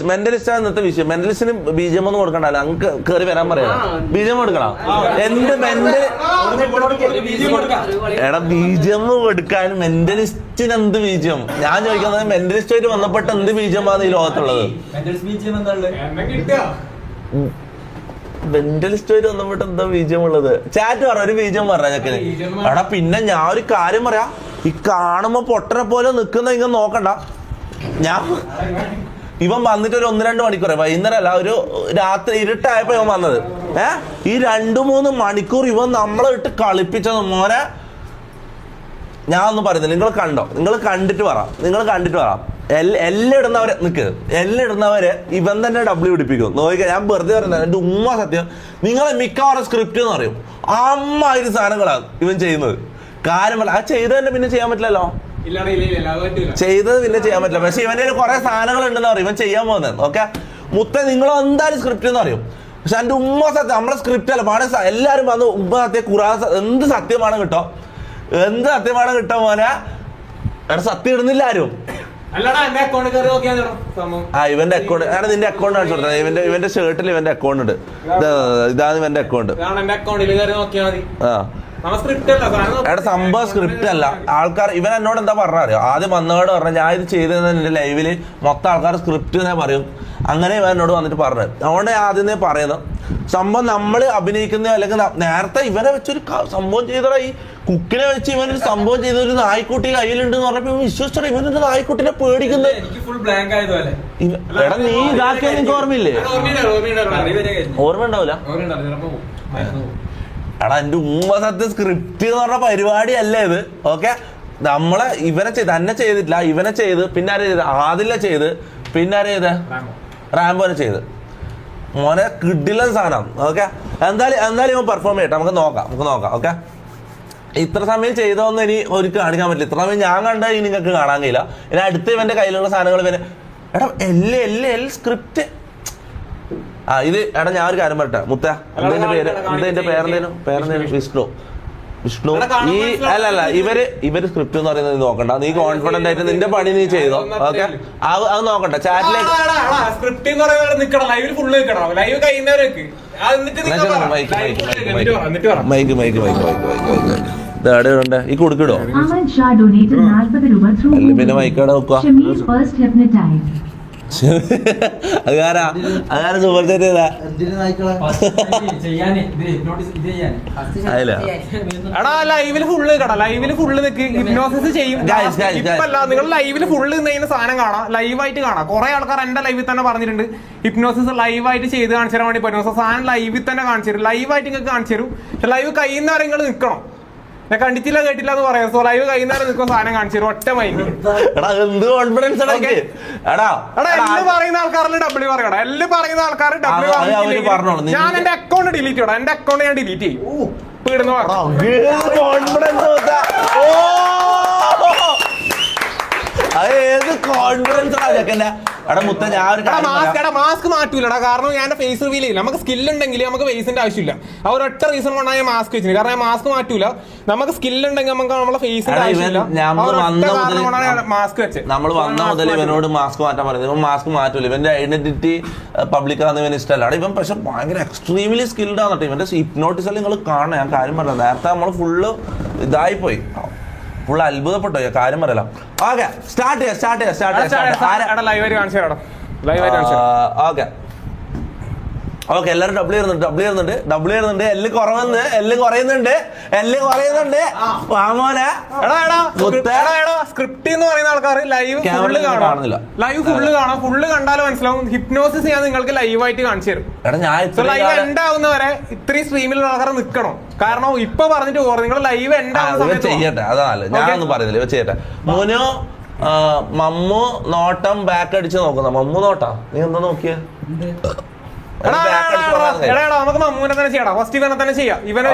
Mentalist ആണ് ഇന്നത്തെ വിഷയം. മെന്റലിസ്റ്റിന് ബീജം ഒന്നും കൊടുക്കണ്ടല്ലോ, അങ്ങ് കയറി വരാൻ പറയാം. ബീജം കൊടുക്കണം. എന്ത് എടാ ബീജം കൊടുക്കാൻ മെന്റലിസ്റ്റിന് എന്ത് ബീജം? ഞാൻ ചോദിക്കുന്നത് മെന്റലിസ്റ്റ് ആയിട്ട് ബന്ധപ്പെട്ട എന്ത് ബീജമാണ് ഈ ലോകത്തുള്ളത്? മെന്റലിസ്റ്റ് ആയിട്ട് ബന്ധപ്പെട്ട എന്താ ബീജം ഉള്ളത്? ചാറ്റ് പറ, ഒരു ബീജം പറഞ്ഞ ചെക്കന്. എടാ പിന്നെ ഞാൻ ഒരു കാര്യം പറയാം, ഈ കാണുമ്പോ പൊട്ടനെ പോലെ നിക്കുന്ന ഇങ്ങനെ നോക്കണ്ട. ഇവൻ വന്നിട്ട് ഒരു 1-2 മണിക്കൂർ, വൈകുന്നേരം അല്ല, ഒരു രാത്രി ഇരുട്ടായപ്പോ ഇവൻ വന്നത്. ഈ 2-3 മണിക്കൂർ ഇവൻ നമ്മളെ ഇട്ട് കളിപ്പിച്ചത് മോനെ. ഞാൻ ഒന്നും പറയുന്നില്ല, നിങ്ങൾ കണ്ടോ, നിങ്ങൾ കണ്ടിട്ട് പറ. എല്ലാം ഇടുന്നവരെ ഇവൻ തന്നെ ഡബ്ല്യു പിടിപ്പിക്കും. നോക്കിയാൽ ഞാൻ വെറുതെ പറയുന്നത്, എന്റെ ഉമ്മ സത്യം. നിങ്ങളെ മിക്കവാറും സ്ക്രിപ്റ്റ് എന്ന് പറയും, അമ്മാതിരി സാധനങ്ങളാണ് ഇവൻ ചെയ്യുന്നത്. കാര്യമല്ല, അത് ചെയ്തതന്നെ പിന്നെ ചെയ്യാൻ പറ്റില്ലല്ലോ, ചെയ്തത് പിന്നെ ചെയ്യാൻ പറ്റില്ല. പക്ഷെ ഇവന്റെ കുറെ സാധനങ്ങൾ ഉണ്ടെന്ന് പറയും ഇവൻ ചെയ്യാൻ പോകുന്നത്. ഓക്കെ മുത്ത, നിങ്ങൾ എന്തായാലും സ്ക്രിപ്റ്റ് എന്ന് പറയും. പക്ഷെ എന്റെ ഉമ്മ സത്യം, നമ്മളെ സ്ക്രിപ്റ്റ് അല്ല പാടെ എല്ലാരും വന്ന് ഉമ്മ സത്യം ഖുർആൻ എന്ത് സത്യമാണ് കിട്ടോ, എന്ത് സത്യമാണ് കിട്ടോ മോനെ. സത്യം ഇടുന്നില്ല ആരും. ഇവന്റെ അക്കൗണ്ട് ആണ്, നിന്റെ അക്കൗണ്ട് കാണിച്ചു കൊടുത്തത്. ഇവന്റെ ഷർട്ടിൽ ഇവന്റെ അക്കൗണ്ട് ഉണ്ട്. ഇതാണ് ഇവന്റെ അക്കൗണ്ട്. എടാ സംഭവം സ്ക്രിപ്റ്റ് അല്ല. ആൾക്കാർ ഇവൻ എന്നോട് എന്താ പറഞ്ഞറിയോ, ആദ്യം വന്നോട് പറഞ്ഞ ഞാൻ ഇത് ചെയ്തത് എന്റെ ലൈവില് മൊത്തം ആൾക്കാർ സ്ക്രിപ്റ്റ് തന്നെ പറയും. അങ്ങനെ ഇവൻ എന്നോട് വന്നിട്ട് പറഞ്ഞത്. അതുകൊണ്ട് ആദ്യമേ പറയുന്നത് സംഭവം നമ്മൾ അഭിനയിക്കുന്ന, അല്ലെങ്കിൽ നേരത്തെ ഇവനെ വെച്ചൊരു സംഭവം ചെയ്തടാ, ഈ കുക്കിനെ വെച്ച് ഇവനൊരു സംഭവം ചെയ്ത ഒരു നായ്ക്കുട്ടി കയ്യിലുണ്ട് എന്ന് പറഞ്ഞപ്പോ വിശ്വസിച്ചടാ ഇവനൊരു നായ്ക്കുട്ടിനെ പേടിക്കുന്നത്. എടാ നീ ഇതാക്കിയ നിനക്ക് ഓർമ്മയില്ലേ? ഓർമ്മ ഉണ്ടാവില്ല. എടാ എന്റെ ഉമ്മ സത്യം സ്ക്രിപ്റ്റ് എന്ന് പറഞ്ഞ പരിപാടിയല്ല ഇത്. ഓക്കെ നമ്മളെ ഇവനെ തന്നെ ചെയ്തിട്ടില്ല, ഇവനെ ചെയ്ത്, പിന്നെ ആരെ ചെയ്ത്, ആദിലെ ചെയ്ത്, പിന്നെ ആരെ ചെയ്ത്, റാംബോനെ ചെയ്ത്. മോനെ കിഡിലൻ സാധനം. ഓക്കെ എന്തായാലും ഇവൻ പെർഫോം ചെയ്യട്ടെ, നമുക്ക് നോക്കാം. ഓക്കെ ഇത്ര സമയം ചെയ്തോന്ന് ഇനി ഒരിക്കലും കാണിക്കാൻ പറ്റില്ല. ഇത്ര സമയം ഞാൻ കണ്ട ഇനി നിങ്ങൾക്ക് കാണാൻ കഴിയില്ല. ഇനി അടുത്ത് ഇവന്റെ കയ്യിലുള്ള സാധനങ്ങൾ ഇവന് എടാ സ്ക്രിപ്റ്റ്. ഇത് എടാ ഞാൻ ഒരു കാര്യം പറയട്ടെ മുത്ത, എന്റെ പേരെന്തേലും വിഷ്ണു. ഈ അല്ല ഇവര് സ്ക്രിപ്റ്റ് എന്ന് പറയുന്നത് നോക്കണ്ട. നീ കോൺഫിഡന്റ് ആയിട്ട് നിന്റെ പണി നീ ചെയ്തോ. ഓക്കെ അത് നോക്കണ്ട. ചാറ്റിലേക്ക് ഈ കൊടുക്കിടോ പിന്നെ മൈക്കടെ നോക്കുക. അതാരാ സൂപ്പർ ചാറ്റ് ചെയ്താ? എടാ ലൈവില് ഫുള്ള് നിക്ക് ഹിപ്നോസിസ് ചെയ്യും. ഇപ്പല്ല, നിങ്ങൾ ലൈവില് ഫുള്ള് ചെയ്യുന്ന സാധനം കാണാം, ലൈവായിട്ട് കാണാം. കുറെ ആൾക്കാർ എന്റെ ലൈവിൽ തന്നെ പറഞ്ഞിട്ടുണ്ട് ഹിപ്നോസിസ് ലൈവായിട്ട് ചെയ്ത് കാണിച്ചു തരാൻ വേണ്ടി പറ്റും. സാധനം ലൈവിൽ തന്നെ കാണിച്ചു തരും, ലൈവായിട്ട് നിങ്ങൾക്ക് കാണിച്ചു തരും. പക്ഷെ ലൈവ് കഴിയുന്ന നിങ്ങൾ നിൽക്കണം. ഞാൻ കണ്ടിട്ടില്ല കേട്ടില്ല എന്ന് പറയാം. സോ ലൈവ് കഴിയുന്നേരം നിൽക്കുന്ന സാധനം കാണിച്ചു തരും ഒറ്റ മൈൻഡ്. പറയുന്ന ആൾക്കാരിൽ ഡബ്ല്യൂ പറയണം. എല്ലാം പറയുന്ന ആൾക്കാർ ഡബ്ല്യൂ. ഞാൻ എന്റെ അക്കൗണ്ട് ഡിലീറ്റ് ചെയ്യണം. എന്റെ അക്കൗണ്ട് ഞാൻ ഡിലീറ്റ് ചെയ്യും. മാസ്ക് മാറ്റൂലടാ, കാരണം ഞാൻ ഫേസ് റിവീൽ ചെയ്യില്ല. നമുക്ക് സ്കില്ലുണ്ടെങ്കിൽ നമുക്ക് ഫേസിന്റെ ആവശ്യമില്ല. ആ ഒരൊറ്റ റീസൺ കൊണ്ടാണ് ഞാൻ മാസ്ക് വെച്ചത്. കാരണം ഞാൻ മാസ്ക് മാറ്റൂല. നമുക്ക് സ്കില്ലുണ്ടെങ്കിൽ നമുക്ക് നമ്മളെ ഫേസിന്റെ ആവശ്യമില്ല. മാസ്ക് വെച്ച് നമ്മൾ വന്ന മുതൽ ഇവനോട് മാസ്ക് മാറ്റാൻ പറയുന്നത്. ഇവൻ മാസ്ക് മാറ്റൂല. ഇവന്റെ ഐഡന്റിറ്റി പബ്ലിക് ആണെന്ന് ഇവന് ഇഷ്ടമല്ല. ഇവൻ പക്ഷെ ഭയങ്കര എക്സ്ട്രീംലി സ്കിൽഡ് ആണ്. ഇവന്റെ ഹിപ്നോട്ടിസം നിങ്ങൾ കാണണം. ഞാൻ കാര്യം പറഞ്ഞത് നേരത്തെ നമ്മൾ ഫുള്ള് ഇതായിപ്പോയി, ഫുൾ അത്ഭുതപ്പെട്ടോ. കാര്യം പറയല. ഓക്കെ സ്റ്റാർട്ട് ചെയ്യാം. ഓക്കെ എല്ലാരും ഡബ്ല്യൂ വരുന്നുണ്ട്. എല്ല് കുറയുന്നുണ്ട്. സ്ക്രിപ്റ്റ് എന്ന് പറയുന്ന ആൾക്കാർ ലൈവ് ഫുള്ള് കണ്ടാലും മനസ്സിലാവും. ഹിപ്നോസിസ് ചെയ്യാൻ നിങ്ങൾക്ക് ലൈവായിട്ട് കാണിച്ചു തരും. ലൈവ് എൻഡ് ആവുന്നവരെ ഇത്രയും സ്ട്രീമിലുള്ള ആൾക്കാർ നിൽക്കണം. കാരണം ഇപ്പൊ പറഞ്ഞിട്ട് നിങ്ങൾ ലൈവ് എൻഡ് ആവുന്ന ചെയ്യട്ടെ. അതാണ് ഞാനൊന്നും പറയുന്നില്ല, ഇവ ചെയ്യട്ടെ. മോനോ മമ്മു നോട്ടം ബാക്ക് അടിച്ച് നോക്കുന്ന മമ്മു നോട്ടാ. നീ എന്താ നോക്കിയേ? നമുക്ക് മമ്മൂനെ തന്നെ ചെയ്യണം. ഫസ്റ്റ് ഇവനെ തന്നെ ചെയ്യാം. ഇവനെ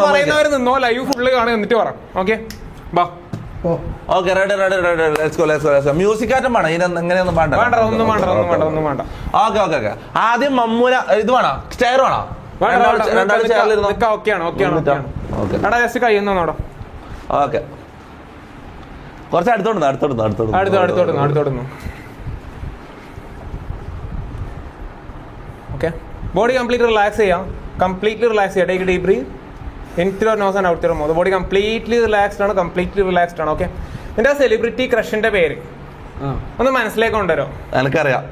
പറയുന്നവര് നിന്നോ, ലൈവ് ഫുള്ള് കാണുക എന്നിട്ട് പറയാം. ഓക്കെ ബാ. Okay ready. മ്യൂസിക് ആറ്റം വേണം. എങ്ങനെയൊന്നും വേണ്ട. ഒന്നും വേണ്ട. ഓക്കെ ആദ്യം മമ്മൂന ഇത് വേണോ, സ്റ്റെയർ വേണോ? ജസ്റ്റ് കഴിയുന്നോടോ. ഓക്കെ കുറച്ച് അടുത്തോട്ട്. ഓക്കെ. ബോഡി കംപ്ലീറ്റ് റിലാക്സ് ചെയ്യാം. കംപ്ലീറ്റ്ലി റിലാക്സ് ചെയ്യാം. Take deep breath in through your nose and out through your mouth. Body completely relaxed ആണ്. കംപ്ലീറ്റ്ലി റിലാക്സ്ഡ് ആണ്. ഓക്കെ. നിന്റെ സെലിബ്രിറ്റി ക്രഷിന്റെ പേര് ഒന്ന് മനസ്സിലേക്ക് കൊണ്ടുവരോ? എനിക്കറിയാം.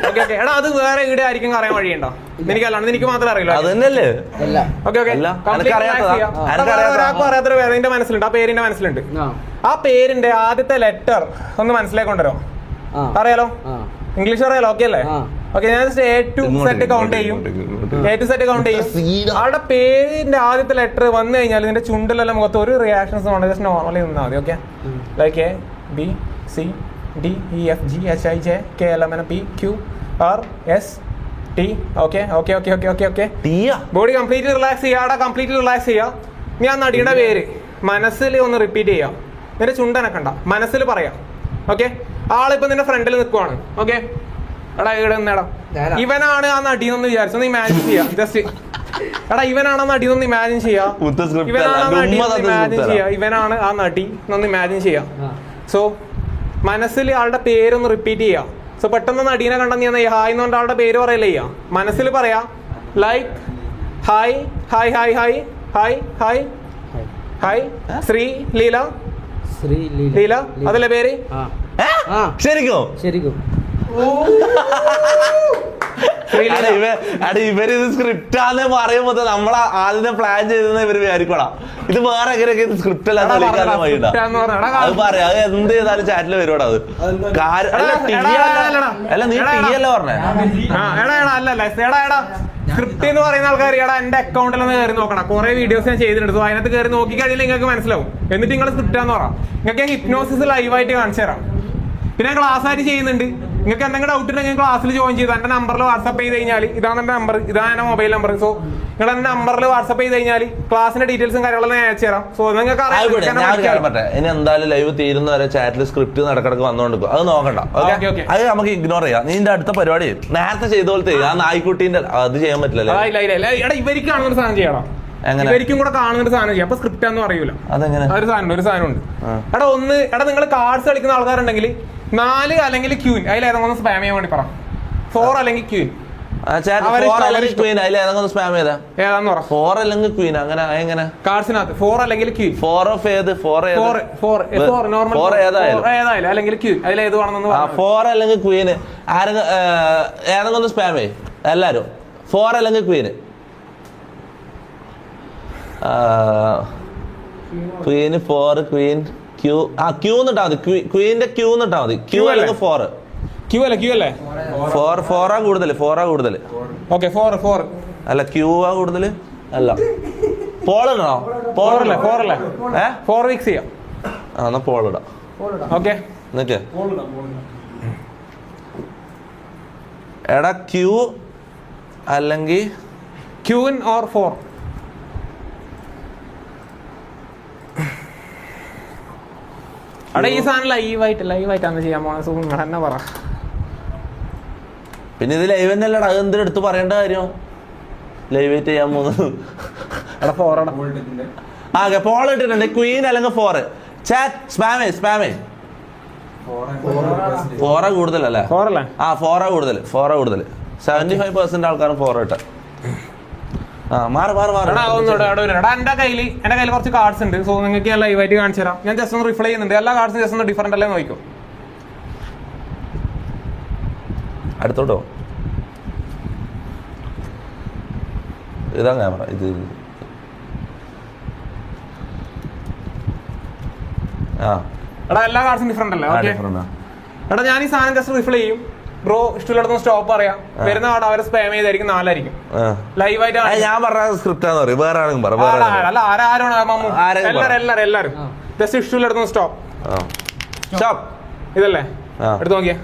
Okay okay. എടാ അത് വേറെ ഇവിടെ ആയിരിക്കും അറിയാൻ വഴിയുണ്ടോ? എനിക്കല്ലാണ്ട് എനിക്ക് മാത്രമേ അറിയില്ല. അത് തന്നെയല്ലേ? Okay okay. അറിയാത്തൊരു പേരിന്റെ മനസ്സിലുണ്ട്. ആ പേരിന്റെ മനസ്സിലുണ്ട്. ആ പേരിന്റെ ആദ്യത്തെ ലെറ്റർ ഒന്ന് മനസ്സിലേക്ക് കൊണ്ടുവരോ? അറിയാലോ? ഇംഗ്ലീഷ് അറിയാലോ? ഓക്കെ അല്ലേ? ഓക്കെ. ഞാൻ A to Z കൗണ്ട് ചെയ്യും. ആളുടെ പേരിന്റെ ആദ്യത്തെ ലെറ്റർ വന്നു കഴിഞ്ഞാൽ നിന്റെ ചുണ്ടിലെല്ലാം മുഖത്ത് ഒരു റിയാക്ഷൻസ് വേണം. ജസ്റ്റ് നോർമലി നിന്നാൽ മതി. Okay. Like A B C D E F G H I J K L M N P Q R S T. Okay okay okay okay okay okay. Body completely relax ചെയ്യാം. Completely relax ചെയ്യാം. ഞാൻ നടിയുടെ പേര് മനസ്സിൽ ഒന്ന് repeat ചെയ്യാം. നിന്റെ ചുണ്ടനക്കണ്ട, മനസ്സിൽ പറയാം. ഓക്കെ. ആളിപ്പോ നിന്റെ ഫ്രണ്ടിൽ നിൽക്കുവാണ്. ഓക്കെ. എടാ ഇവിടെ നിന്നേടാ, ഇവനാണ് ആ നടിയെന്ന് വിചാരിച്ചൊന്ന് ഇമാജിൻ ചെയ്യാം. ജസ്റ്റ് എടാ ഇവനാണ് ആ നടി എന്നൊന്ന് ഇമാജിൻ ചെയ്യാം. ഇവനാണ് ആ നടി എന്നൊന്ന് ഇമാജിൻ ചെയ്യാം. സോ മനസ്സിൽ ആളുടെ പേരൊന്ന് റിപ്പീറ്റ് ചെയ്യാം. സോ പെട്ടെന്ന് നടീനെ കണ്ട നീ ഹായ് എന്ന് പറഞ്ഞ ആളുടെ പേര് പറയല്ലേ ചെയ്യാം. മനസ്സിൽ പറയാ like hi hi hi hi hi hi hi Shri Leela. Leela അതല്ലേ പേര്? ശരിക്കും ശരിക്കും ഇവരിത് സ്ക്രിപ്റ്റ് ആന്ന് പറയുമ്പോ നമ്മളെ ആദ്യം പ്ലാൻ ചെയ്തെന്ന് ഇവര് വിചാരിക്കണം. ഇത് വേറെ എങ്ങനെയൊക്കെ സ്ക്രിപ്റ്റ് അല്ലാതെ അത് പറയാം. അത് എന്ത് ചെയ്താലും ചാറ്റിൽ വരുവാടാ. അത് അല്ല നീ ടി അല്ല പറഞ്ഞേ. സ്ക്രിപ്റ്റ് എന്ന് പറയുന്ന ആൾക്കാർ എന്റെ അക്കൗണ്ടിൽ ഒന്ന് കയറി നോക്കണം. കുറെ വീഡിയോസ് ഞാൻ ചെയ്തിട്ടുണ്ട്. അതിനകത്ത് കയറി നോക്കി കഴിഞ്ഞാൽ നിങ്ങൾക്ക് മനസ്സിലാവും. എന്നിട്ട് നിങ്ങൾ സ്ക്രിപ്റ്റ് ആന്ന് പറയാം. നിങ്ങൾക്ക് ഹിപ്നോസിസ് ലൈവായിട്ട് കാണിച്ചു തരാം. പിന്നെ ക്ലാസ് ആയിട്ട് ചെയ്യുന്നുണ്ട്. നിങ്ങൾക്ക് എന്തെങ്കിലും ഡൗട്ട് ഉണ്ടെങ്കിൽ ക്ലാസ്സിൽ ജോയിൻ ചെയ്തു എന്റെ നമ്പറിൽ വാട്സ്ആപ്പ് ചെയ്ത് കഴിഞ്ഞാൽ ഇതാണ് എന്റെ നമ്പർ, ഇതാണ് എന്റെ മൊബൈൽ നമ്പർ. സോ നിങ്ങൾ എന്റെ നമ്പറിൽ വാട്സ്ആപ്പ് ചെയ്ത് കഴിഞ്ഞാൽ ക്ലാസിന്റെ ഡീറ്റെയിൽസും കാര്യങ്ങളെല്ലാം ഞാൻ അയച്ചു തരാം. സോ നിങ്ങൾക്ക് ഇനി എന്തായാലും ലൈവ് തീരുന്ന വരെ ചാറ്റിൽ സ്ക്രിപ്റ്റ് നടക്കിടക്ക് വന്നുകൊണ്ടിരിക്കും. അത് നോക്കണ്ട. അത് നമുക്ക് ഇഗ്നോർ ചെയ്യാം. നിന്റെ അടുത്ത പരിപാടി നേരത്തെ ചെയ്ത പോലത്തെ ആ നായ്ക്കുട്ടീന്റെ അത് ചെയ്യാൻ പറ്റില്ലല്ലോ. എടാ ഇവർക്ക് കാണുന്ന സാധനം ചെയ്യണം. ഇവർക്കും കൂടെ കാണുന്ന സാധനം ചെയ്യാം. അപ്പൊ സ്ക്രിപ്റ്റ് ആണെന്ന് അറിയൂല. ഒരു സാധനം ഉണ്ട്. എടാ നിങ്ങൾ കാർഡ്സ് കളിക്കുന്ന ആൾക്കാരുണ്ടെങ്കിൽ 4 അല്ലെങ്കിൽ ക്യൂൻ അതിലേതെങ്കിലും സ്പാം ചെയ്യാൻ വേണ്ടി പറ. 4 അല്ലെങ്കിൽ ക്യൂൻ ഏതാന്ന് പറ. 4 അല്ലെങ്കിൽ ക്വീൻ അങ്ങനെ എങ്ങനെ കാർഡ്സിനകത്ത് 4 അല്ലെങ്കിൽ ക്യൂൻ. 4 ഓഫ് ഏത്? 4 ഏതായാലും അല്ലെങ്കിൽ ക്യൂൻ അതിലേത് വേണമെന്ന് 4 അല്ലെങ്കിൽ ക്വീന് ഏതെങ്കിലും ഒന്ന് സ്പാം ചെയ്യും എല്ലാരും. 4 അല്ലെങ്കിൽ queen. Queen 4 queen Q Q എന്നിട്ടാ മതി. ക്വീന്റെ ക്യൂ എന്നിട്ടാ മതി. ക്യൂ അല്ലെങ്കിൽ 4. ക്യൂ അല്ലേ 4 ആ കൂടുതൽ. 4 ആ കൂടുതൽ. ഓക്കെ 4 അല്ല ക്യൂ ആ കൂടുതൽ അല്ല. പോളിടണോ? 4 അല്ലേ 4 വീക്സ് ചെയ്യാം. എന്നാ പോളിടാം. ഓക്കെ എന്നിട്ട് എടാ ക്യൂ അല്ലെങ്കിൽ ക്യൂൻ ഓർ 4. അവിടെ ഈ സാധനം ലൈവായിട്ടാണ് ചെയ്യാൻ പോകുന്നത്. നിങ്ങൾ തന്നെ പറ. പിന്നെ ഇത് ലൈവ് തന്നെ അല്ലടാ. അത് എന്തിനും എടുത്ത് പറയേണ്ട കാര്യം? ലൈവായിട്ട് ചെയ്യാൻ പോകുന്നത് പോൾ ഇട്ടിട്ടുണ്ട്. ക്വീൻ അല്ലെങ്കിൽ 4 ചാറ്റ് സ്പാമേ 4 കൂടുതലല്ലേ? 4 കൂടുതൽ. 75% ആൾക്കാരും 4 ഇട്ട. എന്റെ കയ്യിൽ കുറച്ച് കാർഡ്സ് ഉണ്ട്. സോ നിങ്ങൾക്ക് ഞാൻ ലൈവായിട്ട് കാണിച്ചു തരാം. ഞാൻ ജസ്റ്റ് ഒന്ന് റിപ്ലൈ ചെയ്യുന്നുണ്ട്. എല്ലാ കാർഡ്സും ജസ്റ്റ് ഒന്ന് ഡിഫറെന്റ് അല്ലേ നോക്കിക്കോ. അടുത്തോട്ടോ. ഇതാ ക്യാമറ. ഇത് എടാ എല്ലാ കാർഡ്സും ഡിഫറെന്റ് അല്ലേ? ഓക്കെ എടാ ഞാൻ ഈ സാധനം ജസ്റ്റ് റിപ്ലൈ ചെയ്യും. ബ്രോ ഇഷ്ടമുള്ള സ്റ്റോപ്പ് പറയാം. വരുന്ന കാർഡ് അവരെ സ്പാം ചെയ്തായിരിക്കും 4 ആയിരിക്കും. ലൈവായിട്ട് ഞാൻ പറഞ്ഞ സ്ക്രിപ്റ്റ് ആണെന്ന് പറയും. വേറെ ആരെങ്കിലും പറ. എല്ലാരും ജസ്റ്റ് ഇഷ്ടമുള്ള സ്റ്റോപ്പ് ഇതല്ലേ എടുത്ത് നോക്കിയാ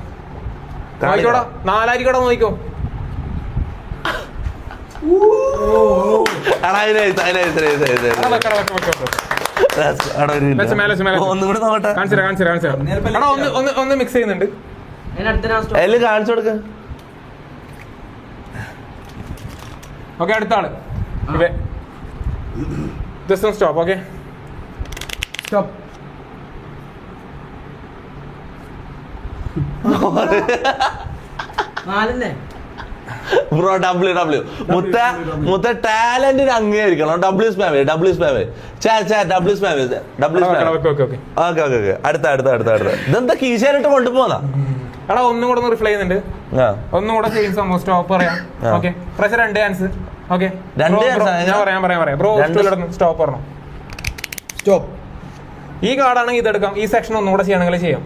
നോക്കിക്കോടാ. 4 ആയിരിക്കോടാ നോക്കിക്കോ. ഒന്ന് മിക്സ് ചെയ്യുന്നുണ്ട്. കാണിച്ചു കൊടുക്ക. ഓക്കെ അടുത്ത ആള് ജസ്റ്റ് ഒന്ന് സ്റ്റോപ്പ്. Okay stop. ബ്രോ മുത്ത ടാലന്റിന് അംഗീകരിക്കണം. W spam okay. അടുത്ത ഇതെന്താ കീശാനിട്ട് കൊണ്ടുപോകുന്ന എടാ ഒന്നും കൂടെ ഒന്ന് റിപ്ലൈ ചെയ്യുന്നുണ്ട്. ഒന്നും കൂടെ ചെയ്യും സംഭവം സ്റ്റോപ്പ് പറയാം. Okay pressure 2 chance. ഓക്കെ പറയാം ബ്രോ സ്റ്റോപ്പ് പറഞ്ഞു. സ്റ്റോപ്പ്. ഈ കാർഡാണെങ്കിൽ ഇതെടുക്കാം. ഈ സെക്ഷൻ ഒന്നുകൂടെ ചെയ്യണമെങ്കിൽ ചെയ്യാം.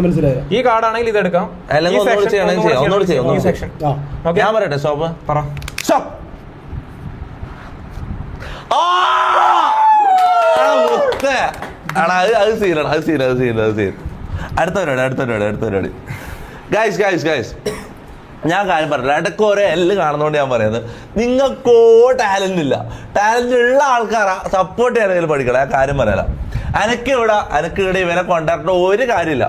മനസ്സിലായോ? ഈ കാർഡാണെങ്കിൽ ഇതെടുക്കാം. ഈ സെക്ഷൻ ഞാൻ പറയട്ടെ. സ്റ്റോപ്പ് പറ. സ്റ്റോപ്പ്. അത് സീൻ. അടുത്ത പരിപാടി. ഗൈസ് ഞാൻ കാര്യം പറഞ്ഞില്ല. ഇടയ്ക്ക് ഓരോ എല്ല് കാണുന്നതുകൊണ്ട് ഞാൻ പറയുന്നത്, നിങ്ങൾക്കോ ടാലന്റ് ഇല്ല. ടാലന്റ് ഉള്ള ആൾക്കാരാ സപ്പോർട്ട് ചെയ്യാനെങ്കിലും പഠിക്കണം. ആ കാര്യം പറയാല. എനക്കിവിടെ ഇവരെ കൊണ്ടാക്കേണ്ട ഒരു കാര്യമില്ല.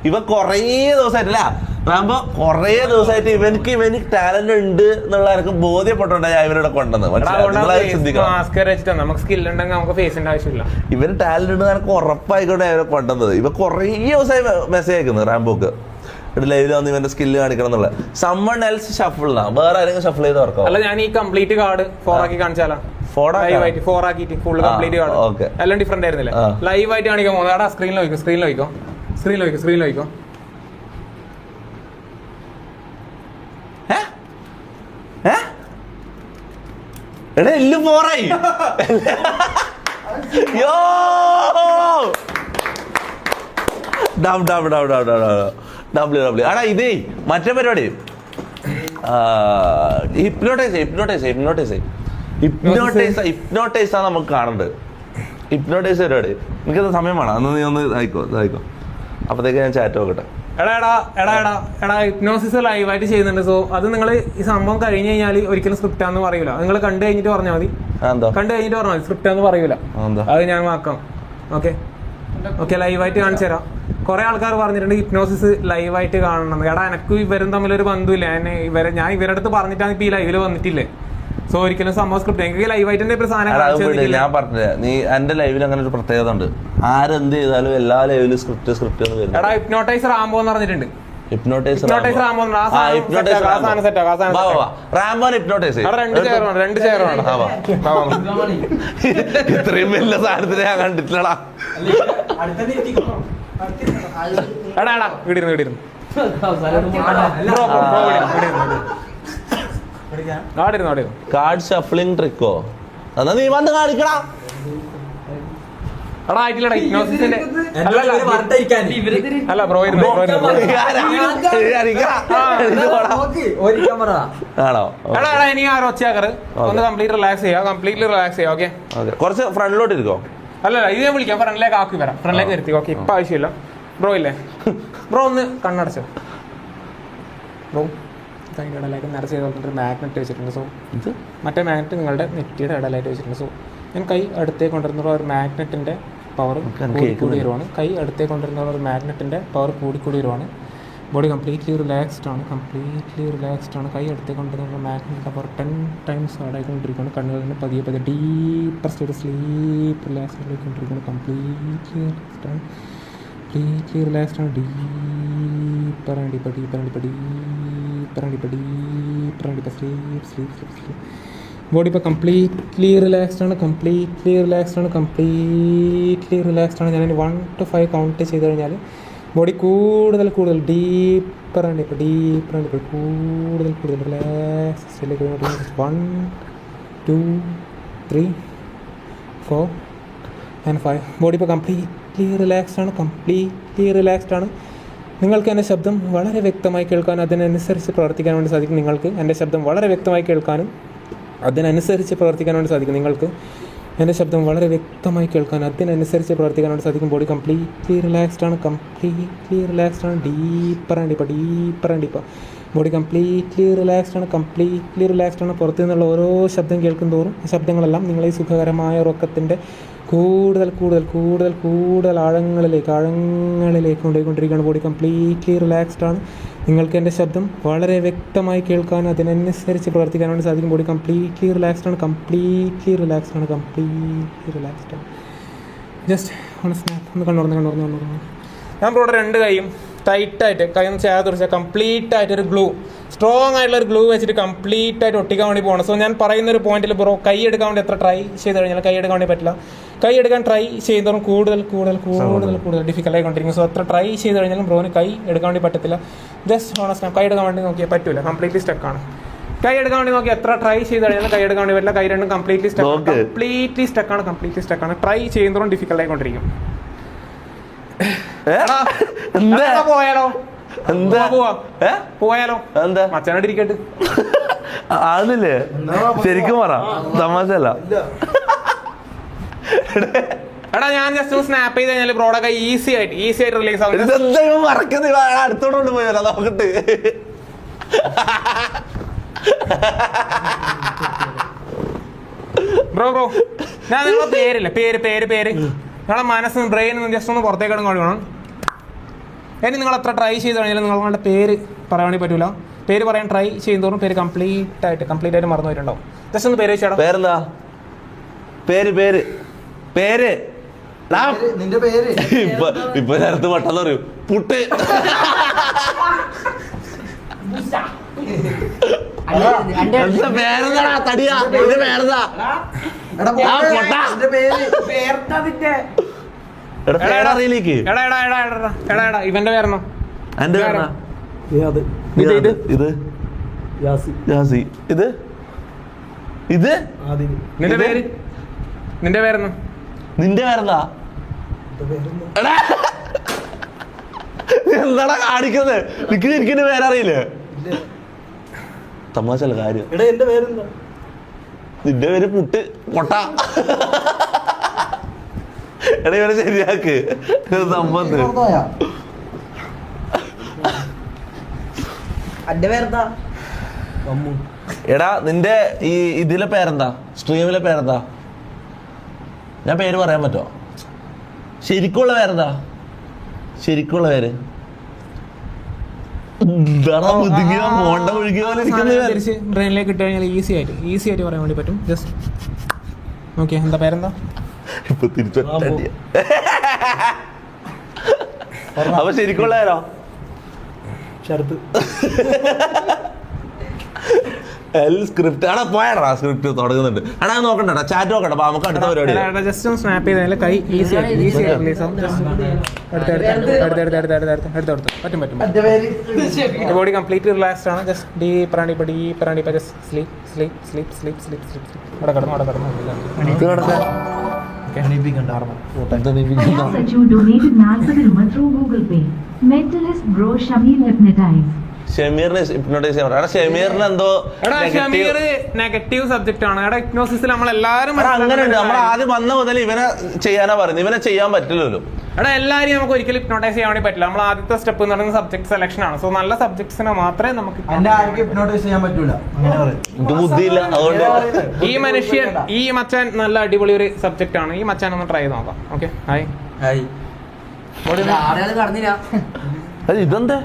ഇവ കുറേ ദിവസമായിട്ടില്ല റാമ്പോ കുറേ ദിവസമായിട്ട് ഇവനിക്ക് ടാലന്റ് ഉണ്ട് എന്നുള്ള എനിക്ക് ബോധ്യപ്പെട്ടുണ്ടാ ഞാൻ ഇവരുടെ കൊണ്ടുവന്നത്. ഇവന് ടാലന്റ് ഉണ്ട് എനിക്ക് ഉറപ്പായിക്കൊണ്ട് ഇവരെ കൊണ്ടുവന്നത്. ഇവ കുറേ ദിവസമായി മെസ്സേജ് അയക്കുന്നത് റാമ്പോക്ക് ലൈവിൽ വന്ന് ഇവന്റെ സ്കില്ല് കാണിക്കണം എന്നുള്ള. സമ്മൺ എൽസ് ഷഫിൾ വേറെ ആരെങ്കിലും ഷഫിൾ ചെയ്ത് ഓർക്കാം. അല്ല ഞാൻ ഈ കംപ്ലീറ്റ് കാർഡ് 4 ആക്കി കാണിച്ചാലോ? 4 ആക്കിയിട്ട് ഫുൾ കംപ്ലീറ്റ് കാർഡ് എല്ലാം ഡിഫറെന്റ് ആയിരുന്നില്ല. ലൈവ് ആയിട്ട് കാണിക്കാൻ പോകുന്നത്. സ്ക്രീനിൽ നോക്കിക്കോ. എടാ എല്ലാം 4 ആയി. യോ ഡബ്ല്യു ആടാ ഇതേ മറ്റേ പരിപാടി ഹിപ്നോട്ടൈസ് ആണ് നമുക്ക് കാണേണ്ടത്. ഹിപ്നോട്ടൈസ് പരിപാടി എനിക്കത് സമയം വേണം. അന്ന് നീ ഒന്ന് ഇതായിക്കോ. അപ്പത്തേക്ക് ഞാൻ ചാറ്റ് നോക്കട്ടെ. എടാ ഹിപ്നോസിസ് ലൈവായിട്ട് ചെയ്യുന്നുണ്ട്. സോ അത് നിങ്ങൾ ഈ സംഭവം കഴിഞ്ഞ് കഴിഞ്ഞാൽ ഒരിക്കലും സ്ക്രിപ്റ്റാന്ന് പറയൂല. നിങ്ങൾ കണ്ടു കഴിഞ്ഞിട്ട് പറഞ്ഞാൽ മതി. സ്ക്രിപ്റ്റാന്ന് പറയൂല. അത് ഞാൻ ആക്കാം. ഓക്കെ ലൈവായിട്ട് കാണിച്ചു തരാം. കുറെ ആൾക്കാർ പറഞ്ഞിട്ടുണ്ട് ഹിപ്നോസിസ് ലൈവായിട്ട് കാണണം. എടാ എനക്ക് ഇവരും തമ്മിലൊരു ബന്ധമില്ല. ഞാൻ ഇവരുടെ അടുത്ത് പറഞ്ഞിട്ടാണ് ഇപ്പൊ ഈ ലൈവില് വന്നിട്ടില്ലേ. സോ ഒരിക്കലും സംഭവം സ്ക്രിപ്റ്റ് എനിക്ക് ലൈവായിട്ട് ഞാൻ പറഞ്ഞില്ല. നീ എന്റെ ലൈവിൽ അങ്ങനെ ഒരു പ്രത്യേകത ഉണ്ട്. ആരെന്ത് ചെയ്താലും എല്ലാ ലൈവിലും സ്ക്രിപ്റ്റ് എടാ ഹിപ്നോട്ടൈസർ റാംബോ എന്ന് പറഞ്ഞിട്ടുണ്ട്. ഇത്രയും വലിയ സാധനത്തിനെ ഞാൻ കണ്ടിട്ടില്ലടാ. കാർഡ് ഷഫ്ലിംഗ് ട്രിക്കോ എന്നാ നീ വന്ന് കാണിക്കടാ. അല്ല ബ്രോ ഇനി ആരും ഒച്ചയാക്കറ്. ഒന്ന് കംപ്ലീറ്റ് റിലാക്സ് ചെയ്യാം. ഓക്കെ കുറച്ച് ഫ്രണ്ടിലോട്ട് ഇരിക്കോ. അല്ല ഇത് ഞാൻ വിളിക്കാം. ഫ്രണ്ടിലേക്ക് ആക്കി വരാം. ഫ്രണ്ടിലേക്ക് നിർത്തി. ഓക്കെ ഇപ്പൊ ആവശ്യമില്ല. ബ്രോ ഇല്ലേ ബ്രോ ഒന്ന് കണ്ണടച്ചോ. ബ്രോ അതിൻ്റെ ഇടയിലേക്ക് നിറച്ച് ചെയ്തോണ്ടിട്ട് മാഗ്നറ്റ് വെച്ചിട്ടുണ്ട്. സോ ഇത് മറ്റേ മാഗ്നറ്റ് നിങ്ങളുടെ നെറ്റിയുടെ ഇടയിലായിട്ട് വെച്ചിട്ടുണ്ട്. സോ ഞാൻ കൈ അടുത്തേക്ക് കൊണ്ടുവരുന്ന ഒരു മാഗ്നറ്റിൻ്റെ പവർ കൂടി വരുവാണ്. കൈ അടുത്തേക്ക് കൊണ്ടുവരുന്ന ഒരു മാഗ്നറ്റിൻ്റെ പവർ കൂടി വരുവാണ്. ബോഡി കംപ്ലീറ്റ്ലി റിലാക്സ്ഡ് ആണ്. കൈ അടുത്തേക്ക് കൊണ്ടുവരുന്ന മാഗ്നറ്റിൻ്റെ പവർ 10 ടൈംസ് ആടായിക്കൊണ്ടിരിക്കുകയാണ്. കണ്ണുകളിൽ പതിയെ ഡീപ്പർ സ്റ്റേറ്റ് സ്ലീപ്പ് റിലാക്സ്ഡായിക്കൊണ്ടിരിക്കുകയാണ്. കംപ്ലീറ്റ്ലി റിലാക്സ്ഡ് ആണ്. സ്ലീപ്പ് ബോഡി ഇപ്പോൾ കംപ്ലീറ്റ്ലി റിലാക്സ്ഡ് ആണ്. ഞാൻ 1 to 5 കൗണ്ട് ചെയ്ത് കഴിഞ്ഞാൽ ബോഡി കൂടുതൽ ഡീപ്പർ ആണ്. കൂടുതൽ റിലാക്സ്. 1 2 3 4 and 5. ബോഡി ഇപ്പോൾ കംപ്ലീറ്റ്ലി റിലാക്സ്ഡ് ആണ്. നിങ്ങൾക്ക് എൻ്റെ ശബ്ദം വളരെ വ്യക്തമായി കേൾക്കാനും അതിനനുസരിച്ച് പ്രവർത്തിക്കാൻ വേണ്ടി സാധിക്കും. നിങ്ങൾക്ക് എൻ്റെ ശബ്ദം വളരെ വ്യക്തമായി കേൾക്കാനും അതിനനുസരിച്ച് പ്രവർത്തിക്കാൻ വേണ്ടി സാധിക്കും. ബോഡി കംപ്ലീറ്റ്ലി റിലാക്സ്ഡ് ആണ്. ഡീപ്പർ ബോഡി കംപ്ലീറ്റ്ലി റിലാക്സ്ഡ് ആണ്. പുറത്തു നിന്നുള്ള ഓരോ ശബ്ദം കേൾക്കും തോറും ആ ശബ്ദങ്ങളെല്ലാം നിങ്ങളെ ഈ സുഖകരമായ ഉറക്കത്തിൻ്റെ കൂടുതൽ ആഴങ്ങളിലേക്ക് കൊണ്ടുപോയിക്കൊണ്ടിരിക്കുകയാണ്. ബോഡി കംപ്ലീറ്റ്ലി റിലാക്സ്ഡ് ആണ്. നിങ്ങൾക്ക് എൻ്റെ ശബ്ദം വളരെ വ്യക്തമായി കേൾക്കാനും അതിനനുസരിച്ച് പ്രവർത്തിക്കാൻ വേണ്ടി സാധിക്കും. ബോഡി കംപ്ലീറ്റ്ലി റിലാക്സ്ഡ് ആണ്. ജസ്റ്റ് ഒന്ന് സ്നാപ്പ് ഒന്ന് കണ്ണുറന്ന് ഞാൻ ബ്രോയുടെ 2 കൈയും ടൈറ്റായിട്ട് കൈ ഒന്ന് ചേർത്ത് തുറച്ചാൽ കംപ്ലീറ്റ് ആയിട്ടൊരു ഗ്ലൂ സ്ട്രോങ് ആയിട്ടുള്ള ഒരു ഗ്ലൂ വെച്ചിട്ട് കംപ്ലീറ്റ് ആയിട്ട് ഒട്ടിക്കാൻ വേണ്ടി പോകണം. സോ ഞാൻ പറയുന്ന ഒരു പോയിന്റിൽ ബ്രോ കൈ എടുക്കാൻ വേണ്ടി എത്ര ട്രൈ ചെയ്ത് കഴിഞ്ഞാൽ കൈ എടുക്കാൻ വേണ്ടി പറ്റില്ല. കൈ എടുക്കാൻ ട്രൈ ചെയ്യുന്നതും കൂടുതൽ ഡിഫിക്കൽട്ട് ആയിക്കൊണ്ടിരിക്കും. സോ അത്ര ട്രൈ ചെയ്ത് കഴിഞ്ഞാലും ബ്രോന് കൈ എടുക്കാൻ വേണ്ടി പറ്റത്തില്ല. ജസ്റ്റ് ഹോണസ്റ്റ് കൈ എടുക്കാൻ വേണ്ടി നോക്കിയാൽ പറ്റില്ല, കംപ്ലീറ്റ്ലി സ്റ്റക്കാണ്. കൈ എടുക്കാൻ വേണ്ടി നോക്കി എത്ര ട്രൈ ചെയ്ത് കഴിഞ്ഞാലും കൈ എടുക്കാൻ വേണ്ടി പറ്റില്ല. കൈ രണ്ടും കംപ്ലീറ്റ്ലി സ്റ്റക്കാണ്. ട്രൈ ചെയ്യുന്നതും ഡിഫിക്കൽട്ട് ആയിക്കൊണ്ടിരിക്കും. പോയാലോ പോയാലോ എന്താ മച്ചാനോടിരിക്കട്ട് ആന്നില്ലേ? ശരിക്കും പറ, തമാശല്ല. എടാ ഞാൻ ജസ്റ്റ് സ്നാപ്പ് ചെയ്ത് കഴിഞ്ഞാൽ ബ്രോയുടെ കൈ ഈസി ആയിട്ട് റിലീസ് ആവും. അടുത്തോണ്ട് പോയാലോ നോക്കട്ടെ. ബ്രോ ഞാൻ നിങ്ങളെ പേരില്ല പേര് നിങ്ങളെ മനസ്സും ബ്രെയിനും ജസ്റ്റ് ഒന്ന് പുറത്തേക്ക് കൊടുക്കണം. ഇനി നിങ്ങൾ എത്ര ട്രൈ ചെയ്ത് കഴിഞ്ഞാലും നിങ്ങളുടെ പേര് പറയാൻ വേണ്ടി പറ്റൂല. പേര് പറയാൻ ട്രൈ ചെയ്യുന്നതോറും പേര് കംപ്ലീറ്റ് ആയിട്ട് മറന്നു പോയിട്ടുണ്ടാവും. ജസ്റ്റ് ഒന്ന് പേര് വെച്ചാടാ. പേരെന്താ? പേര് നിന്റെ പേര് ഇപ്പൊ നേരത്തെ പെട്ടെന്ന് പറയൂ പുട്ട്. പേരെന്താ? തടിയാ പേരെന്താ? ഇവന്റെ പേരണോ? എന്റെ നിന്റെ പേരെന്നോ? നിന്റെ പേരെന്താ? എന്താടാ കാണിക്കുന്നത്? എനിക്ക് പേരറിയില്ലേ? തമാശല്ല കാര്യം. എന്റെ പേരെന്താ? നിന്റെ പേര് പുട്ട് പൊട്ട. എടാ ഇവരെ ശരിയാക്ക് സംഭവത്ത്. എടാ നിന്റെ ഈ ഇതിലെ പേരെന്താ? സ്ട്രീമിലെ പേരെന്താ? ഞാൻ പേര് പറയാൻ പറ്റുമോ? ശരിക്കുള്ള പേരെന്താ? ശരിക്കുള്ള പേര് ബ്രെയിനിലേക്ക് ഇട്ട് കഴിഞ്ഞാൽ ഈസി ആയിട്ട് പറയാൻ വേണ്ടി പറ്റും. ജസ്റ്റ് ഓക്കെ, എന്താ പേരെന്താ? ഇപ്പൊ തിരിച്ചു അപ്പൊ ശരിക്കുള്ള പേരോ? ശരത്ത്. സ്ക്രിപ്റ്റ് ആടാ പോയാടാ. സ്ക്രിപ്റ്റ് തുടങ്ങുന്നുണ്ട്. ആടാ നോക്കണ്ട, ചാറ്റ് നോക്കണ്ട. അപ്പൊ നമുക്ക് അടുത്ത പരിപാടി. ജസ്റ്റ് ഒന്ന് സ്നാപ്പ് ചെയ്താൽ കൈ ഈസി ആയിട്ട് റിലീസ് ആവും. പറ്റും. ബോഡി കംപ്ലീറ്റ്ലി റിലാക്സ്ഡ് ആണ്. ജസ്റ്റ് ഡീപ്പറാണ്. Just sleep. അവിടെ കിടന്നു. Sachu donated 40 രൂപ through Google Pay. Mentalist bro Shamir hypnotized. ഷമീറിന് ഹിപ്നോട്ടൈസ് ചെയ്യാൻ പറയാം. ഷമീറിന് എന്തോ നെഗറ്റീവ് സബ്ജക്ട് ആണ്. ഹിപ്നോസിസിൽ നമ്മളെല്ലാരും അങ്ങനെയുണ്ട്. നമ്മൾ ആദ്യം വന്ന മുതൽ ഇവനെ ചെയ്യാനാ പറയുന്നത്. ഇവനെ ചെയ്യാൻ പറ്റില്ലല്ലോ. എല്ലാവരെയും നമുക്ക് ഒരിക്കലും ഹിപ്നോട്ടൈസ് ചെയ്യാൻ വേണ്ടി പറ്റില്ല. നമ്മൾ ആദ്യത്തെ സ്റ്റെപ്പ് എന്ന് പറയുന്നത് സബ്ജക്ട് സെലക്ഷൻ ആണ്. സോ നല്ല സബ്ജക്ട്സിനെ മാത്രമേ നമുക്ക് ഹിപ്നോട്ടൈസ് ചെയ്യാൻ പറ്റൂല. എനിക്ക് ബുദ്ധിയില്ല, അതുകൊണ്ട് ഈ മച്ചാൻ നല്ല അടിപൊളി ഒരു സബ്ജക്ട് ആണ്. ഈ മച്ചാൻ ഒന്ന് ട്രൈ ചെയ്ത് നോക്കാം. Okay, hi. ഇതെന്താ?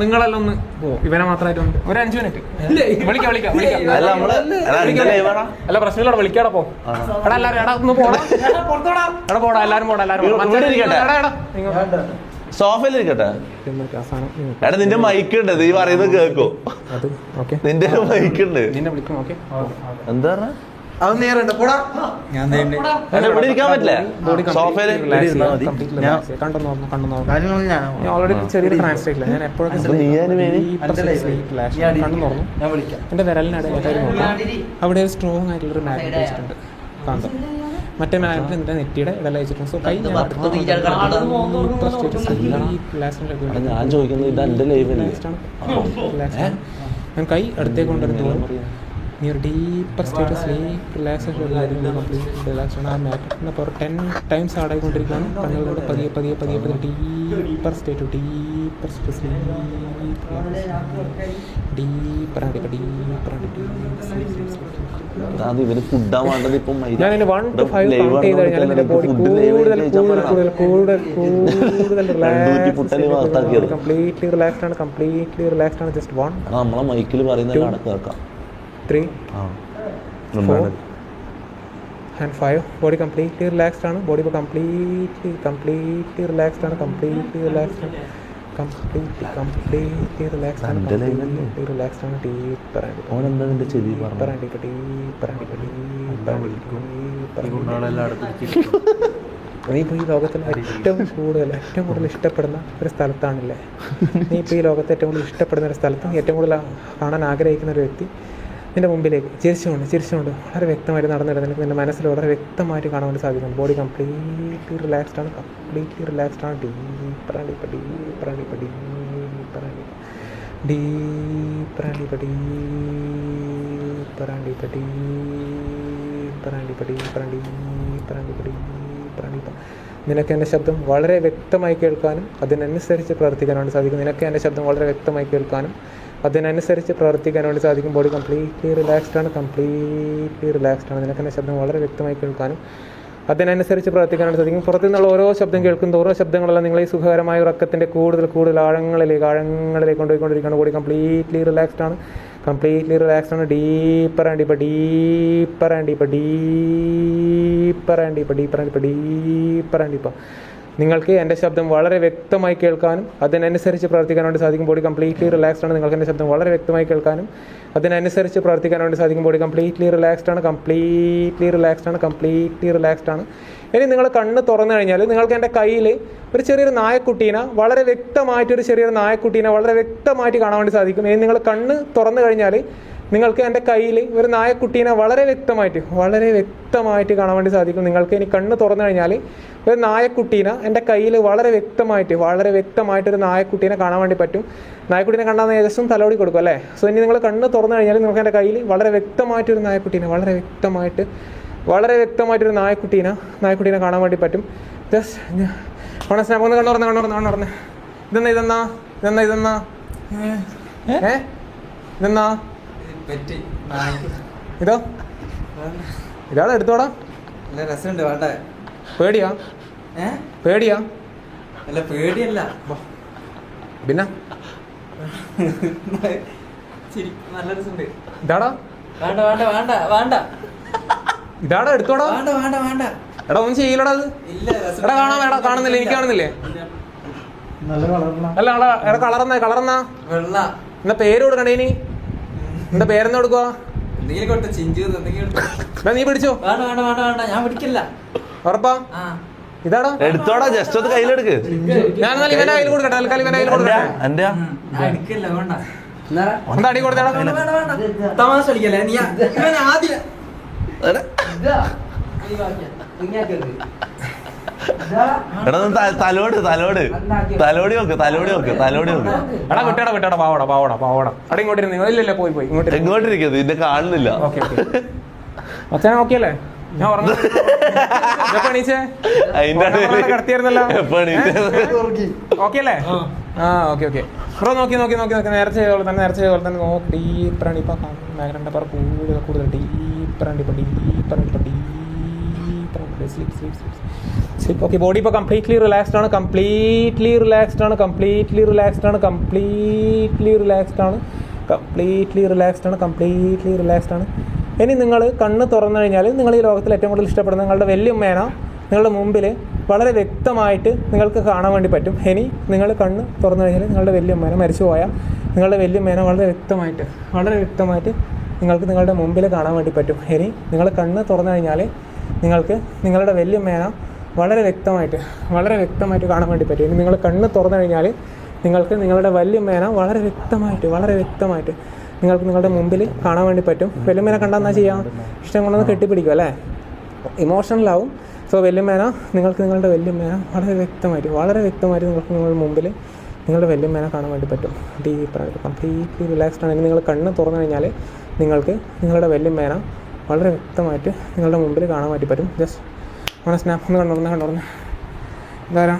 നിങ്ങളെല്ലാം ഒന്ന് ഇവനെ മാത്രമായിട്ട് ഒരു 5 മിനിറ്റ് വിളിക്കാം. അല്ല പ്രശ്നമില്ല, വിളിക്കാടെ പോ. സോഫയിലിരിക്കട്ടെ. എടാ നിന്റെ മൈക്ക് ഉണ്ട്, നീ പറയുന്നത് കേക്കോ? നിന്റെ മൈക്ക് ഉണ്ട്. എന്താ പറഞ്ഞ? ഇവിടെ ഇരിക്കാൻ പറ്റില്ല. സോഫയില് ചെറിയൊരു ട്രാൻസ്ലേറ്റ് ഞാൻ എപ്പോഴും എന്റെ വിരലിനടയിൽ അവിടെ ഒരു സ്ട്രോങ് ആയിട്ടുള്ളൊരു മാഗ്നറ്റ് വെച്ചിട്ടുണ്ട്, കാന്തം. മറ്റേ മാഗ്നറ്റ് എന്റെ നെറ്റിയുടെ ഇടയിൽ വെച്ചിട്ടുണ്ട്. സോ കൈ ഞാൻ ചോദിക്കുന്നത് ഇത് എന്റെ ലൈവല്ലേ? ഞാൻ കൈ അടുത്തേക്ക് കൊണ്ടുവരുന്നു. near deeper state of sleep, relaxation complete relaxation. ആ മാറ്റിന് ഇപ്പോൾ 10 times ആടായിക്കൊണ്ടിരിക്കുകയാണ്. കണ്ണുകളുടെ പതിയെ ഡീപ്പർ സ്റ്റേറ്റ് ഞാനതിന് 1 to 5 കൗണ്ട് ചെയ്ത് കഴിഞ്ഞാൽ എൻ്റെ ബോഡി കൂടുതൽ കംപ്ലീറ്റ്ലി റിലാക്സ്ഡ് ആണ്. ജസ്റ്റ് 1 നമ്മളെ മൈക്കിൽ പറയുന്ന കേൾക്കാം. 3 4 and 5. ബോഡി കംപ്ലീറ്റ്ലി റിലാക്സ്ഡ് ആണ്. ബോഡി ഇപ്പോൾ കംപ്ലീറ്റ്ലി റിലാക്സ്ഡ് ആണ്. കംപ്ലീറ്റ്ലി റിലാക്സ്ഡ് ആണ്, കംപ്ലീറ്റ്ലി റിലാക്സ്ഡ് ആണ്. ഡീപ്പർ ആൻഡ് ഓനെന്താ നിന്റെ ചെവി പറഞ്ഞു? നീ ഇപ്പോൾ ഈ ലോകത്തിൽ ഏറ്റവും കൂടുതൽ ഇഷ്ടപ്പെടുന്ന ഒരു സ്ഥലത്താണല്ലേ, നീ ഇപ്പോൾ ഈ ലോകത്ത് ഏറ്റവും കൂടുതൽ ഇഷ്ടപ്പെടുന്ന ഒരു സ്ഥലത്ത് ഏറ്റവും കൂടുതൽ കാണാൻ ആഗ്രഹിക്കുന്ന ഒരു വ്യക്തി നിൻ്റെ മുമ്പിലേക്ക് ചിരിച്ചുകൊണ്ട് വളരെ വ്യക്തമായിട്ട് നടന്നിടുന്നത് നിൻ്റെ മനസ്സിൽ വളരെ വ്യക്തമായിട്ട് കാണാൻ വേണ്ടി സാധിക്കുന്നു. ബോഡി കംപ്ലീറ്റ്ലി റിലാക്സ്ഡ് ആണ്, നിനക്ക് എൻ്റെ ശബ്ദം വളരെ വ്യക്തമായി കേൾക്കാനും അതിനനുസരിച്ച് പ്രവർത്തിക്കാൻ വേണ്ടി സാധിക്കും. നിനക്ക് എൻ്റെ ശബ്ദം വളരെ വ്യക്തമായി കേൾക്കാനും അതിനനുസരിച്ച് പ്രവർത്തിക്കാൻ വേണ്ടി സാധിക്കും. ബോഡി കംപ്ലീറ്റ്ലി റിലാക്സ്ഡ് ആണ്. നിനക്ക് എൻ്റെ ശബ്ദം വളരെ വ്യക്തമായി കേൾക്കാനും അതിനനുസരിച്ച് പ്രവർത്തിക്കാൻ വേണ്ടി സാധിക്കും. പുറത്തു നിന്നുള്ള ഓരോ ശബ്ദം കേൾക്കുന്ന ഓരോ ശബ്ദങ്ങളെല്ലാം നിങ്ങളെ ഈ സുഖകരമായ ഉറക്കത്തിൻ്റെ കൂടുതൽ ആഴങ്ങളിലേക്ക് കൊണ്ടുപോയിക്കൊണ്ടിരിക്കുകയാണ്. ബോഡി കംപ്ലീറ്്ലി റിലാക്സ്ഡ് ആണ്. Deeper and deeper. നിങ്ങൾക്ക് എൻ്റെ ശബ്ദം വളരെ വ്യക്തമായി കേൾക്കാനും അതിനനുസരിച്ച് പ്രവർത്തിക്കാൻ വേണ്ടി സാധിക്കും. ബോഡി കംപ്ലീറ്റ്ലി റിലാക്സ്ഡ് ആണ്. നിങ്ങൾക്ക് എൻ്റെ ശബ്ദം വളരെ വ്യക്തമായി കേൾക്കാനും അതിനനുസരിച്ച് പ്രവർത്തിക്കാൻ വേണ്ടി സാധിക്കും. ബോഡി കംപ്ലീറ്റ്ലി റിലാക്സ്ഡ് ആണ്. ഇനി നിങ്ങൾ കണ്ണ് തുറന്നു കഴിഞ്ഞാൽ നിങ്ങൾക്ക് എൻ്റെ കയ്യിൽ ഒരു ചെറിയൊരു നായക്കുട്ടീനെ വളരെ വ്യക്തമായിട്ട് കാണാൻ വേണ്ടി സാധിക്കും. ഇനി നിങ്ങൾ കണ്ണ് തുറന്നു കഴിഞ്ഞാൽ നിങ്ങൾക്ക് എൻ്റെ കയ്യിൽ ഒരു നായക്കുട്ടീനെ വളരെ വ്യക്തമായിട്ട് കാണാൻ വേണ്ടി സാധിക്കും. നിങ്ങൾക്ക് ഇനി കണ്ണ് തുറന്നു കഴിഞ്ഞാൽ ഒരു നായക്കുട്ടീനെ എൻ്റെ കയ്യിൽ വളരെ വ്യക്തമായിട്ട് ഒരു നായക്കുട്ടീനെ കാണാൻ വേണ്ടി പറ്റും. നായക്കുട്ടീനെ കണ്ടാൽ ഏകദേശം തലോടി കൊടുക്കും അല്ലേ. സോ ഇനി നിങ്ങൾ കണ്ണ് തുറന്നു കഴിഞ്ഞാൽ നിങ്ങൾക്ക് എൻ്റെ കയ്യിൽ വളരെ വ്യക്തമായിട്ടൊരു നായക്കുട്ടീനെ കാണാൻ വേണ്ടി പറ്റും. ജസ്റ്റ് ഒന്ന് കണ്ണുറന്ന് ഇതെന്നാ ഇതാ എടുത്തോടാ. പേടിയാ അല്ല പേടിയല്ല, പിന്നെ നല്ല രസമുണ്ട്. ഇതാടാ ഇതാടാ എടുത്തോടാ. എടാ ഒന്നും ചെയ്യില്ലടാ അത്. എടാ കാണുന്നില്ലേ? എനിക്ക് കാണുന്നില്ലേ? അല്ല എടാ കളറെന്നാ എന്നാ പേര് കൊടുക്കണ്ടേ? ഇനി എന്താ പേരെന്നാ കൊടുക്കുക? നീ പിടിച്ചോ. ഞാൻ പിടിക്കില്ല. ഉറപ്പാ? ഇതാടാ എടുത്തോടാ, ജസ്റ്റ് ഒന്ന് കയ്യിലെടുക്ക്. ഞാൻ ഇവന്റെ കയ്യിൽ കൊടുക്കട്ടെ. തൽക്കാലം ഇവന്റെ കയ്യിൽ കൊടുക്കട്ടെ. എന്താ അടി കൊടുത്തേടാ? തമാശ കളിക്കല്ലേ നീ? ആദ്യം എടാ തലോടി നോക്ക്. എടാ വിട്ടേടാ പാവടാ. അവിടെ ഇങ്ങോട്ടിരുന്നു. ഇല്ലല്ല പോയി എങ്ങോട്ടിരിക്കുന്നത് ഇന്നെ കാണുന്നില്ല. അച്ഛനെ നോക്കിയല്ലേ? ഞാൻ കിടത്തിയായിരുന്നല്ലോ. ഓക്കെ അല്ലേ? ഓക്കെ ബ്രോ നോക്കി നേരത്തെ ചെയ്തോളൂ തന്നെ നോക്കി ഡീപ്പറാണ്. ഇപ്പൊ മേഘന്റെ പറ കൂടുതൽ ഡീപ്പറാണ്. ഓക്കെ ബോഡി ഇപ്പോൾ കംപ്ലീറ്റ്ലി റിലാക്സ്ഡ് ആണ്. ഇനി നിങ്ങൾ കണ്ണ് തുറന്നു കഴിഞ്ഞാൽ നിങ്ങൾ ഈ ലോകത്തിൽ ഏറ്റവും കൂടുതൽ ഇഷ്ടപ്പെടുന്ന നിങ്ങളുടെ വല്യമ്മേന നിങ്ങളുടെ മുമ്പിൽ വളരെ വ്യക്തമായിട്ട് നിങ്ങൾക്ക് കാണാൻ വേണ്ടി പറ്റും. ഇനി നിങ്ങൾ കണ്ണ് തുറന്നു കഴിഞ്ഞാൽ നിങ്ങളുടെ വല്യമ്മേന മരിച്ചുപോയ നിങ്ങളുടെ വല്യമ്മേന വളരെ വ്യക്തമായിട്ട് നിങ്ങൾക്ക് നിങ്ങളുടെ മുമ്പിൽ കാണാൻ വേണ്ടി പറ്റും. ഇനി നിങ്ങൾ കണ്ണ് തുറന്നു കഴിഞ്ഞാൽ നിങ്ങൾക്ക് നിങ്ങളുടെ വല്യമ്മേന വളരെ വ്യക്തമായിട്ട് കാണാൻ വേണ്ടി പറ്റും. ഇനി നിങ്ങൾ കണ്ണ് തുറന്നു കഴിഞ്ഞാൽ നിങ്ങൾക്ക് നിങ്ങളുടെ വല്യമ്മേന വളരെ വ്യക്തമായിട്ട് നിങ്ങൾക്ക് നിങ്ങളുടെ മുമ്പിൽ കാണാൻ വേണ്ടി പറ്റും. വല്യമ്മേനെ കണ്ടാൽ എന്നാ ചെയ്യാം? ഇഷ്ടം കൊണ്ടൊന്ന് കെട്ടിപ്പിടിക്കും അല്ലേ? ഇമോഷണലാവും. സോ നിങ്ങൾക്ക് നിങ്ങളുടെ വല്യമ്മേന വളരെ വ്യക്തമായിട്ട് നിങ്ങൾക്ക് നിങ്ങളുടെ മുമ്പിൽ നിങ്ങളുടെ വല്യമ്മേനെ കാണാൻ വേണ്ടി പറ്റും. ഡീപ്പറായിട്ട് കംപ്ലീറ്റ്ലി റിലാക്സ്ഡ് ആണ്. നിങ്ങൾ കണ്ണ് തുറന്നു കഴിഞ്ഞാൽ നിങ്ങൾക്ക് നിങ്ങളുടെ വല്യമ്മേന വളരെ വ്യക്തമായിട്ട് നിങ്ങളുടെ മുമ്പിൽ കാണാൻ വേണ്ടി പറ്റും. ജസ്റ്റ് ഒന്ന് സ്നാപ്പ് ഒന്ന് കണ്ടോർന്ന് ഇതാരാ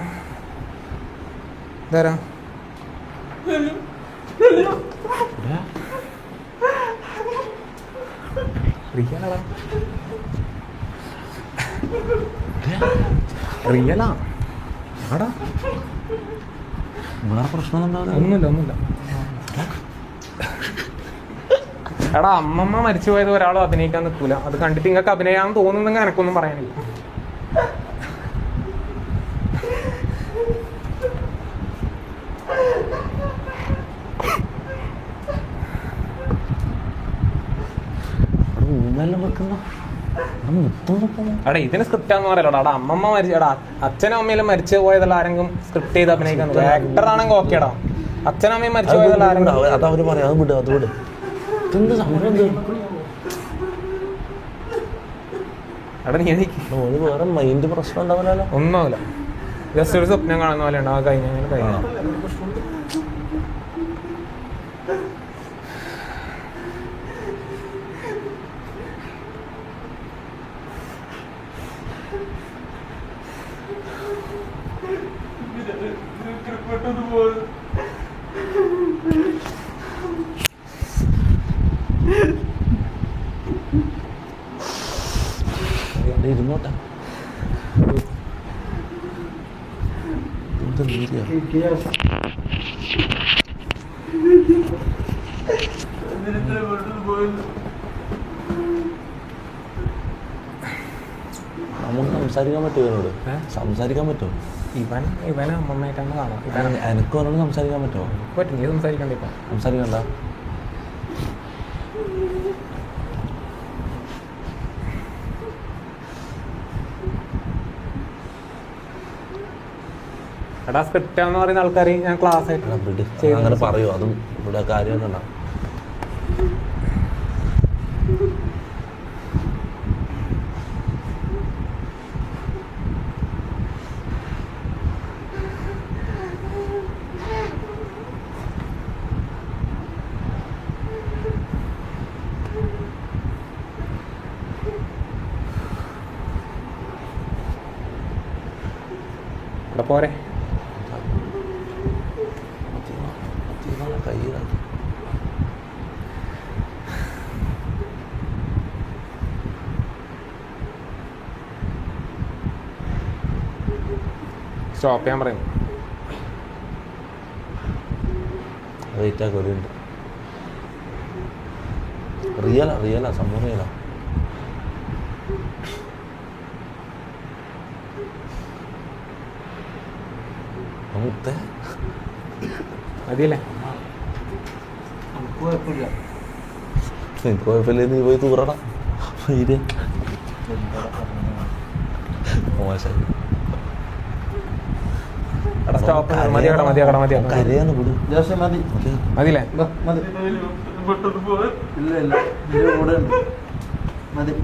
റിയലാ ആടാ. വേറെ പ്രശ്നമൊന്നും ഒന്നുമില്ല. എടാ അമ്മമ്മ മരിച്ചു പോയത് ഒരാളും അഭിനയിക്കാൻ നിൽക്കൂല. അത് കണ്ടിട്ട് നിങ്ങൾക്ക് അഭിനയാന്ന് തോന്നുന്നെങ്കിൽ എനക്കൊന്നും പറയാനില്ല. സിനിമയെല്ലാം വെക്കുന്ന എടാ ഇതിന് സ്ക്രിപ്റ്റാന്ന് പറയലോടാ. അവിടെ അമ്മമ്മ എടാ അച്ഛനും അമ്മയെല്ലാം മരിച്ചു പോയതല്ല ആരെങ്കിലും സ്ക്രിപ്റ്റ് ചെയ്ത് അഭിനയിക്കുന്നത്. ആക്ടർ ആണെങ്കിൽ ഓക്കേടാ. അച്ഛനും അമ്മയും മരിച്ചു പോയതല്ല ആരെങ്കിലും. അത് അവര് പറയാം, അത് വിട് അത് വിട്. ഇതെന്ത് സംഭവം? എടാ നീ എനിക്ക് വേറെ മൈൻഡ് പ്രശ്നം ഉണ്ടാവില്ലല്ലോ. ഒന്നുമില്ല, ജസ്റ്റ് ഒരു സ്വപ്നം കാണുന്ന പോലെ ഉണ്ടാവും. കഴിഞ്ഞ ഇരുന്നോട്ടെ. നമുക്ക് സംസാരിക്കാൻ പറ്റുമോ ഇവനോട്? സംസാരിക്കാൻ പറ്റുമോ? ഇവനെ അമ്മമ്മയായിട്ടാണ് കാണാം. എനിക്ക് അവനോട് സംസാരിക്കാൻ പറ്റുമോ? പറ്റും. നീ സംസാരിക്കണ്ട. ഇപ്പം സംസാരിക്കണ്ട. എടാ സ്ക്രിപ്റ്റാന്ന് പറയുന്ന ആൾക്കാർ ഞാൻ ക്ലാസ് അങ്ങനെ പറയൂ. അതും ഇവിടെ കാര്യമൊക്കെ ഉണ്ടാവും. ഇവിടെ പോരെ. സ്റ്റോപ്പ് ചെയ്യാൻ പറയുന്നു. റിയലാ സംഭവം റിയലാ. മതിയല്ലേ? കുഴപ്പമില്ല. നീ പോയി തൂറടാ. മോശം. കരയാന്ന് വിടും. മതിയില്ലേ? മതി.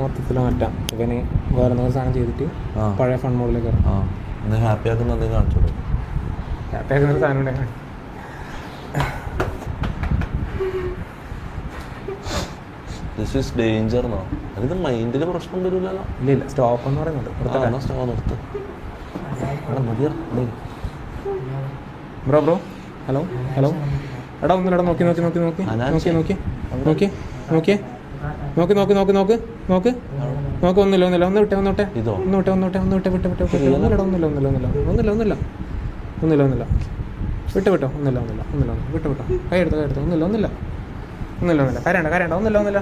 മൊത്തത്തിൽ മാറ്റാം. ഇവന് വേറെ എന്തെങ്കിലും സാധനം ചെയ്തിട്ട് പഴയ ഫൺ മോഡിലേക്ക് ഹാപ്പി ആക്കുന്ന എന്തെങ്കിലും കാണിച്ചോളൂ. ഹാപ്പി ആക്കുന്ന ഒരു സാധനം ഉണ്ടായി. ദിസ് ഈസ് ഡേഞ്ചർ എന്നോ? അതിന് മൈൻഡിൽ പ്രശ്നം വരില്ലല്ലോ. ഇല്ല സ്റ്റോപ്പ് എന്ന് പറയുന്നുണ്ട്. Bro bro hello hello. എടാ ഒന്നുമില്ല. നോക്കി നോക്കി നോക്കി നോക്കി നോക്കി നോക്കി നോക്കി നോക്കി നോക്കി നോക്കി നോക്കി നോക്ക് നോക്ക് നോക്ക്. ഒന്നുമില്ല ഒന്നുമില്ല. ഒന്ന് വിട്ടെ ഒന്ന് വിട്ടെ ഒന്ന് വിട്ടെ ഒന്ന് വിട്ടെ ഒന്ന് വിട്ടെ വിട്ട് വിട്ട് വിട്ട്. ഒന്നുമില്ല ഒന്നുമില്ല ഒന്നുമില്ല ഒന്നുമില്ല ഒന്നുമില്ല ഒന്നുമില്ല ഒന്നുമില്ല ഒന്നുമില്ല വിട്ട് വിട്ടോ. ഒന്നുമില്ല ഒന്നുമില്ല ഒന്നുമില്ല വിട്ട് വിട്ടോ. കൈ എടുത്തോ കൈ എടുത്തോ. ഒന്നുമില്ല ഒന്നുമില്ല ഒന്നുമില്ല ഒന്നുമില്ല. കരയണ്ട കരയണ്ട. ഒന്നുമില്ല ഒന്നുമില്ല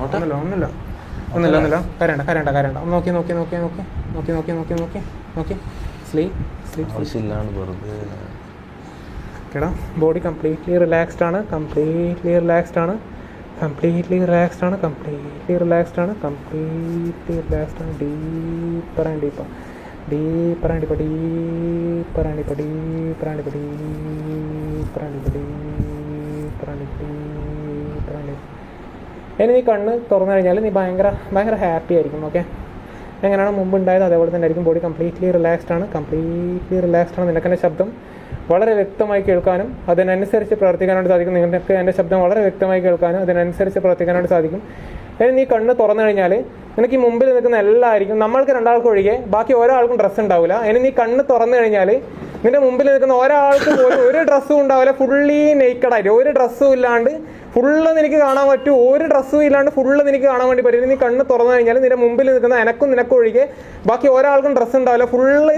ഒന്നുമില്ല ഒന്നുമില്ല ഒന്നുമില്ല ഒന്നുമില്ല. കരയണ്ട കരയണ്ട കരയണ്ട. നോക്കി നോക്കി നോക്കി നോക്കി നോക്കി നോക്കി നോക്കി നോക്കി നോക്കി. സ്ലീപ്പ് സ്ലീപ്പ് ആവശ്യമില്ലാണ്ട് വെറുതെ. എടാ ബോഡി കംപ്ലീറ്റ്ലി റിലാക്സ്ഡ് ആണ്. കംപ്ലീറ്റ്ലി റിലാക്സ്ഡ് ആണ്. കംപ്ലീറ്റ്ലി റിലാക്സ്ഡ് ആണ്. കംപ്ലീറ്റ്ലി റിലാക്സ്ഡ് ആണ്. കംപ്ലീറ്റ്ലി റിലാക്സ്ഡ് ആണ്. Deeper and deeper deeper and deeper deeper and deeper deeper and deeper deeper and deeper deeper and deeper and deeper. ഇനി നീ കണ്ണ് തുറന്നു കഴിഞ്ഞാൽ നീ ഭയങ്കര ഭയങ്കര ഹാപ്പി ആയിരിക്കും. ഓക്കെ, എങ്ങനെയാണ് മുമ്പ് ഉണ്ടായത് അതേപോലെ തന്നെ ആയിരിക്കും. ബോഡി കംപ്ലീറ്റ്ലി റിലാക്സ്ഡ് ആണ്. കംപ്ലീറ്റ്ലി റിലാക്സ്ഡ് ആണ്. നിനക്ക് എൻ്റെ ശബ്ദം വളരെ വ്യക്തമായി കേൾക്കാനും അതിനനുസരിച്ച് പ്രവർത്തിക്കാനായിട്ട് സാധിക്കും. നിങ്ങൾക്ക് എൻ്റെ ശബ്ദം വളരെ വ്യക്തമായി കേൾക്കാനും അതിനനുസരിച്ച് പ്രവർത്തിക്കാനായിട്ട് സാധിക്കും. ഇനി നീ കണ്ണ് തുറന്നു കഴിഞ്ഞാൽ നിനക്ക് ഈ മുമ്പിൽ നിൽക്കുന്ന എല്ലാവർക്കും, നമ്മൾക്ക് രണ്ടാൾക്ക് ഒഴികെ ബാക്കി ഒരാൾക്കും ഡ്രസ്സ് ഉണ്ടാവില്ല. ഇനി നീ കണ്ണ് തുറന്നു കഴിഞ്ഞാൽ നിന്റെ മുമ്പിൽ നിൽക്കുന്ന ഒരാൾക്ക് പോലും ഒരു ഡ്രസ്സും ഉണ്ടാവില്ല. ഫുള്ളി നെയ്ക്കഡായിട്ട് ഒരു ഡ്രസ്സും ഇല്ലാണ്ട് ഫുള്ള് നിനക്ക് കാണാൻ പറ്റും. ഒരു ഡ്രസ്സും ഇല്ലാണ്ട് ഫുള്ള് നിനക്ക് കാണാൻ വേണ്ടി പറ്റും. നീ കണ്ണ് തുറന്നു കഴിഞ്ഞാൽ നിന്റെ മുമ്പിൽ നിൽക്കുന്ന നിനക്കും ഒഴികെ ബാക്കി ഒരാൾക്കും ഡ്രസ്സ് ഉണ്ടാവില്ല. ഫുള്ള്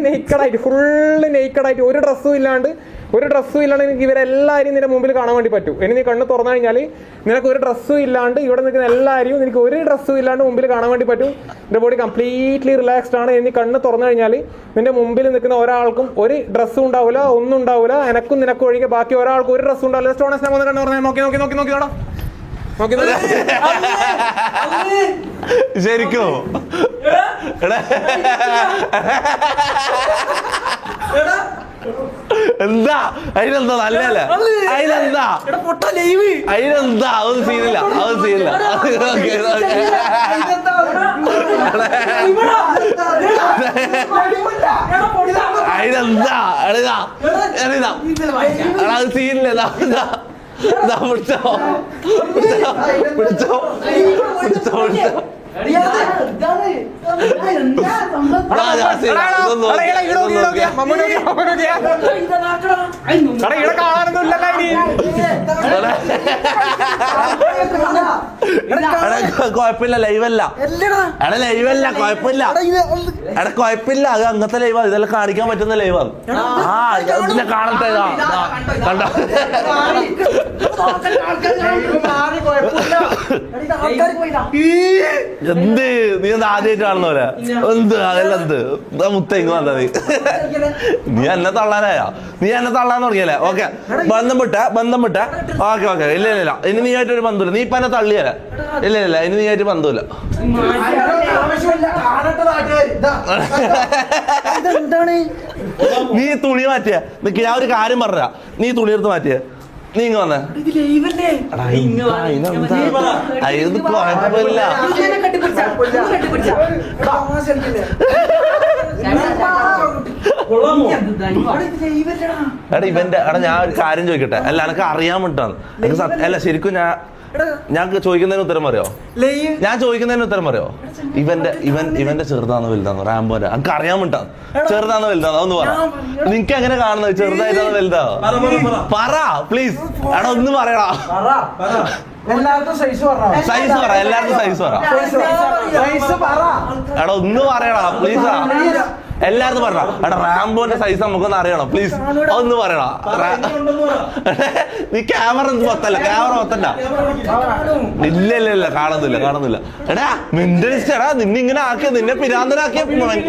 നെയ്ക്കഡായിട്ട് ഒരു ഡ്രസ്സും ഇല്ലാണ്ട് ഒരു ഡ്രസ്സും ഇല്ലാണ്ട് എനിക്ക് ഇവരെല്ലാവരും നിന്റെ മുമ്പിൽ കാണാൻ വേണ്ടി പറ്റും. ഇനി നീ കണ്ണ് തുറന്നു കഴിഞ്ഞാൽ നിനക്ക് ഒരു ഡ്രസ്സും ഇല്ലാണ്ട് ഇവിടെ നിൽക്കുന്ന എല്ലാവരും എനിക്ക് ഒരു ഡ്രസ്സും ഇല്ലാണ്ട് മുമ്പിൽ കാണാൻ വേണ്ടി പറ്റും. നിന്റെ ബോഡി കംപ്ലീറ്റ്ലി റിലാക്സ്ഡ് ആണ്. ഇനി കണ്ണ് തുറന്നു കഴിഞ്ഞാൽ നിന്റെ മുമ്പിൽ നിൽക്കുന്ന ഒരാൾക്കും ഒരു ഡ്രസ്സും ഉണ്ടാവില്ല, ഒന്നും ഉണ്ടാവില്ല. എനക്കും നിനക്കും ഒഴികെ ബാക്കി ഒരാൾക്കും ഒരു ഡ്രസ്സും ഉണ്ടാവില്ല. സ്റ്റോണസ് ഞാൻ കണ്ണ് പറഞ്ഞാൽ നോക്കി നോക്കി നോക്കി നോക്കിയോടാ നോക്കി ശരിക്കോ? എന്താ അതിനെന്താ നല്ലല്ല? അതിനെന്താ അതിനെന്താ? അതൊന്നും സീനില്ല, അതൊന്നും സീനില്ല. അതിനെന്താ എടാ അത് സീനില്ല. പിടിച്ചോ പിടിച്ചോ പിടിച്ചോ പിടിച്ചോ പിടിച്ചോ. കൊഴപ്പില്ല, ലൈവല്ല എടാ, ലൈവല്ല, കൊഴപ്പില്ല എടാ, കൊഴപ്പില്ല. അത് അങ്ങനത്തെ ലൈവാ, ഇതെല്ലാം കാണിക്കാൻ പറ്റുന്ന ലൈവാണ്. ആ ഇതിനെ കാണട്ടെ, കണ്ടോ? എന്ത് നീ എന്താ ആദ്യമായിട്ട് കാണുന്നവരാ? എന്ത് അതെല്ലാം എന്ത് മുത്തേക്ക് വന്നാ നീ എന്നെ തള്ളാനായ? നീ എന്നെ തള്ളാൻ തുടങ്ങിയല്ലേ? ഓക്കെ, ബന്ധം വിട്ട. ഓക്കെ ഓക്കെ, ഇല്ല ഇല്ല ഇല്ല, ഇനി നീ ആയിട്ടൊരു ബന്ധമില്ല. നീ ഇപ്പൊ എന്നെ തള്ളിയല്ല. ഇല്ല ഇല്ല, ഇനി നീ ആയിട്ട് ബന്ധമില്ല. നീ തുണി മാറ്റിയ നിക്ക്, ഞാൻ ഒരു കാര്യം പറഞ്ഞ. നീ തുണി എടുത്ത് മാറ്റിയ, നീ ഇങ്ങ വന്നേ. ഇത് കുഴപ്പമില്ല. എടാ ഇവന്റെ ഞാൻ ഒരു കാര്യം ചോദിക്കട്ടെ? അല്ല എനക്ക് അറിയാൻ വിട്ടാണ്. അല്ല ശരിക്കും ഞാൻ ചോദിക്കുന്നതിന് ഉത്തരം പറയോ? ഞാൻ ചോദിക്കുന്നതിന് ഉത്തരം പറയോ? ഇവന്റെ ചെറുതാണോ വലുതാണോ? റാംബോന്റെ എനിക്ക് അറിയാൻ വിട്ടാണ്. ചെറുതാണോ വലുതാണോ? ഒന്ന് പറ. നിനക്ക് എങ്ങനെ കാണുന്നത്? ചെറുതായിട്ടാണോ വലുതാണോ? പറ പ്ലീസ്. എടാ ഒന്ന് പറയടാ. സൈസ് പറ, എല്ലാവർക്കും സൈസ് പറ. എടാ ഒന്ന് പറയടാ പ്ലീസാ. എല്ലാവർക്കും പറയടാ. എടാ റാംബോന്റെ സൈസ് നമുക്കൊന്ന് അറിയണം പ്ലീസ്. ഒന്ന് പറയടാ. നീ ക്യാമറ മൊത്തല്ല, ക്യാമറ മൊത്തല്ല. ഇല്ല ഇല്ല ഇല്ല, കാണുന്നില്ല. എടാ മെന്റലിസ്റ്റ്, എടാ നിന്നെ ഇങ്ങനെ ആക്കിയ, നിന്നെ പിരാന്തനാക്കിയ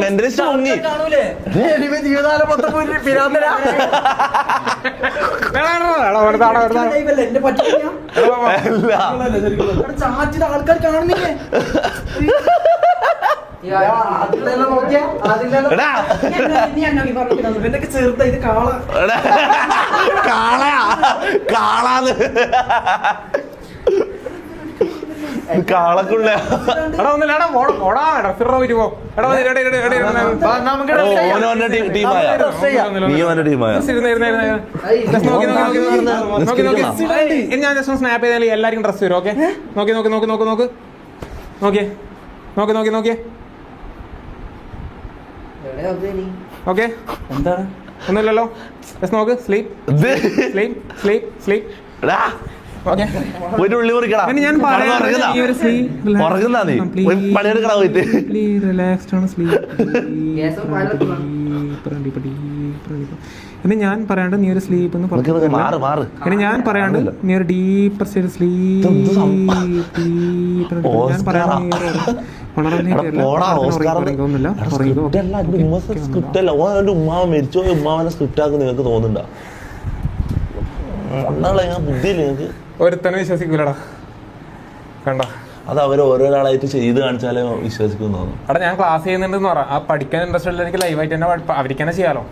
മെന്റലിസ്റ്റ് മുങ്ങി. ആൾക്കാർ കാണുന്നില്ലേ? ചെറുതാ ഇത് കാളാന്ന് കാളക്കുള്ള ഞാൻ ജസ്റ്റ് സ്നാപ്പ് ചെയ്താൽ എല്ലാവർക്കും ഡ്രസ് വരും. ഓക്കെ, നോക്കിയേ ഓക്കെ, എന്താണ് ഒന്നുമില്ലല്ലോ. നോക്ക്, സ്ലീപ്. ഒരു ഉള്ളി മുറിക്കടാ. ഞാൻ ഇനി ഞാൻ പറയാണ്ട് നീ ഒരു സ്ലീപ്പ് എന്ന് പറഞ്ഞു. ഇനി ഞാൻ പറയാണ്ട് നീ ഒരു ഡീപ്പർ സ്റ്റേറ്റ് സ്ലീപ്പ്. ഞാൻ പറയാണ്ട് ഉമ്മാവ മരിച്ചോ, ഉമ്മാവനെ സ്ക്രിപ്റ്റ് ആക്കും നിങ്ങൾക്ക് തോന്നുന്നുണ്ടോ? ബുദ്ധിയില്ല നിങ്ങൾക്ക്. ഒരുത്തനെ വിശ്വസിക്കൂലടാ, കണ്ട അത് അവർ ഓരോരാളായിട്ട് ചെയ്ത് കാണിച്ചാലേ വിശ്വസിക്കുന്നു തോന്നുന്നു. എടാ ഞാൻ ക്ലാസ് ചെയ്യുന്നുണ്ടെന്ന് പറ. ആ പഠിക്കാൻ ഇൻട്രസ്റ്റ് ഉള്ള എനിക്ക് ലൈവായിട്ട് തന്നെ അവർക്ക് തന്നെ ചെയ്യാലോ.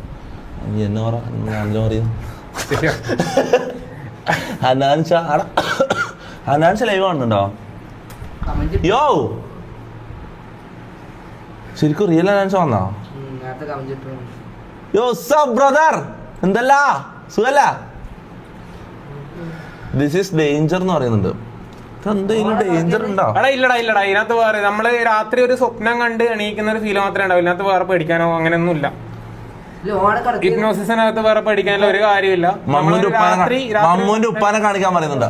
നീ എന്നെ പറ, നല്ല പറയുന്നു. ഹനാൻഷ ലൈവ് കാണുന്നുണ്ടോ? യോ ശരിക്കും റിയൽ ഹനാൻഷ വന്നോ? യോ സബ് ബ്രദർ, എന്തല്ല സുഖല്ല? ദിസ് ഈസ് ഡേഞ്ചർ എന്ന് പറയുന്നുണ്ട്. എന്തെങ്കിലും ഡേഞ്ചർ ഉണ്ടോ? എടാ ഇല്ലടാ ഇതിനകത്ത് വേറെ നമ്മള് രാത്രി ഒരു സ്വപ്നം കണ്ട് എണീക്കുന്ന ഒരു ഫീൽ മാത്രമേ ഉണ്ടാവും. ഇതിനകത്ത് വേറെ പേടിക്കാനോ അങ്ങനെയൊന്നും ഇല്ല. ഹിപ്നോസിസിനകത്ത് വേറെ പഠിക്കാനുള്ള ഒരു കാര്യമില്ല. മമ്മൂന്റെ ഉപ്പാനെ കാണിക്കാൻ പറയുന്നുണ്ട്.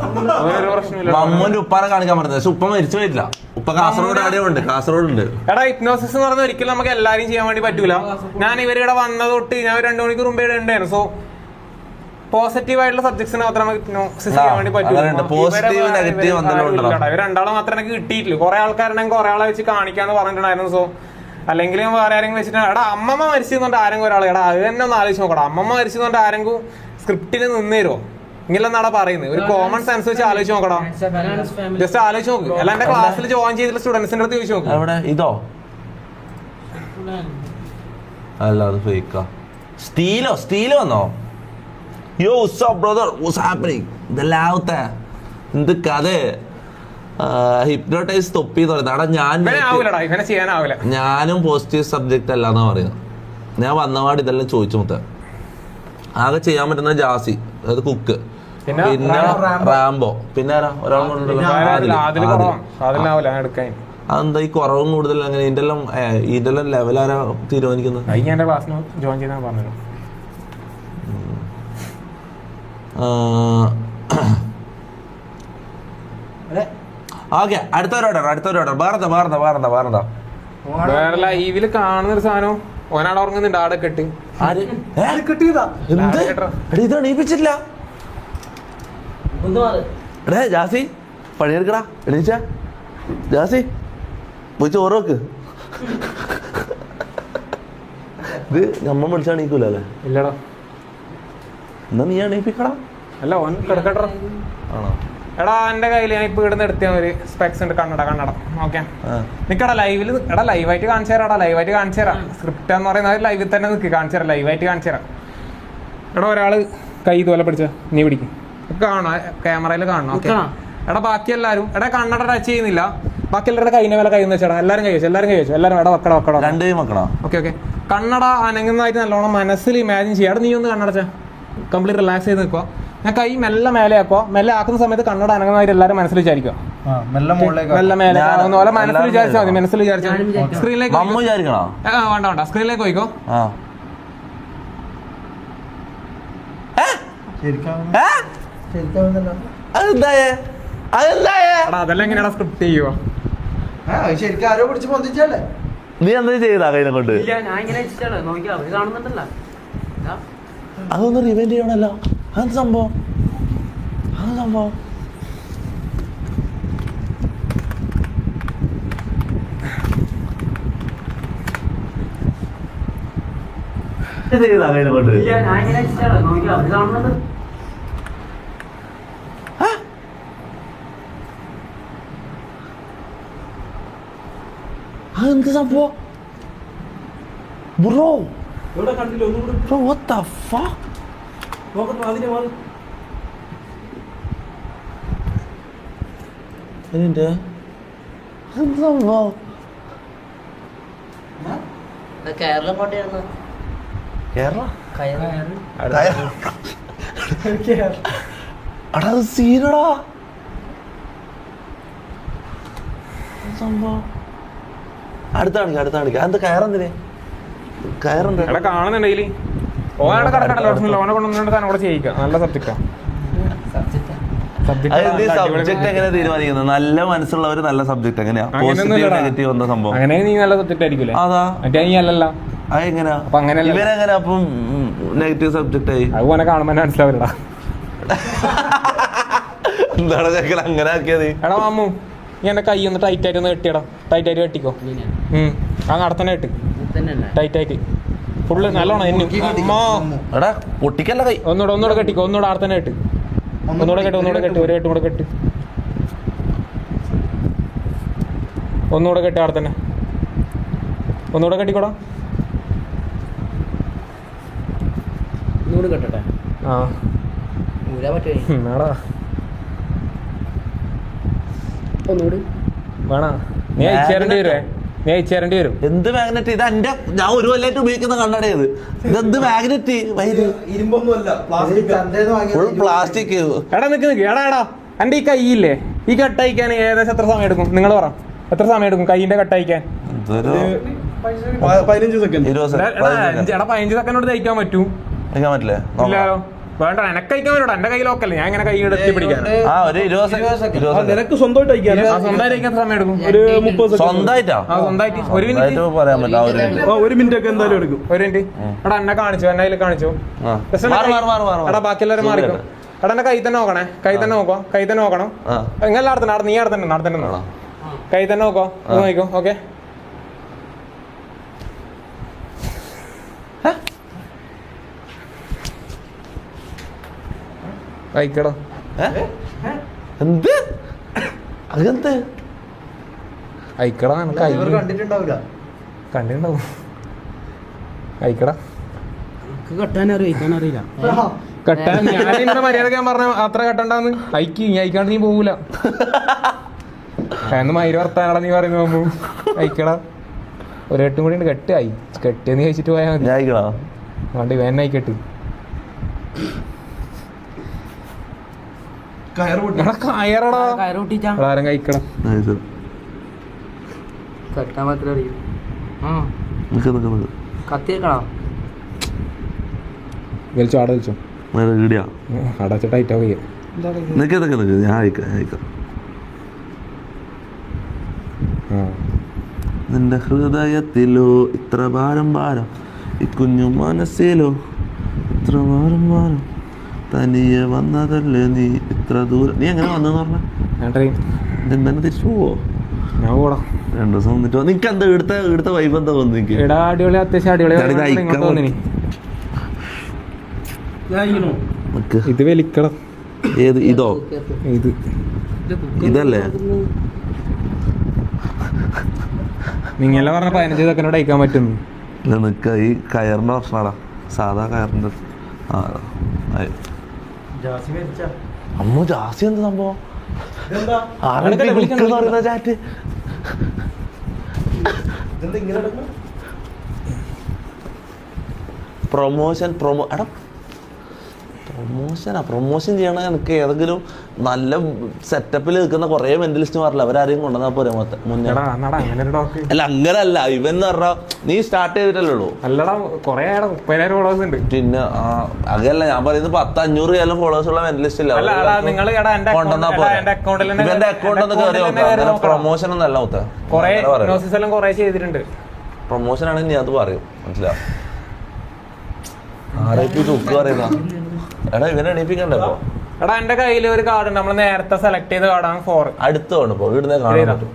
മമ്മൂന്റെ ഉപ്പാനെ കാണിക്കാൻ പറയുന്നത്. പക്ഷെ ഉപ്പ മരിച്ചു പോയിട്ടില്ല. ഉപ്പ കാസർഗോഡ് ഉണ്ട്. എടാ ഹിപ്നോസിസ് എന്ന് പറഞ്ഞാൽ ഒരിക്കലും നമുക്ക് എല്ലാരും ചെയ്യാൻ വേണ്ടി പറ്റൂല. ഞാൻ ഇവരിവിടെ വന്നത് തൊട്ട് ഞാൻ 2 മണിക്കൂർ മുമ്പേ ഉണ്ടായിരുന്നു. സോ പോസിറ്റീവ് ആയിട്ടുള്ള സബ്ജക്ട്സിന് മാത്രമേ നമുക്ക് ഹിപ്നോസിസ് ചെയ്യാൻ വേണ്ടി അങ്ങനെയുണ്ട്. Positive, negative എന്തെല്ലാം ഉണ്ടോ? ഇവർ രണ്ടാളും മാത്രമേ എനിക്ക് കിട്ടിയിട്ടില്ല. കുറെ ആൾക്കാരുണ്ടെങ്കിൽ കുറെ ആളെ വെച്ച് കാണിക്കാന്ന് പറഞ്ഞിട്ടുണ്ടായിരുന്നു. സോ അല്ലെങ്കിൽ വേറെ ആരെങ്കിലും വെച്ചിട്ട് എടാ അമ്മമ്മ മരിച്ചെന്നുകൊണ്ട് ആരെങ്കിലും ഒരാൾ എടാ അത് തന്നെ ഒന്ന് ആലോചിച്ച് നോക്കടാ. അമ്മമ്മ മരിച്ചെന്നുകൊണ്ട് ആരെങ്കിലും സ്ക്രിപ്റ്റിന് നിന്ന് തരുമോ? ഇങ്ങനെന്നാടാ പറയുന്നത്. ഒരു കോമൺ സെൻസ് വെച്ച് ആലോചിച്ച് നോക്കടാ. ജസ്റ്റ് ആലോചിച്ച് നോക്ക്. അല്ല എന്റെ ക്ലാസ്സിൽ ജോയിൻ ചെയ്തിട്ടുള്ള സ്റ്റുഡൻസിന്റെ അടുത്ത് ചോദിച്ചു നോക്ക്. എവിടെ ഇതോ? അല്ല അത് ഫേക്കാ. സ്റ്റീല് വന്നോ? യോ ബ്രദർ ഇതെല്ലാവത്തെ എന്ത് കഥ ഹിപ്നോട്ടൈസ് തൊപ്പിന്ന് പറയുന്നത്. ഞാനും പോസിറ്റീവ് സബ്ജക്റ്റ് അല്ലാന്നാ പറയുന്നത്. ഞാൻ വന്നപാട് ഇതെല്ലാം ചോദിച്ചു മുത്ത. ആകെ ചെയ്യാൻ പറ്റുന്ന ജാസി, അതായത് കുക്ക്, പിന്നെ റാംബോ, പിന്നെ ആരാ ഒരാൾ അതെന്താ ഈ കുറവും കൂടുതൽ അങ്ങനെ ഇതിന്റെ ലെവൽ ആരാ തീരുമാനിക്കുന്നത്? ഓക്കെ, അടുത്തൊരു ഓർഡർ. വേറെ ലൈവില് കാണുന്ന ഒരു സാധനം ഓനാട് ഉറങ്ങുന്നുണ്ട്. ആടെ കെട്ടി ഇത് എണീപ്പിച്ചില്ല. എടേ ജാസി പണിയെടുക്കടാ. എണീച്ച ജാസി പോയി ചോറ് വെക്ക്. ഇത് നമ്മ വിളിച്ചാൽ എണീക്കൂലേ? ഇല്ലടാ. എന്നാ നീ എണീപ്പിക്കടാ. അല്ല ഓൻ കിടക്കട്ടെ. ആണോ? എടാ എന്റെ കയ്യിൽ ഞാൻ ഇപ്പൊ ഇവിടുന്ന് എടുത്ത ഒരു സ്പെക്സ് ഉണ്ട്. കണ്ണട ഓക്കെ നിക്കടാ. ലൈവായിട്ട് കാണിച്ചു തരാം. സ്ക്രിപ്റ്റ് എന്ന് പറയുന്നത് ലൈവിൽ തന്നെ നിൽക്ക്. കാണിച്ചു തരാം, ലൈവായിട്ട് കാണിച്ചു തരാം. എടാ ഒരാള് കൈ ഇതുപോലെ പിടിച്ച നീ പിടിക്കും. കാണാം, ക്യാമറയിൽ കാണണം. ഓക്കെ എടാ ബാക്കി എല്ലാവരും എടാ കണ്ണട ടച്ച് ചെയ്യുന്നില്ല. ബാക്കി എല്ലാവരുടെ കൈനെ വില കൈ വെച്ചാൽ എല്ലാവരും കൈ വെച്ചു. എല്ലാവരും എടാ വെക്കട ഓക്കെ കണ്ണട അനങ്ങുന്നതായിട്ട് നല്ലോണം മനസ്സിൽ ഇമാജിൻ ചെയ്യാം. നീ ഒന്ന് കണ്ണടച്ച കംപ്ലീറ്റ് റിലാക്സ് ചെയ്ത് നിൽക്കുക. ഞാൻ കൈ മെല്ലെ മേലെ ആക്കുക. മെല്ലെ ആക്കുന്ന സമയത്ത് കണ്ണട അനങ്ങുന്നതായിട്ട് എല്ലാവരും മനസ്സിൽ വിചാരിക്കുക. മെല്ലെ മേലെ ആകുന്ന പോലെ മനസ്സിൽ വിചാരിച്ചാൽ മതി. സ്ക്രീനിലേക്ക് വേണ്ട സ്ക്രീനിലേക്ക് പോയിക്കോ. അതെല്ലാം എങ്ങനെയാ സ്ക്രിപ്റ്റ് ചെയ്യുക? ശരിക്കും ആരോ പിടിച്ച് പൊന്തിച്ചല്ലേ? നീ എന്താ ചെയ്താ കൈനെ കൊണ്ട്? അതൊന്ന് റിവൈൻഡ് ചെയ്യണല്ലോ. അതെന്ത് സംഭവം? ചെയ്താ കൈനെ കൊണ്ട്? അതെന്ത് സംഭവം ബ്രോ? കണ്ടില്ല ഒന്നുകൂടെ Bro, what the fuck? നോക്കട്ടെ അതിനെ മാറി. എന്ത് സംഭവം? കേരളം കോട്ടയായിരുന്നു. കേരള കേരള അടാ അത് സീനടാ സംഭവം. അടുത്ത കാണിക്ക. അത് കയറെന്തിനെ? കയറുണ്ട് കാണുന്നുണ്ടെങ്കിൽ ഓനെ കടക്കടല്ലോ. ഓനെ കൊണ്ടുവന്നിട്ട് തന്നെ കൂടെ ചെയ്യിക്കാം. നല്ല സബ്ജക്റ്റാ. സബ്ജക്ട് എങ്ങനെ തീരുമാനിക്കുന്നത്? നല്ല മനസ്സുള്ളവര് നല്ല സബ്ജക്ട് എങ്ങനെയാ? പോസിറ്റീവ് നെഗറ്റീവ് വന്ന സംഭവം അങ്ങനെ നീ നല്ല സബ്ജക്റ്റ് ആയിരിക്കില്ലേ? അതാ മറ്റേ നീ അല്ലല്ലോ. അതെങ്ങനെയാ ഇവരെങ്ങനെ അപ്പം നെഗറ്റീവ് സബ്ജക്ട് ആയി? അത് ഓനെ കാണുമ്പോ മനസ്സിലാവില്ലടാ. എന്താണ് ചെക്കൻ അങ്ങനെ ആക്കിയത്? എടാ മാമു നീ എന്റെ കൈ ഒന്ന് ടൈറ്റ് ആയിട്ട് ഒന്ന് കെട്ടിയടാ. ടൈറ്റ് ആയിട്ട് കെട്ടിക്കോ. ആ നടത്തന്നെ കെട്ട് ടൈറ്റ് ആയിട്ട് ഫുള്ള് നല്ലോണം. എടാ പൊട്ടിക്കല്ല കൈ. ഒന്നുകൂടെ കെട്ടിക്കോ. ഒന്നുകൂടെ ആർത്തന്നെ കെട്ട്. ഒന്നുകൂടെ കെട്ട്. ഒരു കെട്ടും കൂടെ കെട്ട്. ഒന്നുകൂടെ കെട്ട്. ആർത്തന്നെ ഒന്നുകൂടെ കെട്ടിക്കോടാ. കെട്ടട്ടെ. ആ ഒന്നുകൂടി വേണ നീ അയച്ചേരേണ്ടി വരുവേ. നീ അയച്ചേരേണ്ടി വരും. എന്ത് മാഗ്നറ്റ്? ഇത് എന്റെ ഞാൻ ഒരു കൊല്ലായിട്ട് ഉപയോഗിക്കുന്ന കണ്ണടയത്. ഇതെന്ത് മാഗ്നറ്റ്? ഇരുമ്പൊന്നുമല്ല, പ്ലാസ്റ്റിക്. എടാ നിക്ക് എടാ എന്റെ ഈ കൈയില്ലേ ഈ കട്ടയക്കാൻ ഏകദേശം എത്ര സമയം എടുക്കും? നിങ്ങൾ പറ എത്ര സമയം എടുക്കും കൈയിന്റെ കട്ടയക്കാൻ? 15 സെക്കൻഡ്. എടാ 15 സെക്കൻഡ് കൊണ്ട് തയ്ക്കാൻ പറ്റൂ? പറ്റില്ലേ? ഇല്ലല്ലോ. വേണ്ട എനക്ക് അയക്കാൻ വേണ്ട എന്റെ കയ്യിൽ നോക്കല്ലേ ഞാൻ ഇങ്ങനെ കൈ എടുത്തി പിടിക്കാൻ ആ ഒരു 20 സെക്കൻഡ് നിനക്ക് സ്വന്തമായിട്ട് അയക്കാൻ സ്വന്തമായിട്ട് അയക്കാൻ സമയം എടുക്കും ഒരു 30 സെക്കൻഡ് സ്വന്തമായിട്ടാ സ്വന്തമായിട്ട് ഒരു മിനിറ്റ് പറയാൻ പറ്റില്ല ഒരു മിനിറ്റ് ഒക്കെ എന്തായാലും എടുക്കും. ഒരു മിനിറ്റ് എടാ എന്നെ കാണിച്ചു എന്നെ കയ്യിൽ കാണിച്ചു എടാ ബാക്കി എല്ലാവരും മാറിക്കും എടാ എന്റെ കൈ തന്നെ നോക്കണേ കൈ തന്നെ നോക്കോ കൈ തന്നെ നോക്കണം എങ്ങനെ നടത്തണം അവിടെ നീ നടത്തന്നെ നോക്കണം കൈ തന്നെ നോക്കോ നോക്കോ ഓക്കെ കഴിക്കടോ എന്ത് അതെന്ത് കഴിക്കടാ കണ്ടിട്ടുണ്ടാവില്ല. കണ്ടിട്ടുണ്ടാവും കഴിക്കടാ കെട്ടാൻ ഞാൻ ഇന്ന മര്യാദ ഞാൻ പറഞ്ഞ അത്ര കെട്ടണ്ടാന്ന് അയക്ക് നീ അയക്കാണ്ട് നീ പോകൂല എന്ന് മയില് വർത്താനടാ നീ പറയുന്ന പോകുമ്പോ അയക്കടാ ഒരു 8 കൂടി ഉണ്ട് കെട്ടായി കെട്ടിയെന്ന് കഴിച്ചിട്ട് പോയാൽ മതി വേണ്ട വേന അയക്കട്ട് കയറടാ ആരും കഴിക്കണം കെട്ടാൻ മാത്രമേ അറിയൂ കത്തിയേക്കണോ വലിച്ചോ ആടെ വലിച്ചോ അടച്ച ടൈറ്റാ പോയി ഞാൻ അയക്കാം നിന്റെ ഹൃദയത്തിലോ ഇത്ര ഭാരം ഭാരം ഈ കുഞ്ഞു മനസ്സിലോ ഇത്ര ഭാരം ഭാരം തനിയെ വന്നതല്ലേ നീ ഇത്ര ദൂരം നീ എങ്ങനെ വന്നെന്ന് പറഞ്ഞ എന്താണ് തിരിച്ചു പോവോ ഞാൻ പോടാ 2 ദിവസം വന്നിട്ട് നിനക്ക് എന്താ ഇവിടുത്തെ വൈബ് എന്താ തോന്നുന്നു എനിക്ക് എടാ അടിപൊളി അത്യാവശ്യം അടിപൊളി ഇത് വലിക്കണം ഏത് ഇതോ ഇത് ഇതല്ലേ നിങ്ങളെ പറഞ്ഞ 15 സെക്കൻഡോട് അയക്കാൻ പറ്റുന്നു നിനക്ക് ഈ കയറിന്റെ പ്രശ്നമാടാ സാധാ കയറിന്റെ അമ്മ ജാസി എന്ത് സംഭവം പറയുന്ന ചാറ്റ് പ്രൊമോഷൻ ചെയ്യണ എനിക്ക് ഏതെങ്കിലും നല്ല സെറ്റപ്പിൽ നിൽക്കുന്ന കുറെ മെന്റലിസ്റ്റ് പറഞ്ഞില്ല അവരാരെയും കൊണ്ടുവന്നാ പോരെ മുന്നേ അല്ല അങ്ങനല്ല ഇവൻ എന്ന് പറഞ്ഞാ നീ സ്റ്റാർട്ട് ചെയ്തിട്ടല്ലേ ഉള്ളൂ അല്ലടാ കൊറേ 30,000 ഫോളോവേഴ്സ് ഉണ്ട് പിന്നെ അതല്ല ഞാൻ പറയുന്നത് 500,000 ഫോളോവേഴ്സ് ഉള്ള മെന്റലിസ്റ്റ് ഇല്ല കൊണ്ടുവന്നാ പോരെ ഇവന്റെ അക്കൗണ്ട് ഒന്ന് കയറി നോക്കാം പ്രൊമോഷൻ ഒന്നല്ല മൊത്തം പ്രൊമോഷൻ ആണെങ്കിൽ നീ അത് പറയും മനസ്സിലാവും ആരേക്ക് ചുക്ക് പറയുന്ന എടാ ഇവനെ എണീപ്പിക്കണ്ടേ ഇപ്പൊ എടാ എന്റെ കയ്യിൽ ഒരു കാർഡ് ഉണ്ട് നമ്മൾ നേരത്തെ സെലക്ട് ചെയ്ത കാർഡാണ് 4 അടുത്തോണ്ട് പോ വീടിനെ കാണാൻ പറ്റും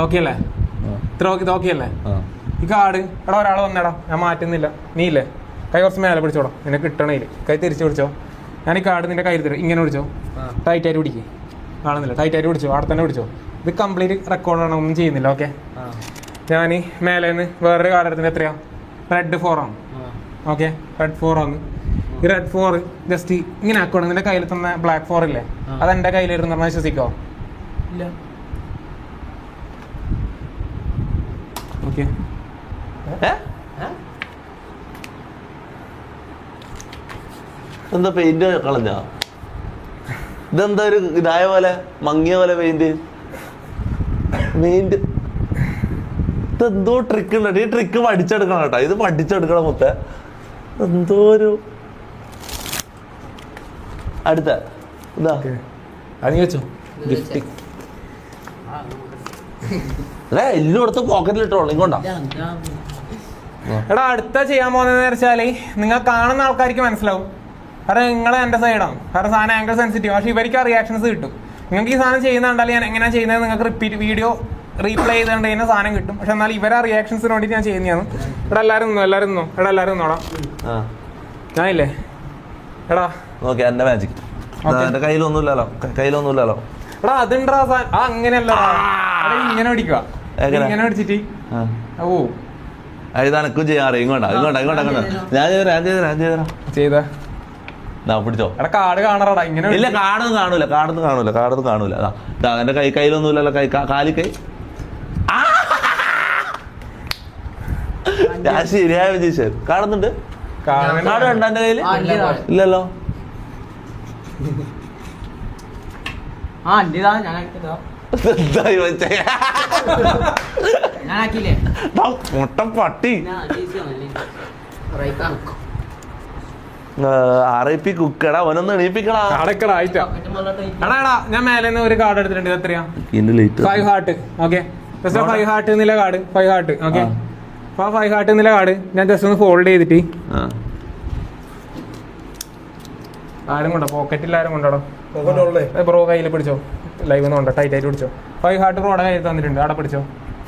ഓക്കെ അല്ലേ ഇത്ര ഓക്കെ അല്ലേ ഈ കാർഡ് എടാ ഒരാൾ വന്നേടാ ഞാൻ മാറ്റുന്നില്ല നീ ഇല്ലേ കൈ കുറച്ച് മേലെ പിടിച്ചോടാ നിനക്ക് കിട്ടണേല് കൈ തിരിച്ചു പിടിച്ചോ ഞാൻ ഈ കാർഡ് നിന്റെ കയ്യിൽ തരും ഇങ്ങനെ പിടിച്ചോ ടൈറ്റ് ആയിട്ട് പിടിക്കേ കാണുന്നില്ല ടൈറ്റ് ആയിട്ട് പിടിച്ചോ അവിടെ തന്നെ പിടിച്ചോ ഇത് കംപ്ലീറ്റ് റെക്കോർഡാണ് ഒന്നും ചെയ്യുന്നില്ല ഓക്കെ ഞാൻ മേലേന്ന് വേറൊരു കാർഡ് എടുത്തിട്ട് എത്രയാ റെഡ് 4 ആണ് ഓക്കെ റെഡ് 4 ആണ് ഈ റെഡ് 4 ജസ്റ്റ് ഇങ്ങനെ ആക്കണം നിന്റെ കയ്യിൽ തന്ന ബ്ലാക്ക് 4 ഇല്ലേ അത് എന്റെ കയ്യിലിരുന്ന് പറഞ്ഞാൽ വിശ്വസിക്കോ ഇല്ല ഓക്കെ എന്താ പെയിന്റ് കളഞ്ഞ ഇതെന്താ ഒരു ഇതായ പോലെ മങ്ങിയ പോലെ പെയിന്റ് ഇതെന്തോ ട്രിക്ക് ഉണ്ട് ഈ ട്രിക്ക് പഠിച്ചെടുക്കണം കേട്ടോ ഇത് പഠിച്ചെടുക്കണം മൊത്തം എന്തോ ഒരു അടുത്ത ഇതാ അത് വെച്ചോ ഗിഫ്റ്റ് അല്ലേ എല്ലായിടത്തും പോക്കറ്റിലിട്ടോളൂ ഇങ്ങോട്ടാ എടാ അടുത്ത ചെയ്യാൻ പോകുന്നതെന്ന് വെച്ചാല് നിങ്ങൾ കാണുന്ന ആൾക്കാർക്ക് മനസ്സിലാവും കാരണം നിങ്ങൾ എന്റെ സൈഡാണ് കാരണം സാധനം ആംഗിൾ സെൻസിറ്റീവ് പക്ഷെ ഇവർക്ക് ആ റിയാക്ഷൻസ് കിട്ടും നിങ്ങൾക്ക് ഈ സാധനം ചെയ്യുന്നുണ്ടാൽ ഞാൻ എങ്ങനെയാണ് ചെയ്യുന്നത് നിങ്ങൾക്ക് റിപ്പീറ്റ് വീഡിയോ റീപ്ലേ ചെയ്തുകൊണ്ട് തന്നെ സാധനം കിട്ടും പക്ഷെ എന്നാൽ ഇവരെ റിയാക്ഷൻസിന് വേണ്ടി ഞാൻ ചെയ്യുന്നതാണ് എടാ എല്ലാവരും നിന്നോ എടാ എല്ലാവരും നിന്നോടാ ഞാനില്ലേ എടാ ഓക്കെ എന്റെ മാജിക് എന്റെ കയ്യിലൊന്നുമില്ലല്ലോ എടാ അതുണ്ടാ ആ അങ്ങനെയല്ല ഇങ്ങനെ പിടിക്കുക ഇങ്ങനെ പിടിച്ചിട്ട് ഓ ഇതനക്കും ചെയ്യാറ് ഇങ്ങോട്ടാ ഞാൻ ചെയ്താ പിടിച്ചോ എടാ കാർഡ് കാണാറാടാ ഇങ്ങനെ ഇല്ല കാടൊന്നും കാണൂല അതാ എന്റെ കയ്യിലൊന്നുമില്ലല്ലോ കാലി കൈ ഞാൻ ശരിയായ വിജയിച്ചു കാണുന്നുണ്ട് കാർഡ് ഉണ്ടോ എന്റെ കയ്യില് ഇല്ലല്ലോ മുട്ട പട്ടി RIP കുക്കടാ അവനൊന്ന് എണീപ്പിക്കടാ. കാടക്കടാ ആയിട്ടാ. എടാ ഞാൻ മേലെ ഒരു കാർഡ് എടുത്തിട്ടുണ്ട്. ഇത് എത്രയാ? 5 ഹാർട്ട്. ഓക്കെ, 5 ഹാർട്ട് എന്നുള്ള കാർഡ്. 5 ഹാർട്ട്. ഓക്കെ, അപ്പൊ 5 ഹാർട്ട് എന്നുള്ള കാർഡ് ഞാൻ ജസ്റ്റ് ഒന്ന് ഫോൾഡ് ചെയ്തിട്ട് ആരും കൊണ്ടോ പോക്കറ്റിൽ ആരും കൊണ്ടോ ബ്രോ കയ്യിൽ പിടിച്ചോ. ലൈവ് ഒന്നും ഉണ്ടോ? ടൈറ്റ് ആയിട്ട് പിടിച്ചോ. 5 ഹാർട്ട് ബ്രോയുടെ കയ്യിൽ തന്നിട്ടുണ്ട്. അവിടെ പിടിച്ചോ.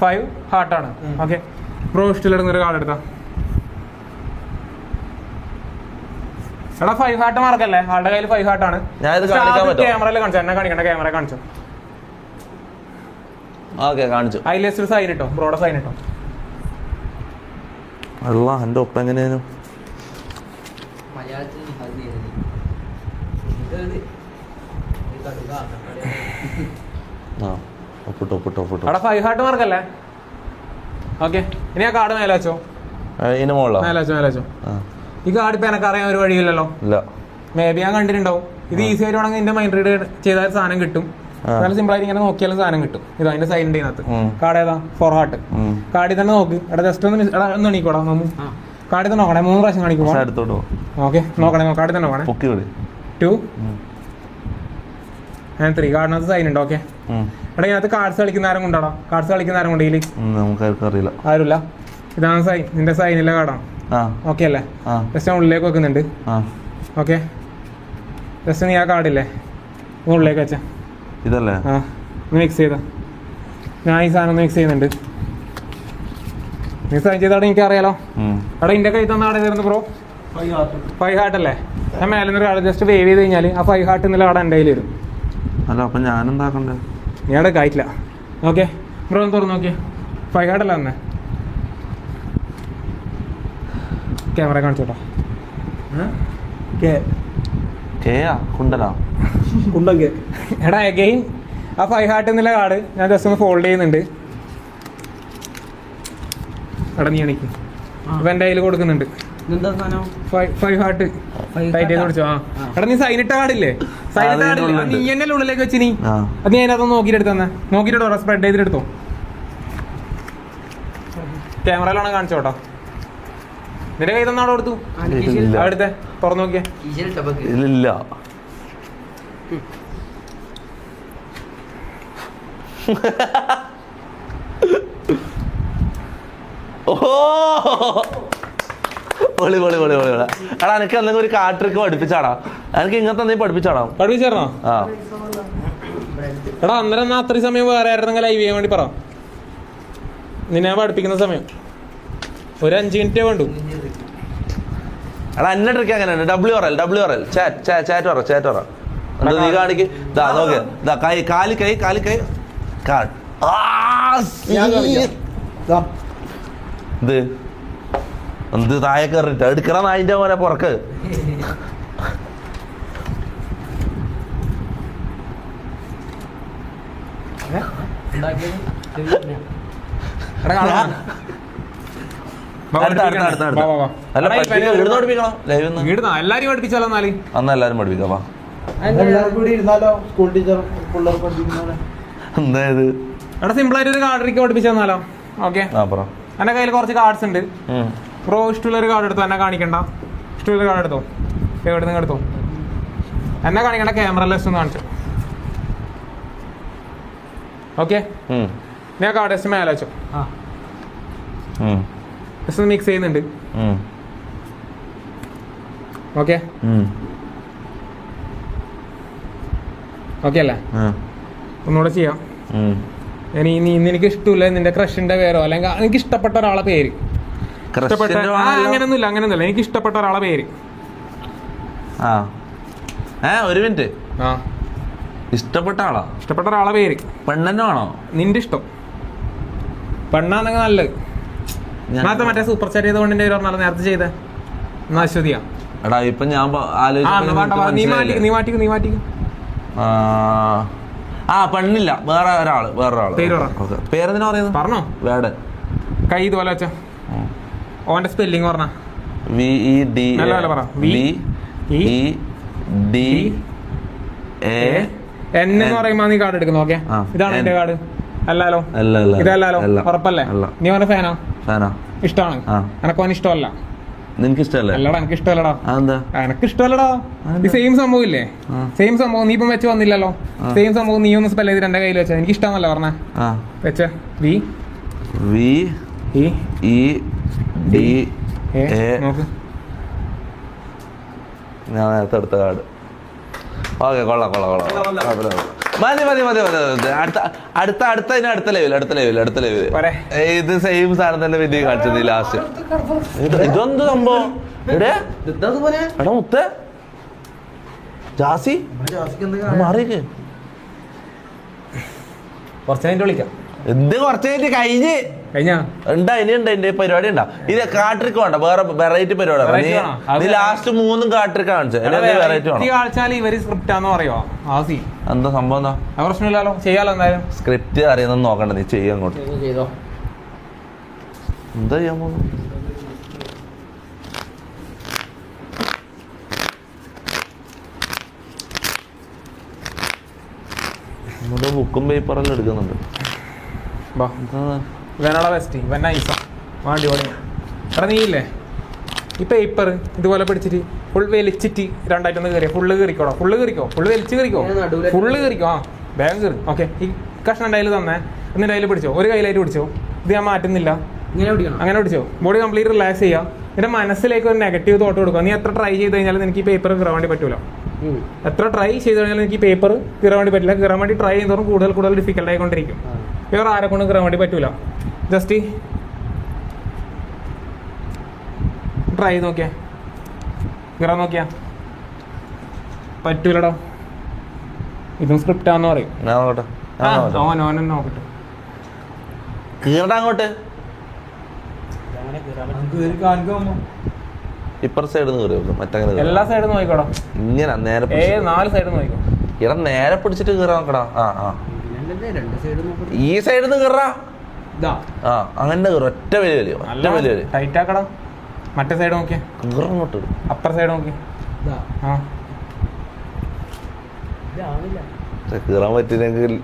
5 ഹാർട്ടാണ്. ഓക്കെ, ബ്രോ ഇഷ്ടമില്ലെടുന്നൊരു കാർഡ് എടുത്താ. എടാ 5 ഹാർട്ട് മാർക്കല്ലേ? ആളുടെ കയ്യിൽ 5 ഹാർട്ടാണ്. ക്യാമറയിൽ കാണിച്ചോ. എന്നെ കാണിക്കണ്ട, ക്യാമറ കാണിച്ചോ. കാണിച്ചു. അതിൽ സൈൻ ഇട്ടോ, ബ്രോയുടെ സൈൻ ഇട്ടോ. അല്ല എന്റെ ഒപ്പം എങ്ങനെയായിരുന്നു? അവിടെ 5 ഹാർട്ട് മാർക്കല്ലേ? ഓക്കെ, ഇനി ആ കാർഡ് മേലെ വെച്ചോ. മേലെ വെച്ചോ. ഈ കാർഡ് ഇപ്പൊ എനക്ക് അറിയാൻ ഒരു വഴിയില്ലല്ലോ. മേ ബി ഞാൻ കണ്ടിട്ടുണ്ടാവും. ഇത് ഈസി ആയിട്ട് വേണമെങ്കിൽ എന്റെ മൈൻഡ് റീഡ് ചെയ്താൽ സാധനം കിട്ടും. നല്ല സിമ്പിൾ ആയിട്ട് ഇങ്ങനെ നോക്കിയാലും സാധനം കിട്ടും. ഇത് അതിന്റെ സൈഡിന്റെ ഇതിനകത്ത് കാർഡ് ഏതാ? 4 ഹാർട്ട്. കാർഡിൽ തന്നെ നോക്ക്. എടാ ജസ്റ്റ് ഒന്ന് ഒന്ന് എണീക്കോടാ. കാർഡിൽ തന്നെ നോക്കണേ. 3 പ്രാവശ്യം കാണിക്കുമോ? ഓക്കെ, നോക്കണേ. കാർഡിൽ തന്നെ നോക്കണേ. 2 and 3 കാർഡിനകത്ത് സൈൻ ഉണ്ട്. ഓക്കെ, എടാ ഇതിനകത്ത് കാർഡ്സ് കളിക്കുന്ന ആരും കൊണ്ടാടാ? കാർഡ്സ് കളിക്കുന്ന ആരും കൊണ്ട് ഇതിൽ നമുക്കറിയില്ല. ആരുമില്ല. ഇതാണ് സൈൻ. നിന്റെ സൈനിലെ കാർഡാണ്. ഓക്കെ അല്ലേ? ജസ്റ്റ് ഞാൻ ഉള്ളിലേക്ക് വെക്കുന്നുണ്ട്. ഓക്കെ, ജസ്റ്റ് നീ ആ കാർഡില്ലേ ഉള്ളിലേക്ക് വെച്ച ഇതല്ലേ? മിക്സ് ചെയ്താ. ഞാൻ ഈ സാധനം മിക്സ് ചെയ്യുന്നുണ്ട്. നീ സൈൻ ചെയ്താടെ എനിക്ക് അറിയാലോ. അവിടെ ഇന്റെ കൈ തന്ന ആടെ തരുന്നു ബ്രോ. 5 ഹാർട്ട് അല്ലേ? ഞാൻ മേലെ നിന്ന് കാർഡ് ജസ്റ്റ് വേവ് ചെയ്ത് കഴിഞ്ഞാൽ ആ 5 ഹാർട്ട് എന്നുള്ള കാർഡ് എൻ്റെ കയ്യിൽ വരും. അല്ല അപ്പൊ ഞാൻ എന്താക്കണ്ടേ? നീ അവിടെ കായിട്ടില്ല. ഓക്കെ ബ്രോ ഒന്ന് തുറന്നു നോക്കിയേ. 5 ഹാർട്ട് അല്ല തന്നെ. ക്യാമറ കാണിച്ചോട്ടോ. എടാ അഗെയിൻ ആ 5 ഹാർട്ട് എന്നുള്ള കാർഡ് ഞാൻ ജസ്റ്റ് ഒന്ന് ഫോൾഡ് ചെയ്യുന്നുണ്ട്. എടാ നീ എണിക്ക്. ഇപ്പൊ എന്റെ കയ്യിൽ കൊടുക്കുന്നുണ്ട് 5 ഹാർട്ട്. ടൈറ്റ് ചെയ്ത് പിടിച്ചോ. എടാ നീ സൈനിട്ട കാർഡില്ലേ? സൈനിട്ട കാർഡില്ലേ? നീ എന്നെ ഉള്ളിലേക്ക് വെച്ച് നീ അത് നീ അതിനകത്ത് നോക്കിയിട്ട് എടുത്തന്നെ. നോക്കിയിട്ടോ, സ്പ്രെഡ് ചെയ്തിട്ടെടുത്തോ. ക്യാമറയിലാണ് കാണിച്ചോട്ടോ. നിന്റെ കൈ തന്നാടോ കൊടുത്തു? അടുത്ത തുറന്നു നോക്കിയേ. ഇല്ല എടാ എനിക്ക് എന്തെങ്കിലും ഒരു കാർഡ് ട്രിക്ക് പഠിപ്പിച്ചാടാ. എനിക്ക് ഇങ്ങനത്തെ എന്തെങ്കിലും പഠിപ്പിച്ചാണോ? എടാ അന്നേരം എന്നാ അത്രയും സമയം വേറെ ആയിരുന്നെങ്കിൽ ലൈവ് ചെയ്യാൻ വേണ്ടി പറ. നിന്നെ പഠിപ്പിക്കുന്ന സമയം ഒരു 5 മിനിറ്റേ വേണ്ടു. എടാ എന്നെ ട്രിക്ക് അങ്ങനെയാണ്. WRL ചാറ്റ് പറ. നീ കാണിക്ക്. നോക്ക്, കാലി കൈ കാർഡ്. ഇത് എന്ത് താഴെ കയറിട്ട് എടുക്കണ നായിന്റെ പോലെ പുറക്ക്. എല്ലാരും പഠിപ്പിച്ചാലോ? എല്ലാരും പഠിപ്പിക്കാം. എന്തായത്? എടാ സിമ്പിൾ ആയിട്ട് ഒരു കാർഡ് ട്രിക്ക് പഠിപ്പിച്ചു തന്നാലോ? ഓക്കെ, എന്റെ കയ്യിൽ കുറച്ച് കാർഡ്സ് ഉണ്ട്. ബ്രോ ഇഷ്ടമുള്ളൊരു കാർഡ് എടുത്തോ. എന്നെ കാണിക്കണ്ട. ഇഷ്ടമുള്ള കാർഡ് എടുത്തോ. എവിടെ നിങ്ങൾ എടുത്തോ. എന്നെ കാണിക്കണ്ട. ക്യാമറ ലെസ് ഒന്ന് കാണിച്ചോ. ഓക്കെ, ഞാൻ കാർഡ് ജസ്റ്റ് മേലെ വെച്ചോ. ജസ്റ്റ് മിക്സ് ചെയ്യുന്നുണ്ട്. ഓക്കെ ഓക്കെ അല്ലേ? ഒന്നുകൂടെ ചെയ്യാം. ഇന്ന് എനിക്ക് ഇഷ്ടമില്ല നിന്റെ ക്രഷിന്റെ പേരോ അല്ലെങ്കിൽ എനിക്ക് ഇഷ്ടപ്പെട്ട ഒരാളെ പേര്. അങ്ങനെയൊന്നുമില്ല. എനിക്ക് ഇഷ്ടപ്പെട്ട ഒരാളെ പേര്. ഒരു മിനിറ്റ്. ഇഷ്ടപ്പെട്ട ഒരാളെ പേര്. പെണ്ണെന്നോ ആണോ നിന്റെ ഇഷ്ടം? പെണ്ണാണെങ്കിൽ നല്ലത്. മറ്റേ സൂപ്പർ ചാറ്റ് ചെയ്തുകൊണ്ട് നേരത്തെ ചെയ്ത അശ്വതിയാ. എടാ ഇപ്പൊ ഞാൻ നീ മാറ്റിക്കും. പെണ്ണില്ല, വേറൊരാള്. പേരെന്തിനാ പറയുന്നത്? പറഞ്ഞോ. വേട് കൈ ഇതുപോലെ വെച്ച ഓന്റെ സ്പെല്ലിങ് പറഞ്ഞ VED എന്ന് പറയുമ്പോ നീ കാർഡ് എടുക്കുന്നു. ഓക്കെ, ഇതാണ് എന്റെ കാർഡ്. അല്ലാലോ? ഇതല്ലാലോ? ഉറപ്പല്ലേ? നീ അവന്റെ ഫാനാ? ഇഷ്ടമാണ്. എനക്ക് അവൻ ഇഷ്ടമല്ല. നിനക്ക് ഇഷ്ടമല്ലേ? അല്ലടാ എനിക്ക് ഇഷ്ടമല്ലടാ. അതെന്താ? എനക്ക് ഇഷ്ടമല്ലടാ. ഈ സെയിം സംഭവം ഇല്ലേ, സെയിം സംഭവം നീ ഇപ്പം വെച്ച് വന്നില്ലല്ലോ. സെയിം സംഭവം നീ ഒന്ന് സ്പെൽ ചെയ്തിട്ട് എന്റെ കയ്യിൽ വെച്ചാ എനിക്ക് ഇഷ്ടമല്ല പറഞ്ഞ വെച്ച വി ഇ ഡി എ. നോക്ക് ഞാൻ നേരത്തെ എടുത്ത കാർഡ്. ഓക്കെ, കൊള്ളാം. അടുത്ത ലെവൽ. ഇത് സെയിം സാധനം തന്നെ വലിയ കാണിച്ചത് ലാസ്റ്റ്. ഇതെന്ത് സംഭവം? എടാ മുത്ത ജാസി മാറിയേക്ക്. കുറച്ച് കഴിഞ്ഞിട്ട് വിളിക്കാം. എന്ത് കുറച്ച് കഴിഞ്ഞ് കഴിഞ്ഞാ ഇനിയുണ്ട് എന്റെ പരിപാടി ഉണ്ടാ. ഇത് കാട്രിക്ക് വേണ്ട, വേറെ വെറൈറ്റി പരിപാടി. നീ ലാസ്റ്റ് 3 കാട്രിക്ക് കാണിച്ചു. വെറൈറ്റി കാണിച്ചാൽ ഇവര് സ്ക്രിപ്റ്റാന്ന് പറയുമോ? ആസി എന്താ സംഭവം? എന്താ പ്രശ്നമില്ലല്ലോ, ചെയ്യാലോ. എന്തായാലും സ്ക്രിപ്റ്റ് അറിയുന്ന നോക്കണ്ട, നീ ചെയ്യാൻ അങ്ങോട്ട്. ചെയ്തോ. എന്താ ചെയ്യാൻ പോകുന്നു? നമ്മുടെ ബുക്കും പേപ്പറെല്ലാം എടുക്കുന്നുണ്ട്. ഇവനാടാ ബെസ്റ്റ്, ഇവൻ നൈസാ. വാണ്ടി ഓടി. എടാ നീ ഇല്ലേ ഈ പേപ്പർ ഇതുപോലെ പിടിച്ചിട്ട് ഫുൾ വലിച്ചിട്ട് രണ്ടായിട്ടൊന്ന് കയറിയോ. ഫുള്ള് കയറിക്കോടാ, ഫുള്ള് കയറിക്കോ, ഫുള്ള് വലിച്ച് കയറിക്കോ, ഫുള്ള് കയറിക്കോ. വേഗം കയറി. ഓക്കെ, ഈ കഷ്ണം എൻ്റെ കയ്യിൽ തന്നെ, എന്നിട്ട് കയ്യിൽ പിടിച്ചോ, ഒരു കയ്യിലായിട്ട് പിടിച്ചോ. ഇത് ഞാൻ മാറ്റുന്നില്ല, അങ്ങനെ പിടിച്ചോ. ബോഡി കംപ്ലീറ്റ് റിലാക്സ് ചെയ്യാം. നിന്റെ മനസ്സിലേക്ക് ഒരു നെഗറ്റീവ് തോട്ട് കൊടുക്കുക. നീ എത്ര ട്രൈ ചെയ്ത് കഴിഞ്ഞാലും എനിക്ക് ഈ പേപ്പർ കീറാൻ വേണ്ടി പറ്റൂല. എത്ര ട്രൈ ചെയ്ത് കഴിഞ്ഞാലും എനിക്ക് ഈ പേപ്പർ കീറാൻ വേണ്ടി പറ്റില്ല. കീറാൻ വേണ്ടി ട്രൈ ചെയ്യുന്നതോറും കൂടുതൽ ഡിഫിക്കൽട്ട് ആയിക്കൊണ്ടിരിക്കും. വേറെ ആരെ കൊണ്ടും കീറാൻ വേണ്ടി പറ്റൂല. ജസ്റ്റ് ട്രൈ ചെയ്ത് നോക്കിയാ, കീറാൻ നോക്കിയാ പറ്റൂലടാ. ഇതും സ്ക്രിപ്റ്റാന്ന് പറയും. നോക്കട്ടെ അങ്ങോട്ട് ഇപ്പർ സൈഡ് മറ്റേ എല്ലാ സൈഡും നോക്കിക്കോടാ. ഇങ്ങനെ നേരെ 4 സൈഡ് നോക്കിക്കോ. ഇടം നേരെ പിടിച്ചിട്ട് കീറാൻ നോക്കടാ. ഈ സൈഡിൽ നിന്ന് കീറാ. അങ്ങനെ ഒറ്റ വലിയ ടൈറ്റ് ആക്കടാ. മറ്റേ സൈഡ് നോക്കിയാ, കീറങ്ങോട്ട് അപ്പർ സൈഡ് നോക്കി. കീറാൻ പറ്റില്ലെങ്കിൽ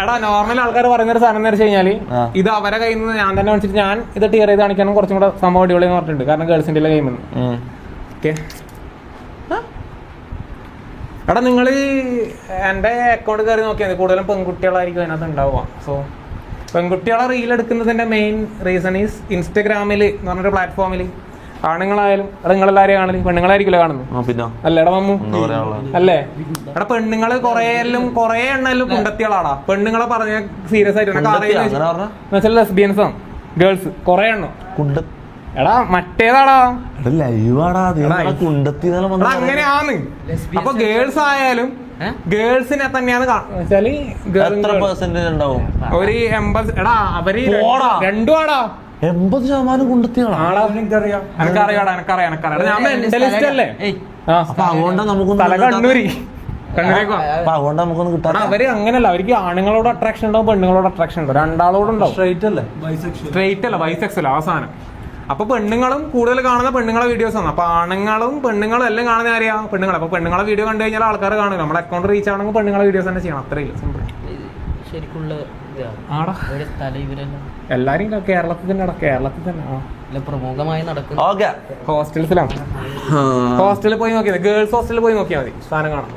എടാ നോർമൽ ആൾക്കാർ പറയുന്ന ഒരു സാധനം എന്ന് വെച്ച് കഴിഞ്ഞാല് ഇത് അവരെ കയ്യിൽ നിന്ന് ഞാൻ തന്നെ വിളിച്ചിട്ട് ഞാൻ ഇത് ടിയർ ചെയ്ത് കാണിക്കാനും കുറച്ചും കൂടെ സംഭവം അടിപൊളിയെന്ന് പറഞ്ഞിട്ടുണ്ട്. കാരണം ഗേൾസിന്റെ ഗെയിം ഓക്കെ. എടാ നിങ്ങൾ എൻ്റെ അക്കൗണ്ട് കയറി നോക്കിയാൽ മതി. കൂടുതലും പെൺകുട്ടികളായിരിക്കും അതിനകത്ത് ഉണ്ടാവുക. സോ പെൺകുട്ടികളെ റീൽ എടുക്കുന്നതിന്റെ മെയിൻ റീസൺ ഈസ് ഇൻസ്റ്റഗ്രാമിൽ എന്ന് പറഞ്ഞൊരു പ്ലാറ്റ്ഫോമിൽ ആണുങ്ങളായാലും നിങ്ങളെല്ലാരെയും കാണല് പെണ്ണുങ്ങളായിരിക്കില്ല കാണുന്നു. അല്ലേ എടാ മമ്മു? അല്ലേ എടാ പെണ്ണുങ്ങള് കൊറേ എണ്ണം കുണ്ടത്തികളാടാ. പെണ്ണുങ്ങളെ പറഞ്ഞ സീരിയസ് ആയിട്ട് ലെസ്ബിയൻസ് ആണ് ഗേൾസ് കൊറേ എണ്ണം. എടാ മറ്റേതാടാ അങ്ങനെയാന്ന്. അപ്പൊ ഗേൾസ് ആയാലും ഗേൾസിനെ തന്നെയാണ് വെച്ചാല് ഒരു 80. എടാ അവര് രണ്ടും ആടാ 80% കുണ്ടത്തികളാണ്. ഞാൻ മെന്റലിസ്റ്റ് അല്ലേ. അവര് അങ്ങനല്ല, അവർക്ക് ആണുങ്ങളോട് അട്രാക്ഷൻ ഉണ്ടാവും, പെണ്ണുങ്ങളോട് അട്രാക്ഷൻ ഉണ്ടാവും, രണ്ടാളോടുണ്ടാവും. സ്ട്രൈറ്റ് അല്ല ബൈസെക്സ് അവസാനം. അപ്പൊ പെണ്ണുങ്ങളും കൂടുതൽ കാണുന്ന പെണ്ണുങ്ങളെ വീഡിയോസ് ആണ്. അപ്പൊ ആണുങ്ങളും പെണ്ണുങ്ങളും എല്ലാം കാണുന്ന ആരെയാ? പെണ്ണുങ്ങൾ. അപ്പൊ പെണ്ണുങ്ങളെ വീഡിയോ കണ്ടു കഴിഞ്ഞാൽ ആൾക്കാർ കാണുക. നമ്മുടെ അക്കൗണ്ട് റീച്ച് ആണെങ്കിൽ പെണ്ണുങ്ങളെ വീഡിയോസ് തന്നെ ചെയ്യണം. അത്രയില്ല, സിമ്പിൾ. എല്ലാരും കേരളത്തിൽ തന്നെ പ്രമുഖമായി നടക്കുന്ന ഹോസ്റ്റൽസിലാണ്. ഹോസ്റ്റലിൽ പോയി നോക്കിയാൽ ഗേൾസ് ഹോസ്റ്റലിൽ പോയി നോക്കിയാൽ മതി, സാധനം കാണാം.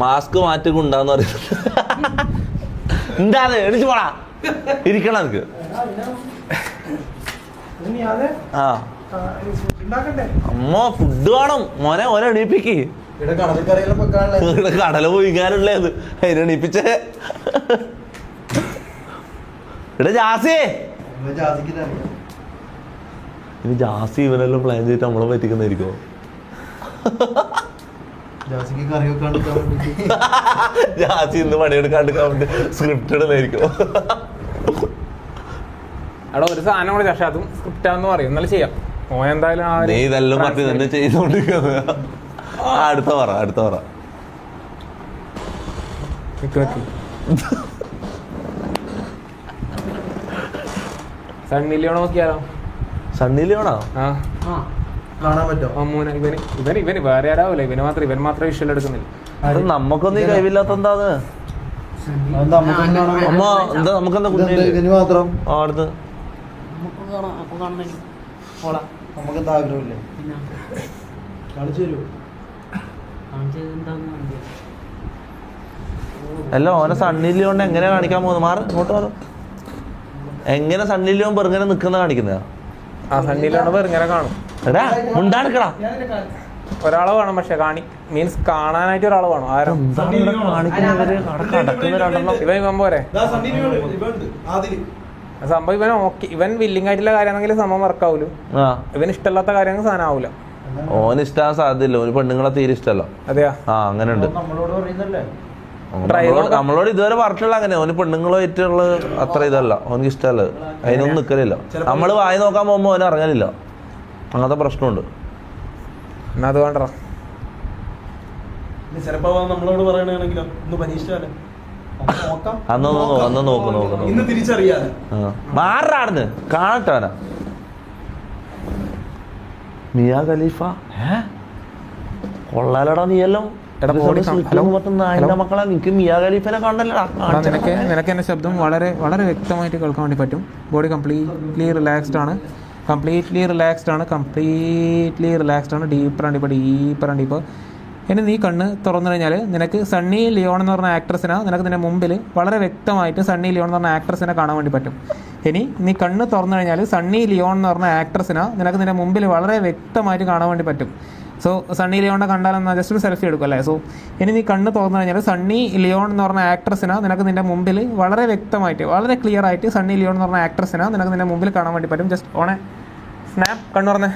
മാസ്ക് മാറ്റിക്കൊണ്ടാന്ന് പറയുന്നത് എന്താ? എണിച്ചു പോടാ, ഇരിക്കണം എനിക്ക്. അമ്മ ഫുഡ് വേണം മോനെ, ഓനെ എണീപ്പിക്ക്. കടല പോയിക്കാനുള്ളത് അതിനെണീപ്പിച്ചേ. ഇവിടെ ജാസിയെ ഇനി ജാസി ഇവനെല്ലാം പ്ലാൻ ചെയ്തിട്ട് നമ്മളെ പറ്റിക്കുന്നതായിരിക്കോ? ജാസി ഇന്ന് പണിയെടുക്കാണ്ടിരിക്കാൻ വേണ്ടി സ്ക്രിപ്റ്റ് ഇടുന്നതായിരിക്കും. അവിടെ ഒരു സാധനം കൂടെ പക്ഷെ അതും സ്ക്രിപ്റ്റാന്ന് പറയും. എന്നാലും ചെയ്യാം. ഓ എന്തായാലും നീ ഇതെല്ലാം പറ്റി തന്നെ ചെയ്തോണ്ടിരിക്കുന്നത്. അടുത്ത പറ സണ്ണി ലിയോൺ നോക്കിയാലോ? സണ്ണി ലിയോണോ? കാണാൻ പറ്റുമോ? അമ്മൂനെ ഇവന് വേറെ ആരാവില്ല. ഇവൻ മാത്രം വിഷ്വൽ എടുക്കുന്നില്ല. നമുക്കൊന്നും ഈ കഴിവില്ലാത്ത എന്താന്ന്? അതെന്താ നമുക്ക് കാണാൻ അമ്മ എന്താ നമുക്കെന്താ കുഞ്ഞില്ലേ ഇനി മാത്രം ആ അടുത്ത് നമുക്ക് എന്താ ആഗ്രഹമില്ലേ കളിച്ചു തരുമോ? അല്ല ഓനെ സണ്ണി ലിയോണ്ട് എങ്ങനെ കാണിക്കാൻ പോകുന്നത്? മാറ് ഇങ്ങോട്ട് മാറും. എങ്ങനെ സണ്ണി ലിയോൺ വെറുങ്ങനെ നിക്കുന്ന കാണിക്കുന്ന? ആ സണ്ണിയിലാണ് വെറുങ്ങനെ കാണും. എടാ മുണ്ടാടുക്കടാ. ഒരാളെ വേണം, പക്ഷെ മീൻസ് കാണാനായിട്ട് ഒരാള് വേണം. ആരും കാണിക്കുന്നവര് കടക്കുന്ന രണ്ടെണ്ണം. ഇവൻ പോരെ സംഭവം. ഇവൻ ഓക്കെ, ഇവൻ വില്ലിങ് ആയിട്ടുള്ള കാര്യമാണെങ്കിൽ സംഭവം വർക്കാവൂല. ഇവൻ ഇഷ്ടമല്ലാത്ത കാര്യങ്ങൾ സാധനം ആവൂല. ഓന് ഇഷ്ടാൻ സാധ്യതയില്ല. ഒരു പെണ്ണുങ്ങളെ തീരെ ഇഷ്ടമല്ല. അതെയാ? ആ അങ്ങനെ ഉണ്ട്. നമ്മളോട് പറയുന്നല്ലേ നമ്മളോട് ഇതുവരെ പറഞ്ഞിട്ടുള്ള അങ്ങനെ. ഓന് പെണ്ണുങ്ങളുമായിട്ടുള്ള അത്ര ഇതല്ല, ഓനക്ക് ഇഷ്ടമല്ല. അതിനൊന്നും നിക്കലില്ല. നമ്മള് വായി നോക്കാൻ പോകുമ്പോ ഓന് ഇറങ്ങലില്ല. അങ്ങനത്തെ പ്രശ്നമുണ്ട്. എന്നാ അത് വേണ്ട. ചിലപ്പോ നമ്മളോട് പറയണെങ്കിലോ ഒന്ന് പരീക്ഷിച്ചാലോ അന്ന് നോക്ക് ഇന്ന് തിരിച്ചറിയാതെ മാറാടുന്ന് കാണട്ടവനാ. മിയാ ഖലീഫ കൊള്ളാലടാ. നീയെല്ലാം മക്കളെ നിനക്ക് മിയാ ഖലീഫിനെ കാണണല്ലടാ. നിനക്ക് എന്റെ ശബ്ദം വളരെ വളരെ വ്യക്തമായിട്ട് കേൾക്കാൻ വേണ്ടി പറ്റും. ബോഡി കംപ്ലീറ്റ്ലി റിലാക്സ്ഡ് ആണ്. Deeper and deeper. ഇനി നീ കണ്ണ് തുറന്നു കഴിഞ്ഞാൽ നിനക്ക് സണ്ണി ലിയോൺ എന്ന് പറഞ്ഞ ആക്ട്രസിനെ നിനക്ക് നിന്റെ മുമ്പിൽ വളരെ വ്യക്തമായിട്ട് സണ്ണി ലിയോൺ എന്ന് പറഞ്ഞ ആക്ട്രസിനെ കാണാൻ വേണ്ടി പറ്റും. ഇനി നീ കണ്ണ് തുറന്നു കഴിഞ്ഞാൽ സണ്ണി ലിയോൺ എന്ന് പറഞ്ഞ ആക്ട്രസിനെ നിനക്ക് നിന്റെ മുമ്പിൽ വളരെ വ്യക്തമായിട്ട് കാണാൻ വേണ്ടി പറ്റും. സോ സണ്ണി ലിയോണിനെ കണ്ടാലെന്നാൽ ജസ്റ്റ് ഒരു സെൽഫി എടുക്കും അല്ലേ? സോ ഇനി നീ കണ്ണ് തുറന്നു കഴിഞ്ഞാൽ സണ്ണി ലിയോൺ എന്ന് പറഞ്ഞ ആക്ട്രസിനെ നിനക്ക് നിന്റെ മുമ്പിൽ വളരെ വ്യക്തമായിട്ട് വളരെ ക്ലിയർ ആയിട്ട് സണ്ണി ലിയോൺ എന്ന് പറഞ്ഞ ആക്ട്രസിനെ നിനക്ക് നിന്റെ മുമ്പിൽ കാണാൻ വേണ്ടി പറ്റും. Just ഓണെ snap. കണ്ണുറന്നേ.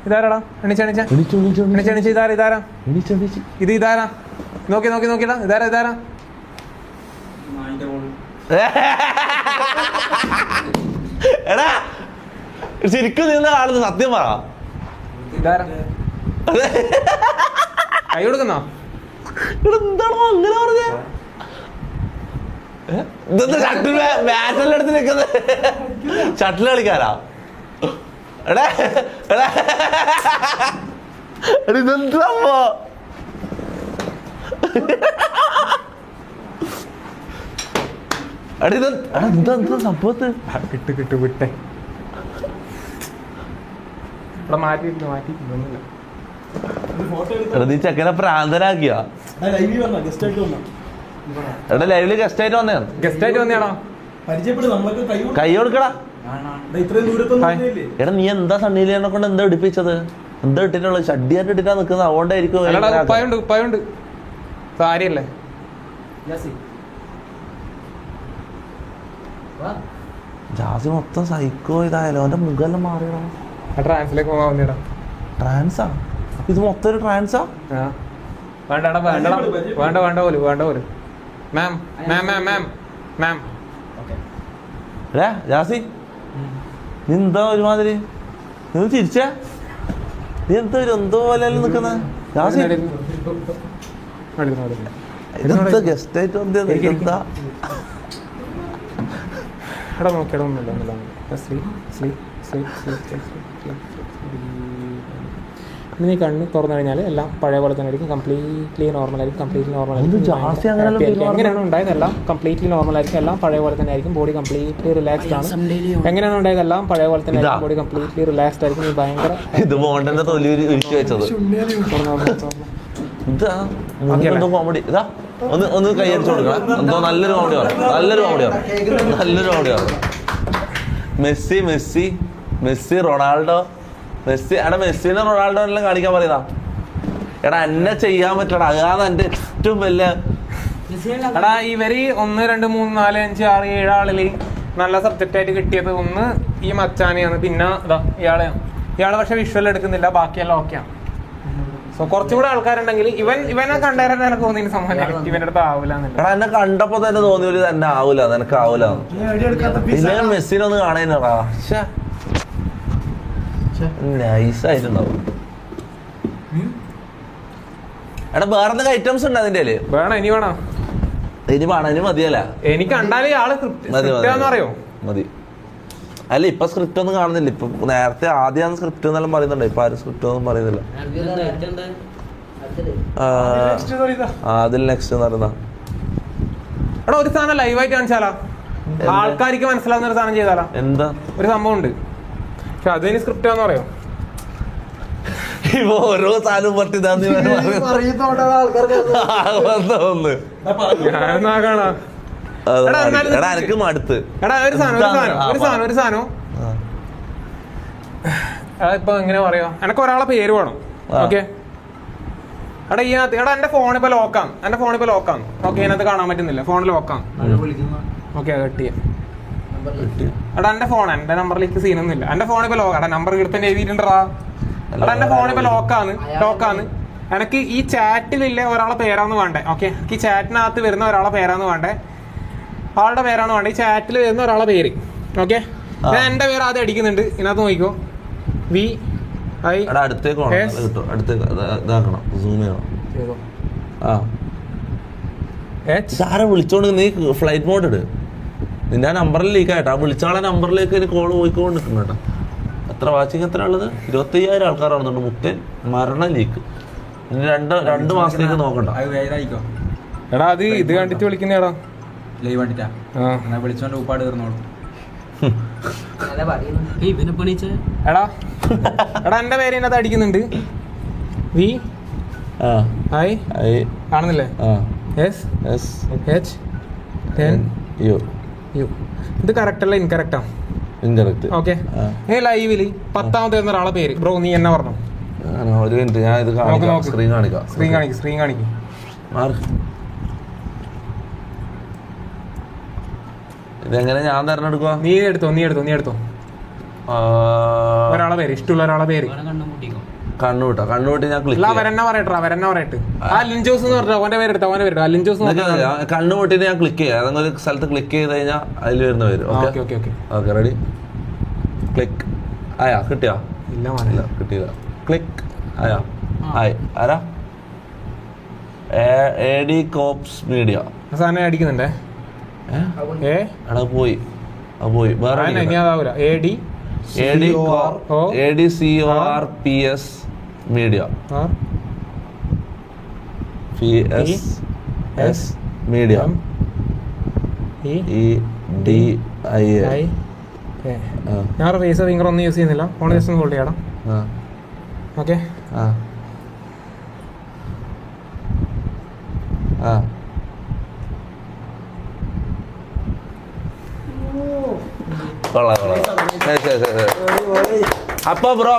ഇതാരാടാ? ഇതാരാ? ഇതാരാ? നോക്കിടാ. ഇതാരാ? എടാ ശരിക്കും നിന്ന ആളത് സത്യം പറ. ഇതാരാ? കൈ കൊടുക്കുന്നോ? എന്താണോ അങ്ങനെ പറഞ്ഞേ? ബാറ്റെടുത്ത് നിൽക്കുന്നത് ഷട്ടിൽ കളിക്കാരാ? എടാ ഇതെന്താ സംഭവത്ത് കിട്ടു വിട്ടെ. നീ ചെക്കനെ പ്രാന്തനാക്കിയാ? എടാ ലൈവില് ഗസ്റ്റ് ആയിട്ട് വന്നേണോ? കൈ കൊടുക്കടാ. എടാ നീ എന്താ സണ്ണിയിലിനെ കൊണ്ട് എന്താ എടുപ്പിച്ചത്? എന്താ ഇട്ടിട്ടുള്ളത്? ഷഡ്ഡിയായിട്ട് ഇട്ടിട്ടാ നിക്കുന്നത്. അതുകൊണ്ടായിരിക്കും ഉപ്പായുണ്ട്. സാരിയല്ലേ? ജാസി മൊത്തം സൈക്കോ ഇതായാലോ. അവന്റെ മുഖെല്ലാം മാറിയോ? ട്രാൻസിലേക്ക് പോകാൻ. ട്രാൻസാ? ഇത് മൊത്തം ഒരു ട്രാൻസാ? വേണ്ട പോലും. മാം. ജാസി നീ എന്താ ഒരുമാതിരി? നീ ചിരിച്ചാ? നീ എന്തോ പോലെ നിക്കുന്ന ജാസി? ഗസ്റ്റ് ആയിട്ട് എന്താ? നീ കണ്ണ് തുറന്നു കഴിഞ്ഞാൽ എല്ലാം പഴയ പോലെ തന്നെ ആയിരിക്കും. കംപ്ലീറ്റ്ലി നോർമൽ ആയിരിക്കും. എങ്ങനെയാണ് ഉണ്ടായതെല്ലാം കംപ്ലീറ്റ്ലി നോർമൽ ആയിരിക്കും. എല്ലാം പഴയ പോലെ തന്നെ ആയിരിക്കും. ബോഡി കംപ്ലീറ്റ്ലി റിലാക്സ്ഡ് ആണ്. എങ്ങനെയാണ് ഉണ്ടായതെല്ലാം പഴയ പോലെ തന്നെ ആയിരിക്കും. ബോഡി കംപ്ലീറ്റ്ലി റിലാക്സ്ഡ് ആയിരിക്കും. നീ ഭയങ്കര കോമഡി. ഇതാ ഒന്ന് കൈയടിച്ചു കൊടുക്കണം. എന്തോ നല്ലൊരു കോമഡി പറ. നല്ലൊരു കോമഡി പറ. Messi Ronaldo. എടാ മെസ്സിനെ റൊണാൾഡോ എല്ലാം കാണിക്കാൻ പറയുന്ന. എടാ എന്നെ ചെയ്യാൻ പറ്റടാ. അതാണ് എന്റെ ഏറ്റവും വലിയ. എടാ ഇവര് 1 2 3 4 5 6 7 ആളില് നല്ല സബ്ജക്റ്റ് ആയിട്ട് കിട്ടിയത് ഒന്ന് ഈ മച്ചാനെയാണ്. പിന്നെ ഇയാളെ പക്ഷെ വിഷ്വൽ എടുക്കുന്നില്ല. ബാക്കിയെല്ലാം ഓക്കെയാണ്. സോ കുറച്ചുകൂടെ ആൾക്കാരുണ്ടെങ്കിൽ ഇവനെ കണ്ടേരാൻ എനിക്ക് തോന്നിയ സമാനം ഇവന്റെ അടുത്ത് ആവൂല. എടാ എന്നെ കണ്ടപ്പോ തന്നെ തോന്നിയ തന്നെ ആവൂല. നിനക്ക് ആവൂല. പിന്നെ മെസ്സിനെ ഒന്ന് കാണാനാ. നൈസായിട്ടുണ്ടാവും. എടാ വേറെ എന്തൊക്കെ ഐറ്റംസ് ഉണ്ട് അതിന്റെ? വേണം. ഇനി വേണം. ഇനി മതിയല്ല. എനിക്ക് കണ്ടാലേ ആള് അറിയോ? മതി. അല്ല ഇപ്പൊ സ്ക്രിപ്റ്റ് ഒന്നും കാണുന്നില്ല. ഇപ്പൊ നേരത്തെ ആദ്യം സ്ക്രിപ്റ്റ് എന്നെല്ലാം പറയുന്നുണ്ട്. ഇപ്പൊ ആരും സ്ക്രിപ്റ്റ് ഒന്നും പറയുന്നില്ല. അതിൽ നെക്സ്റ്റ് എന്ന് പറയുന്ന എടാ ഒരു സാധനം ലൈവായിട്ട് കാണിച്ചാലോ, ആൾക്കാർക്ക് മനസ്സിലാവുന്ന ഒരു സാധനം ചെയ്താലോ. എന്താ ഒരു സംഭവം ഉണ്ട്, പക്ഷെ അതിന് സ്ക്രിപ്റ്റ് ആണെന്ന് പറയാം. ഇപ്പൊ ഓരോ സാധനവും പറ്റിതാന്ന് ഞാനെന്നാ കാണാ. എടാ എനിക്ക് മടുത്ത്. എടാ ഒരു സാധനം ഇപ്പൊ എങ്ങനെ പറയാ, എനക്ക് ഒരാളെ പേര് വേണം. ഓക്കെ എടാ ഇതിനകത്ത്, എടാ എന്റെ ഫോണിപ്പോ ലോക്കാം, ഓക്കെ ഇതിനകത്ത് കാണാൻ പറ്റുന്നില്ല, ഫോൺ ലോക്കാം. ഓക്കെ കെട്ടിയ എടാ എന്റെ നമ്പറിലേക്ക് സീനൊന്നുമില്ല, എന്റെ ഫോണിപ്പോ ലോക്കാം. എടാ നമ്പർ കിടത്തന്നെ എഴുതിയിട്ടുണ്ടാ. എടാ എന്റെ ഫോണിപ്പോ ലോക്കാന്ന്. എനിക്ക് ഈ ചാറ്റിലില്ല ഒരാളെ പേരാന്ന് വേണ്ടേ. ഓക്കെ ഈ ചാറ്റിനകത്ത് വരുന്ന ഒരാളെ പേരാന്ന് വേണ്ടേ, ആളുടെ പേരാണ് വേണ്ടേ. ഈ ചാറ്റിൽ വരുന്ന ഒരാളെ പേര്. ഓക്കെ ഞാൻ എന്റെ പേര് ആദ്യം അടിക്കുന്നുണ്ട്, ഇതിനകത്ത് നോക്കിക്കോ. ആരെ വിളിച്ചോണ്ട് നീ ഫ്ലൈറ്റ് മോഡ് ഇട്. നിന്റെ ആ നമ്പറിൽ ലീക്ക് ആയിട്ടാ, വിളിച്ചാളെ നമ്പറിലേക്ക് ഒരു കോള് പോയിക്കൊണ്ട് നിൽക്കും കേട്ടോ. എത്ര വാച്ചിങ് എത്ര ഉള്ളത്? 25,000 ആൾക്കാരാണെന്നുണ്ട്. മുത്തൻ മരണ ലീക്ക്. ഇനി രണ്ട് മാസത്തേക്ക് നോക്കണ്ട. എടാ അത് ഇത് കണ്ടിട്ട് വിളിക്കുന്നേടാ, ലൈവ് കണ്ടിട്ടാ വിളിച്ചോണ്ട് ഉപ്പാട് തീർന്നോളൂ. എടാ എന്റെ പേര് ഇതിനകത്ത് അടിക്കുന്നുണ്ട്. കാണുന്നില്ലേ? ഇത് കറക്റ്റ് അല്ല, ഇൻകറക്റ്റാ. ഓക്കെ നീ ലൈവില് 10ാമത് വരുന്ന ഒരാളെ പേര് ബ്രോ നീ എന്നെ പറഞ്ഞു. ഒരു മിനിറ്റ് ഞാൻ ഇത് സ്ക്രീൻ കാണിക്കും. ഇതെങ്ങനെ ഞാൻ തെരഞ്ഞെടുക്കുക? നീ എടുത്തോ. ഒരാളെ പേര്, ഇഷ്ടമുള്ള ഒരാളെ പേര്. കണ്ണുകൂട്ടി ഞാൻ ക്ലിക്ക് പറയട്ടെ. ആ ലിൻജോസ് എന്ന് പറഞ്ഞ അവന്റെ പേരെടുത്ത ലിൻജോസ്. കണ്ണുകൂട്ടി ഞാൻ ക്ലിക്ക് ചെയ്യാം. ഏതെങ്കിലും ഒരു സ്ഥലത്ത് ക്ലിക്ക് ചെയ്ത് കഴിഞ്ഞാൽ അതിൽ വരുന്ന പേര്. Okay ready. ക്ലിക്ക് ആയാ? കിട്ടിയാ? ഇല്ല കിട്ടിയില്ല. ക്ലിക്ക് ആയാ? ആയി. ആരാ? AD കോപ്സ് മീഡിയ സാധനം അടിക്കുന്നുണ്ടേ. എടാ പോയി വേറെ ADCORPS മീഡിയ മീഡിയ EDIA. ഞാൻ റേസർ ഫിംഗർ ഒന്നും യൂസ് ചെയ്യുന്നില്ല, ഫോൺ ജസ്റ്റ് ഒന്ന് ഹോൾഡ് ചെയ്യണം. ഓക്കെ അപ്പൊ ബ്രോ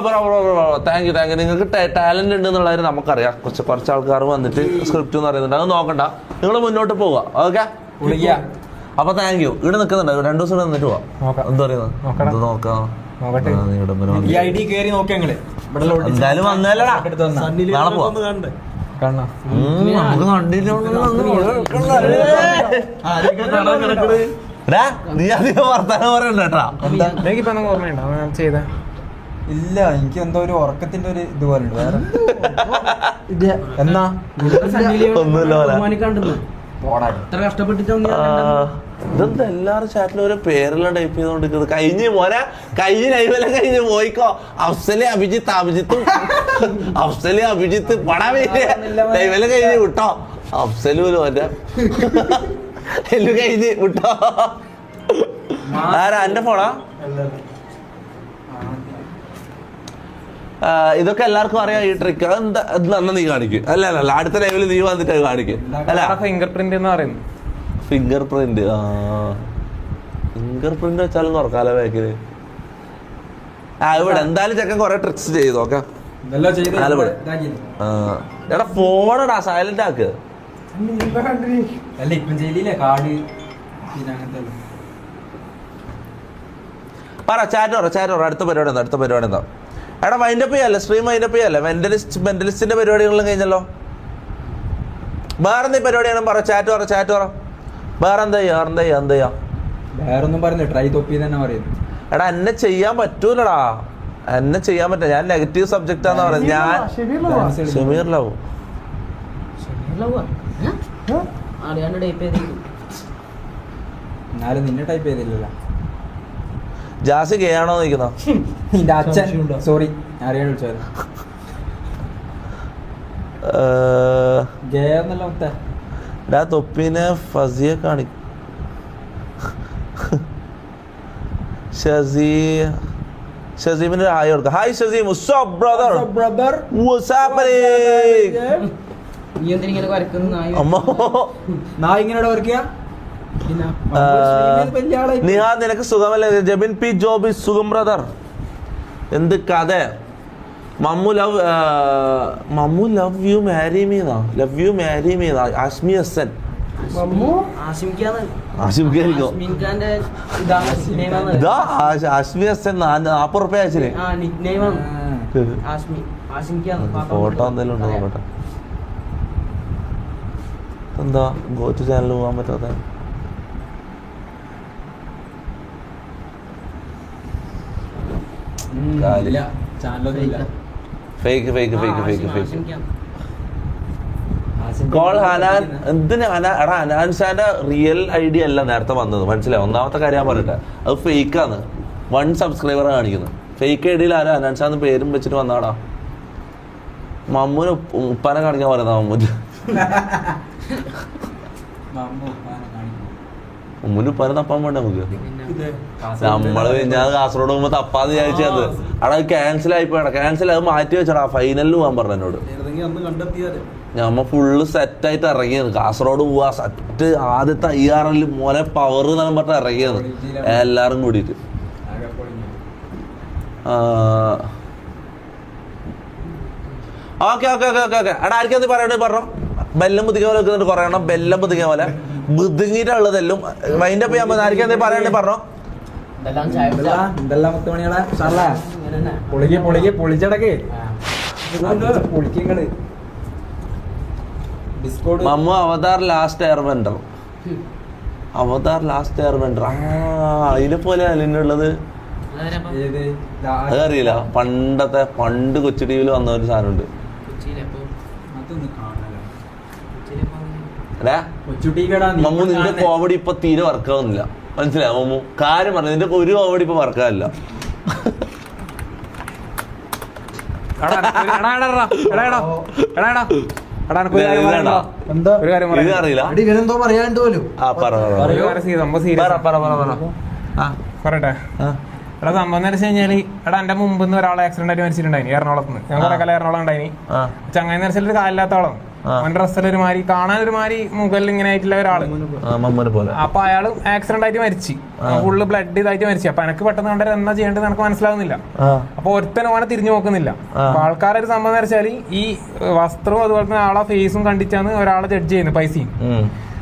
താങ്ക് യു. നിങ്ങൾക്ക് ടാലന്റ് ഉണ്ട് എന്നുള്ളത് നമുക്കറിയാം. കുറച്ച് ആൾക്കാർ വന്നിട്ട് സ്ക്രിപ്റ്റ് എന്ന് പറയുന്നുണ്ട്, അത് നോക്കണ്ട, നിങ്ങൾ മുന്നോട്ട് പോവുക. ഓക്കെ അപ്പൊ താങ്ക് യു. ഇവിടെ നിൽക്കുന്നുണ്ട്, 2 ദിവസം ഇവിടെ നിന്നിട്ട് പോവാം. എന്താ പറയുന്നത്? നോക്കാം. എന്തായാലും വന്നല്ലടാ, നാളെ പോവാം. നീ അധികം വർത്താനം പറയണ്ടേട്ടാ. ഇല്ല, എനിക്ക് എന്തോ ഒരു ഉറക്കത്തിന്റെ ഒരു ഇതുപോലെ വേറെ എന്നാ ഇതെന്താ എല്ലാരും ചാറ്റിൽ ഓരോ പേരെല്ലാം ടൈപ്പ് ചെയ്തോണ്ടിരിക്കുന്നത്. കഴിഞ്ഞ് ലൈവെല്ലാം കഴിഞ്ഞ് പോയിക്കോ. അഫ്സല് അഭിജിത്ത് പടാ ലൈവെല്ലാം കഴിഞ്ഞ് വിട്ടോ. അഫ്സലും എല്ലാം കഴിഞ്ഞ് വിട്ടോ. ആരാ എന്റെ ഫോണാ? ഇതൊക്കെ എല്ലാവർക്കും അറിയാം ഈ ട്രിക്ക്. എന്താ നന്ന നീ കാണിക്കും? അല്ല അടുത്ത ലൈവിൽ നീ വന്നിട്ട് കാണിക്കും. അല്ല ഫിംഗർ പ്രിന്റ് എന്ന് പറയുന്നത്. ഫിംഗർ പ്രിന്റ് വെച്ചാലും തുറക്കാലോ ബാക്കില്. ഇവിടെ എന്തായാലും ചെക്കൻ കൊറേ ട്രിക്സ് ചെയ്തു. ഓക്കെ എടാ ഫോണടാ സൈലന്റ് ആക്ക്. പറ ചാറ്റ് പറ. അടുത്ത പരിപാടി എന്താ? എടാ വൈൻഡപ്പ് ചെയ്യല്ലേ, സ്ട്രീം വൈൻഡപ്പ് ചെയ്യല്ലേ? മെന്റലിസ്റ്റിന്റെ പരിപാടികളെല്ലാം കഴിഞ്ഞല്ലോ. വേറെ എന്തെങ്കിലും പരിപാടിയാണ് പറ. ചാറ്റ് പറ. വേറെ എന്താ ചെയ്യാ? വേറൊന്നും പറഞ്ഞു, ട്രൈ തൊപ്പി തന്നെ പറയുന്നു. എടാ എന്നെ ചെയ്യാൻ പറ്റൂലടാ, ഞാൻ നെഗറ്റീവ് സബ്ജക്റ്റാന്ന് പറയുന്നത്. ഞാൻ ഷമീറിലാവും. എന്നാലും നിന്നെ ടൈപ്പ് ചെയ്തില്ലല്ലോ. ജാസി ഗേ ആണോ നിൽക്കുന്ന? അച്ഛൻ സോറി അറിയാൻ വിളിച്ചത്. ജയെന്നല്ല മുത്തേ. തൊപ്പിനെ ഫസിയെ കാണി. ഷസീമിന് ഹായ് കൊടുക്കാം. ഹായ് ഷസീം, ബ്രദർ നീ എന്തിനിങ്ങനെ വരക്കുന്നു അമ്മോ. ഇങ്ങനെ വർക്കിയാ നിഹാ നിനക്ക് സുഖമല്ലേ? ജബിൻ പി ജോബി സുഖം ബ്രദർ. എന്ത് കഥ? മമ്മു ലവ് യു മാരി മീന്നാ. ലവ് യു മാരി മീന്നാ. ആഷ്മി ഹസൻ. ഇതാ ആഷ്മി ഹസൻ 40 റുപ്യ അയച്ചില്ലേ? ഫോട്ടോ എന്തെങ്കിലും ഉണ്ടോ നോക്കട്ടെ. എന്താ ഗോച്ചു ചാനൽ പോകാൻ പറ്റാത്ത? Fake fake fake fake fake. Call Hanan. എന്തിന് ഹനാൻ ഷാന്റെ റിയൽ ഐഡിയ അല്ല നേരത്തെ വന്നത്, മനസ്സിലായി? ഒന്നാമത്തെ കാര്യം ഞാൻ പറയട്ടെ, അത് ഫേക്കാണ്. 1 സബ്സ്ക്രൈബർ കാണിക്കുന്നത്. ഫേക്ക് ഐഡിയയിൽ ആരാ ഹനാൻ ഷാന്ന് പേരും വെച്ചിട്ട് വന്നാടാ. മമ്മൂന് ഉപ്പാനെ കാണിക്കാൻ പറയുന്ന മമ്മൂന്. മമ്മൂന് ഉപ്പാനെ തപ്പാൻ വേണ്ട നമുക്ക്. നമ്മള് ഞാൻ കാസർഗോഡ് പോകുമ്പോ തപ്പാന്ന് വിചാരിച്ചത്. അവിടെ ക്യാൻസൽ ആയിപ്പോയടാ. ക്യാൻസൽ അത് മാറ്റി വെച്ചടാ. ഫൈനലിൽ പോകാൻ പറഞ്ഞു എന്നോട്. ഞമ്മ ഫുള്ള് സെറ്റായിട്ട് ഇറങ്ങിയത്. കാസർഗോഡ് പോവാ സെറ്റ്. ആദ്യത്തെ IRL മോനെ പവർ എന്നാണ് പറഞ്ഞിട്ട് ഇറങ്ങിയത് എല്ലാരും കൂടിയിട്ട്. Okay okay okay okay okay. എടാ ആർക്കും അത് പറയണേ പറഞ്ഞോ. ബെല്ലം പുതിയ പോലെ വെക്കുന്നുണ്ട് കുറയണം. ബെല്ലം പുതിയ പോലെ ബുദ്ധിങ്ങിട്ടുള്ളതെല്ലാം മൈൻഡ് അപ്പ് ചെയ്യാൻ ആർക്കും അത് പറയണേ പറഞ്ഞോ. എന്തെല്ലാം മുത്തുമണികളെ പൊളിക്ക് പൊളിക്ക് പൊളിച്ചടക്ക് പൊളിക്കങ്ങള്. മമ്മു അവതാർ ലാസ്റ്റ് എയർബെൻഡർ. അവതാർ ലാസ്റ്റ് എയർബെൻഡർ. അതിനെ പോലെ അല്ലുള്ളത്. അതറിയില്ല. പണ്ട് കൊച്ചു ടിവിയിൽ വന്ന ഒരു സാധനമുണ്ട്. മമ്മു നിന്റെ കോമഡി ഇപ്പൊ തീരെ വർക്കാവുന്നില്ല, മനസ്സിലായോ മമ്മു? കാര്യം പറഞ്ഞു, നിന്റെ ഒരു കോമഡി ഇപ്പൊ വർക്കാവില്ല. ഇവനെന്തോ പറയാണ്ട് പോലും. പറയട്ടെ. എടാ സംഭവം എന്ന് വെച്ച് കഴിഞ്ഞാല് എടാ എന്റെ മുമ്പ് ഒരാൾ ആക്സിഡന്റ് ആയിട്ട് മരിച്ചിട്ടുണ്ടായി എറണാകുളത്ത് നിന്ന്. ഞാൻ കുറെ കാലം എറണാകുളം ഉണ്ടായി. ചങ്ങായി നരച്ചിൽ ഒരു കാലില്ലാത്തോളം അവന്റെ ഡ്രസ്സിൽ ഒരുമാതിരി കാണാൻ ഒരുമാതിരി മുകളിൽ ഇങ്ങനെ ആയിട്ടുള്ള ഒരാള്. അപ്പൊ അയാള് ആക്സിഡന്റ് ആയിട്ട് മരിച്ചു. ഫുള്ള് ബ്ലഡ് ഇതായിട്ട് മരിച്ചു. അപ്പൊ എനിക്ക് പെട്ടെന്ന് കണ്ടത് എന്താ ചെയ്യേണ്ടത് എനിക്ക് മനസ്സിലാവുന്നില്ല. അപ്പൊ ഒരുത്തനും അവനെ തിരിഞ്ഞു നോക്കുന്നില്ല. അപ്പൊ ആൾക്കാരൊരു സംഭവം എന്ന് വെച്ചാൽ ഈ വസ്ത്രവും അതുപോലെ തന്നെ ആളെ ഫേസും കണ്ടിട്ടാണ് ഒരാളെ ജഡ്ജ് ചെയ്യുന്നത്, പൈസയും.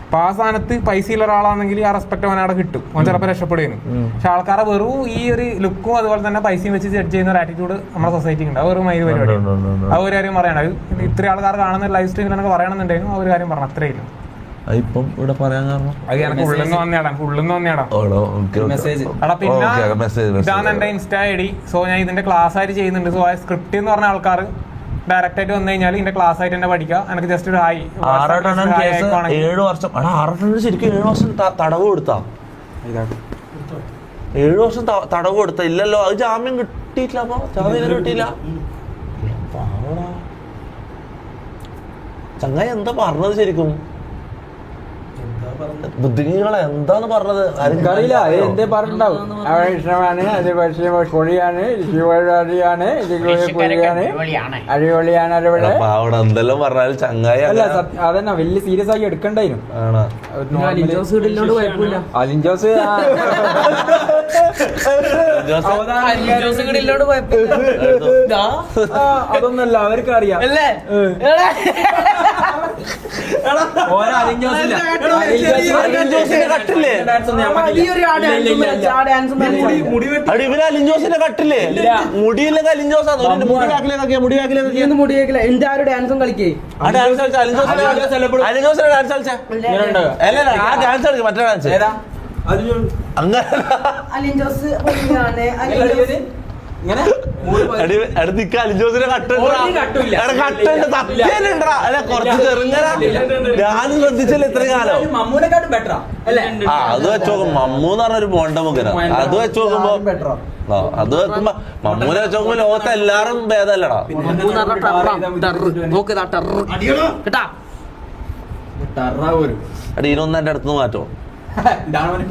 അപ്പൊ ആ സ്ഥാനത്ത് പൈസയുള്ള ഒരാളാണെങ്കിൽ ആ റെസ്പെക്ട് അവൻ അവിടെ കിട്ടും, അവൻ ചിലപ്പോൾ രക്ഷപ്പെടുകയാണ്. പക്ഷെ ആൾക്കാരെ വെറും ഈ ഒരു ലുക്കും അതുപോലെ തന്നെ പൈസയും വെച്ച് ജഡ്ജ് ചെയ്യുന്ന ഒരു ആറ്റിറ്റ്യൂഡ് നമ്മുടെ സൊസൈറ്റിക്ക് ഉണ്ട്. അത് വെറും മൈൻഡ് പരിപാടി. ആ ഒരു കാര്യം പറയണം. ഇത്ര ആൾക്കാർ കാണുന്ന ലൈവ് സ്ട്രീമിൽ എനിക്ക് പറയണമെന്നുണ്ടെങ്കിലും ആ ഒരു കാര്യം പറഞ്ഞു. അത്രയില്ല. ഇപ്പം ഇവിടെ പറയാൻ കാരണം അത് എനിക്ക് ഉള്ളിന്ന് വന്നേടാം. പിന്നെ ഇതാണ് എന്റെ ഇൻസ്റ്റാ ID. സോ ഞാൻ ഇതിന്റെ ക്ലാസ് ആയിട്ട് ചെയ്യുന്നുണ്ട്. സോ ആ സ്ക്രിപ്റ്റ് എന്ന് പറഞ്ഞ ആൾക്കാർ ഡയറക്റ്റ് ആയിട്ട് വന്നു കഴിഞ്ഞാൽ ഇതിന്റെ ക്ലാസ് ആയിട്ട് തന്നെ പഠിക്കാം. എനിക്ക് ജസ്റ്റ് ഒരു ഹായ്. 7 വർഷം ശരിക്കും 7 വർഷം തടവ് കൊടുത്താ? 7 വർഷം തടവ് കൊടുത്ത? ഇല്ലല്ലോ, അത് ജാമ്യം കിട്ടിയിട്ടില്ല. അപ്പൊ ജാമ്യം കിട്ടിയില്ല. ചങ്ങായി എന്താ പറഞ്ഞത് ശരിക്കും? ബുദ്ധികളെ എന്താന്ന് പറഞ്ഞത് അറിയില്ല. എന്തേ പറഞ്ഞിട്ടുണ്ടാവും. അവൻ ഇഷ്ടമാണ്, അത് പൊളിയാണ്, അടിപൊളിയാണ്, അവിടെ എന്തെല്ലാം പറഞ്ഞാലും ചങ്ങായി അല്ല. അതന്നെ വലിയ സീരിയസ് ആക്കി എടുക്കണ്ടായിരുന്നു. അലിൻജോസ് അതൊന്നല്ല, അവർക്ക് അറിയാം. അലിൻജോസിന്റെ കട്ടില്ലേ? അലിൻജോസിന്റെ കട്ടില്ലേ? മുടിയില്ലെങ്കിൽ അലിൻജോസാണ്. മുടിയേക്കില്ല എന്റെ ആ ഒരു ഡാൻസും കളിക്കേ. അലിൻജോസിന്റെ ഡാൻസ് കളിച്ചാ ആ ഡാൻസ് കളിക്കും. മറ്റേ ഡാൻസ് അങ്ങനെ അലിൻജോസ് അടുത്ത് അലിജോസിന്റെ കട്ടുണ്ട് കുറച്ച് ചെറുങ്ങനെ ഞാനും ശ്രദ്ധിച്ചല്ലോ ഇത്രയും കാലം. മമ്മൂനെക്കാട്ടും ബെറ്ററാ അല്ലേ? ആ അത് വെച്ച് നോക്കുമ്പോ മമ്മൂ എന്ന് പറഞ്ഞൊരു ബോണ്ടമുഖന അത് വെച്ച് നോക്കുമ്പോ അത് വെക്കുമ്പോ മമ്മൂനെ വെച്ച് നോക്കുമ്പോ ലോകത്തെ എല്ലാരും ഭേദമല്ലടാ. അടി ഇതിനൊന്നും എന്റെ അടുത്ത് മാറ്റോ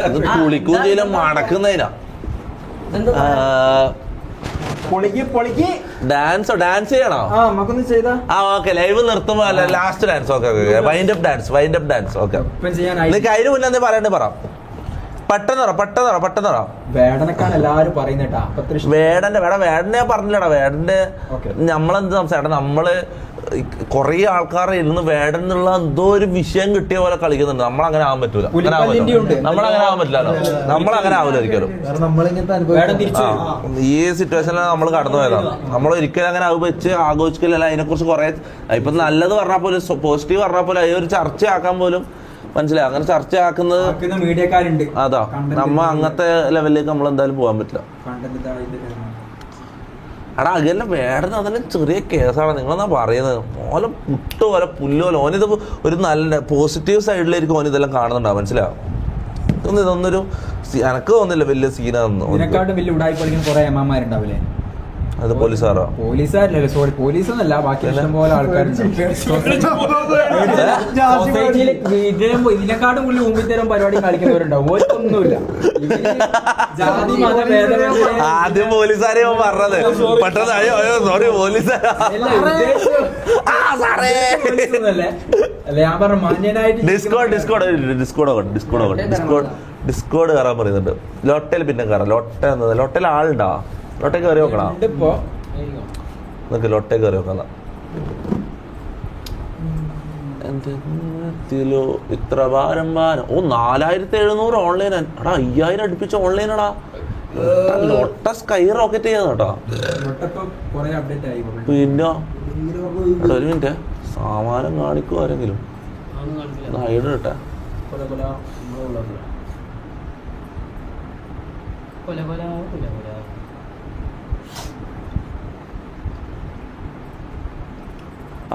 അത് കുളിക്കും ചെയ്യില്ല മടക്കുന്നതിനാ. ഡാൻസ് ചെയ്യണോ? ആ ഓക്കെ ലൈവ് നിർത്തുമ്പോ last dance. Okay wind up dance. Okay നിനക്ക് അതിന് മുന്നേ എന്താ പറയണ്ടേ പറ. പെട്ടെന്ന് വേടന്റെ ഞാൻ പറഞ്ഞില്ലടാ. വേടന്റെ നമ്മളെന്ത് സംസാരം നമ്മള് കൊറേ ആൾക്കാരെ ഇരുന്ന് വേടൻ എന്നുള്ള എന്തോ ഒരു വിഷയം കിട്ടിയ പോലെ കളിക്കുന്നുണ്ട്. നമ്മളങ്ങനെ ആവാൻ പറ്റൂല. നമ്മളങ്ങനെ ആവാൻ പറ്റില്ലല്ലോ. നമ്മളങ്ങനെ ആവില്ല ഒരിക്കലും. ഈ സിറ്റുവേഷനിൽ നമ്മൾ കടന്നു പോയതാണ്. നമ്മൾ ഒരിക്കലും അങ്ങനെ അത് വെച്ച് ആഘോഷിക്കില്ല. അതിനെ കുറിച്ച് കുറെ ഇപ്പൊ നല്ലത് പറഞ്ഞാൽ പോലും പോസിറ്റീവ് പറഞ്ഞാൽ പോലും അതൊരു ചർച്ചയാക്കാൻ പോലും മനസ്സിലായി. അങ്ങനെ ചർച്ചയാക്കുന്നത് മീഡിയക്കാരുണ്ട്. അതാ നമ്മ അങ്ങനത്തെ ലെവലിലേക്ക് നമ്മൾ എന്തായാലും പോകാൻ പറ്റില്ല. എടാ അതെല്ലാം വേടന് അതെല്ലാം ചെറിയ കേസാണ്. നിങ്ങളെന്നാ പറയുന്നത്. ഓല പുട്ട് പോലെ പുല്ലുപോലെ ഓനിത് ഒരു നല്ല പോസിറ്റീവ് സൈഡിലേക്ക് ഓൻ ഇതെല്ലാം കാണുന്നുണ്ടാവും. മനസ്സിലാവും. ഇതൊന്നൊരു എനക്ക് തോന്നില്ല വലിയ സീനാന്ന്. വലിയ ഉടായി പഠിക്കുന്ന കുറെ അമ്മമാരുണ്ടാവില്ലേ? അത് പോലീസുകാരല്ലേ? സോറി പോലീസൊന്നല്ല, ബാക്കി ഇഷ്ടംപോലെ ആൾക്കാരുണ്ട്. ഇതിനെക്കാട്ടും വലിയ ഊമ്പിത്തരം പരിപാടി കളിക്കുന്നവരുണ്ടാവും. ഒന്നുമില്ല. ആദ്യം പോലീസുകാരെ പറഞ്ഞത് പെട്ടെന്ന് സോറി പോലീസുകാരല്ലേ? ഞാൻ പറഞ്ഞു മാന്യനായിട്ട് ഡിസ്കോഡ് കയറാൻ പറയുന്നുണ്ട്. ലോട്ടയിൽ പിന്നെ കയറാം. ലോട്ടയിൽ ആളുണ്ടാ? ലോട്ടേ കയറി നോക്കണം. ലോട്ടേ കയറി നോക്കാം. ഇത്ര ഭാരം 4700 ഓൺലൈൻ. എടാ 5000 അടുപ്പിച്ച ഓൺലൈനടാ. ലോട്ട സ്കൈ റോക്കറ്റ് ചെയ്യാന്ന് കേട്ടോ. പിന്നെ ഒരു മിനിറ്റ് സാമാനം കാണിക്കും ആരെങ്കിലും. ഹൈഡ് കിട്ടെ.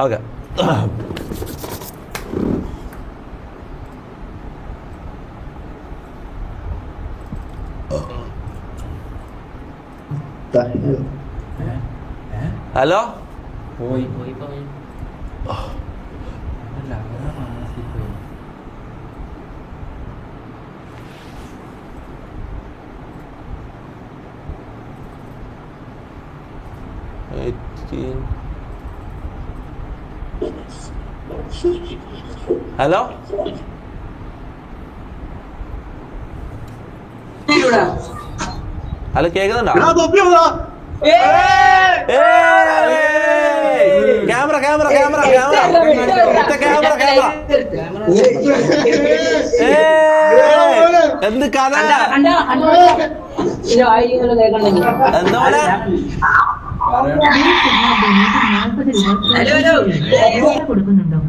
ഓക്കെ ഹലോ ഹലോ ഹലോ കേക്കുന്നുണ്ടോ? ക്യാമറ എന്ത് കഥ? എന്താ കൊടുക്കുന്നുണ്ടോ?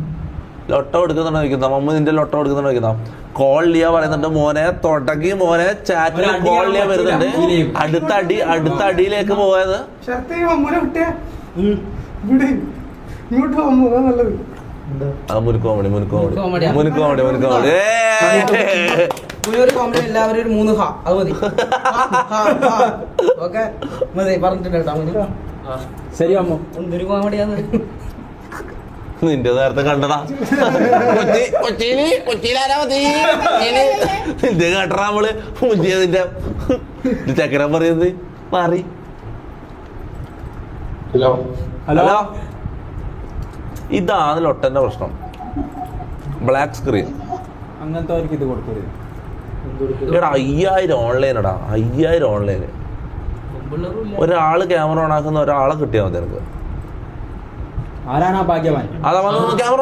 ലൊട്ട കൊടുക്കുന്നുണ്ടോ ചോദിക്കുന്ന മമ്മ. നിന്റെ ലൊട്ട കൊടുക്കുന്നുണ്ടോ ചോദിക്കുന്ന. കോൾ ചെയ്യാ പറയുന്നുണ്ട്. മോനെ തുടങ്ങി മോനെ ചാറ്റിൽ കോൾ ചെയ്യാൻ വരുന്നുണ്ട്. അടുത്ത അടിയിലേക്ക് പോയത് മുനുക്കോമടി. എല്ലാവരും ഒരു 3 അത് മതി. ഓക്കെ പറഞ്ഞിട്ടുണ്ട്. ശരി അമ്മ. എന്തൊരു കോമഡിയാന്ന്. നിന്റെ നേരത്തെ കണ്ടടാ. നിന്റെ കേട്ടറാ നമ്മള് നിന്റെ ചക്കര പറയുന്നത് മാറി. ഹലോ ഇതാണ് ലൊട്ടന്റെ പ്രശ്നം. Black screen. അങ്ങനത്തെ അവർക്ക് ഇത് കൊടുക്കരുത്. 5000 ഓൺലൈനടാ. 5000 ഓൺലൈന്. ഒരാള് ക്യാമറ ഓൺ ആക്കുന്ന ഒരാളെ കിട്ടിയാൽ മതി എനിക്ക്. ആരാണ് ആ ഭാഗ്യവാൻ? അതാ വന്ന് ക്യാമറ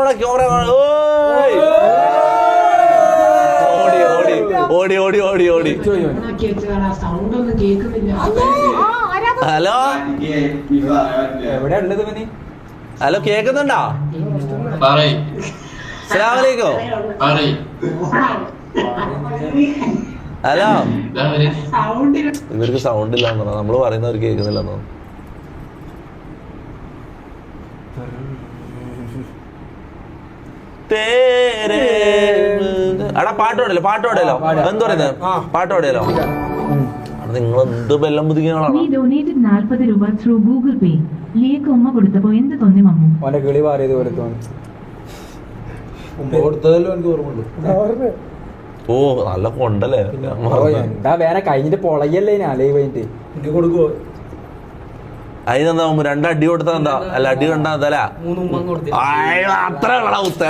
ഓടി ഹലോ എവിടെ ഉള്ളത് പനി? ഹലോ കേക്കുന്നുണ്ടോ? അസ്സലാമു അലൈക്കും. ഹലോ ഇവർക്ക് സൗണ്ട് ഇല്ലാന്ന് പറഞ്ഞാ നമ്മള് പറയുന്നവർ കേൾക്കുന്നില്ലെന്നോ. എടാ പാട്ട് പാടിയല്ലോ എന്ത് പറയുന്നത് പാട്ട് പാടിയല്ലോ. നിങ്ങൾ എന്ത് ബെല്ലം പുതികളാണ്. നീ ഡൊനേറ്റഡ് 40 രൂപ ത്രൂ ഗൂഗിൾ പേ. ലിയക്ക് ഉമ്മ കൊടുത്തപ്പോ എന്ത് തോന്നി മമ്മു? ഓന്റെ കിളി മാറിയത് പോലെ തോന്നി. ഓ നല്ല കൊണ്ടല്ലേ. എന്താ വേറെ കഴിഞ്ഞിട്ട് പൊളയല്ലേ ലൈവ് കഴിഞ്ഞിട്ട് അതിനെന്താ 2 അടി കൊടുത്താ എന്താ? അല്ല അടി കണ്ടാ എന്തല്ല അത്ര കുത്ത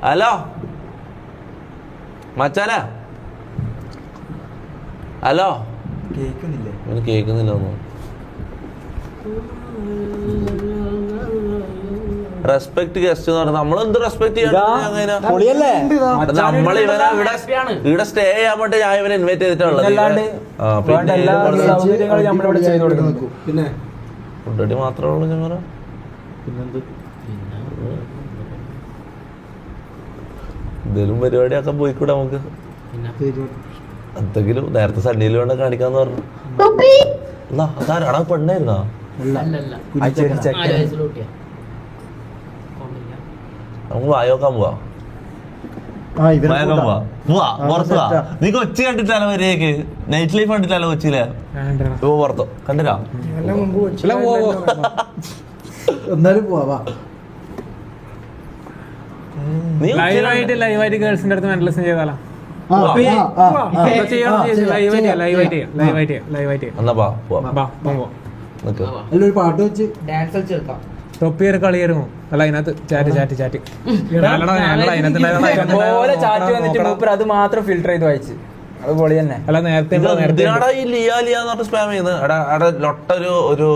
ഹലോ മച്ചാല ഹലോ കേക്കുന്നില്ല ഒന്നും. റെസ്പെക്ട് ഗസ്റ്റ് എന്ന് പറഞ്ഞാൽ നമ്മളെന്ത് റെസ്പെക്ട് ചെയ്യാൻ നമ്മൾ ഇവനെ ഇവിടെ സ്റ്റേ ചെയ്യാൻ വേണ്ടി ഞാൻ ഇവനെ ഇൻവൈറ്റ് ചെയ്തിട്ടുള്ളത്. പിന്നെ ഫുഡടി മാത്രമേ ഉള്ളൂ ഞങ്ങൾ. പിന്നെന്ത് എന്തേലും പരിപാടിയൊക്കെ പോയിക്കൂടെ നമുക്ക് എന്തെങ്കിലും. നേരത്തെ സണ്ണിയിൽ വേണ്ട കാണിക്കാന്ന് പറഞ്ഞു. എന്നാ അതാരാടാ പെണ്ണായിരുന്നാ? നമുക്ക് വായോക്കാൻ പോവാ. നീ കൊച്ചി കണ്ടിട്ടാലോ വരെയൊക്കെ നൈറ്റ് ലൈഫ് കണ്ടിട്ടാലോ കൊച്ചിയിലെ പുറത്തോ കണ്ടില്ല. എന്നാലും പോവാ. നീ ലൈവായിട്ട് ഗേൾസിന്റെ അടുത്ത് മെന്റലിസം ചെയ്താലോ? എന്നാ ഒരു പാട്ട് വെച്ച് ഡാൻസ് കളിച്ചെടുക്കാം. തൊപ്പിയൊരു കളിയായിരുന്നു. അല്ല അതിനകത്ത് ചാറ്റ് ചാറ്റ് വന്നിട്ട് അത് മാത്രം ഫിൽട്ടർ ചെയ്ത് വായിച്ച് അത് പൊളി തന്നെ. അല്ല നേരത്തെ ഈ ലിയ ലിയ എന്ന് സ്പാം ചെയ്യുന്നത് ലൊട്ടൊരു ഒരു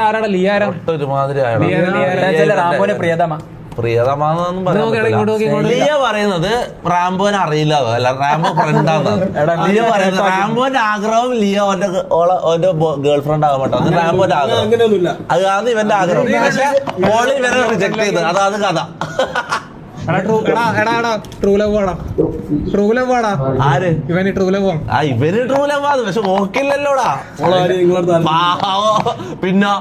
ആരാടാ ലിയാര ഒരുമാതിരി റാംബോനെ പ്രിയതമ പ്രിയതമാന്നൊന്നും പറയാൻ. ലിയ പറയുന്നത് റാംബോനെ അറിയില്ല, അല്ല റാംബോ ഫ്രണ്ടാന്ന്. ലിയ പറയുന്നത് റാംബോന്റെ ആഗ്രഹം ലിയ ഓന്റെ ഗേൾ ഫ്രണ്ട് ആകാൻ പറ്റും. അത് റാംബോന്റെ ആഗ്രഹം, അതാണ് ഇവന്റെ ആഗ്രഹം. പക്ഷെ ഓള് ഇവരെ റിജക്ട് ചെയ്ത്, അതാണ് കഥ. ആര് ഇവന് ട്രൂലവ് പക്ഷെ ഓക്കില്ലല്ലോടാ. പിന്നെ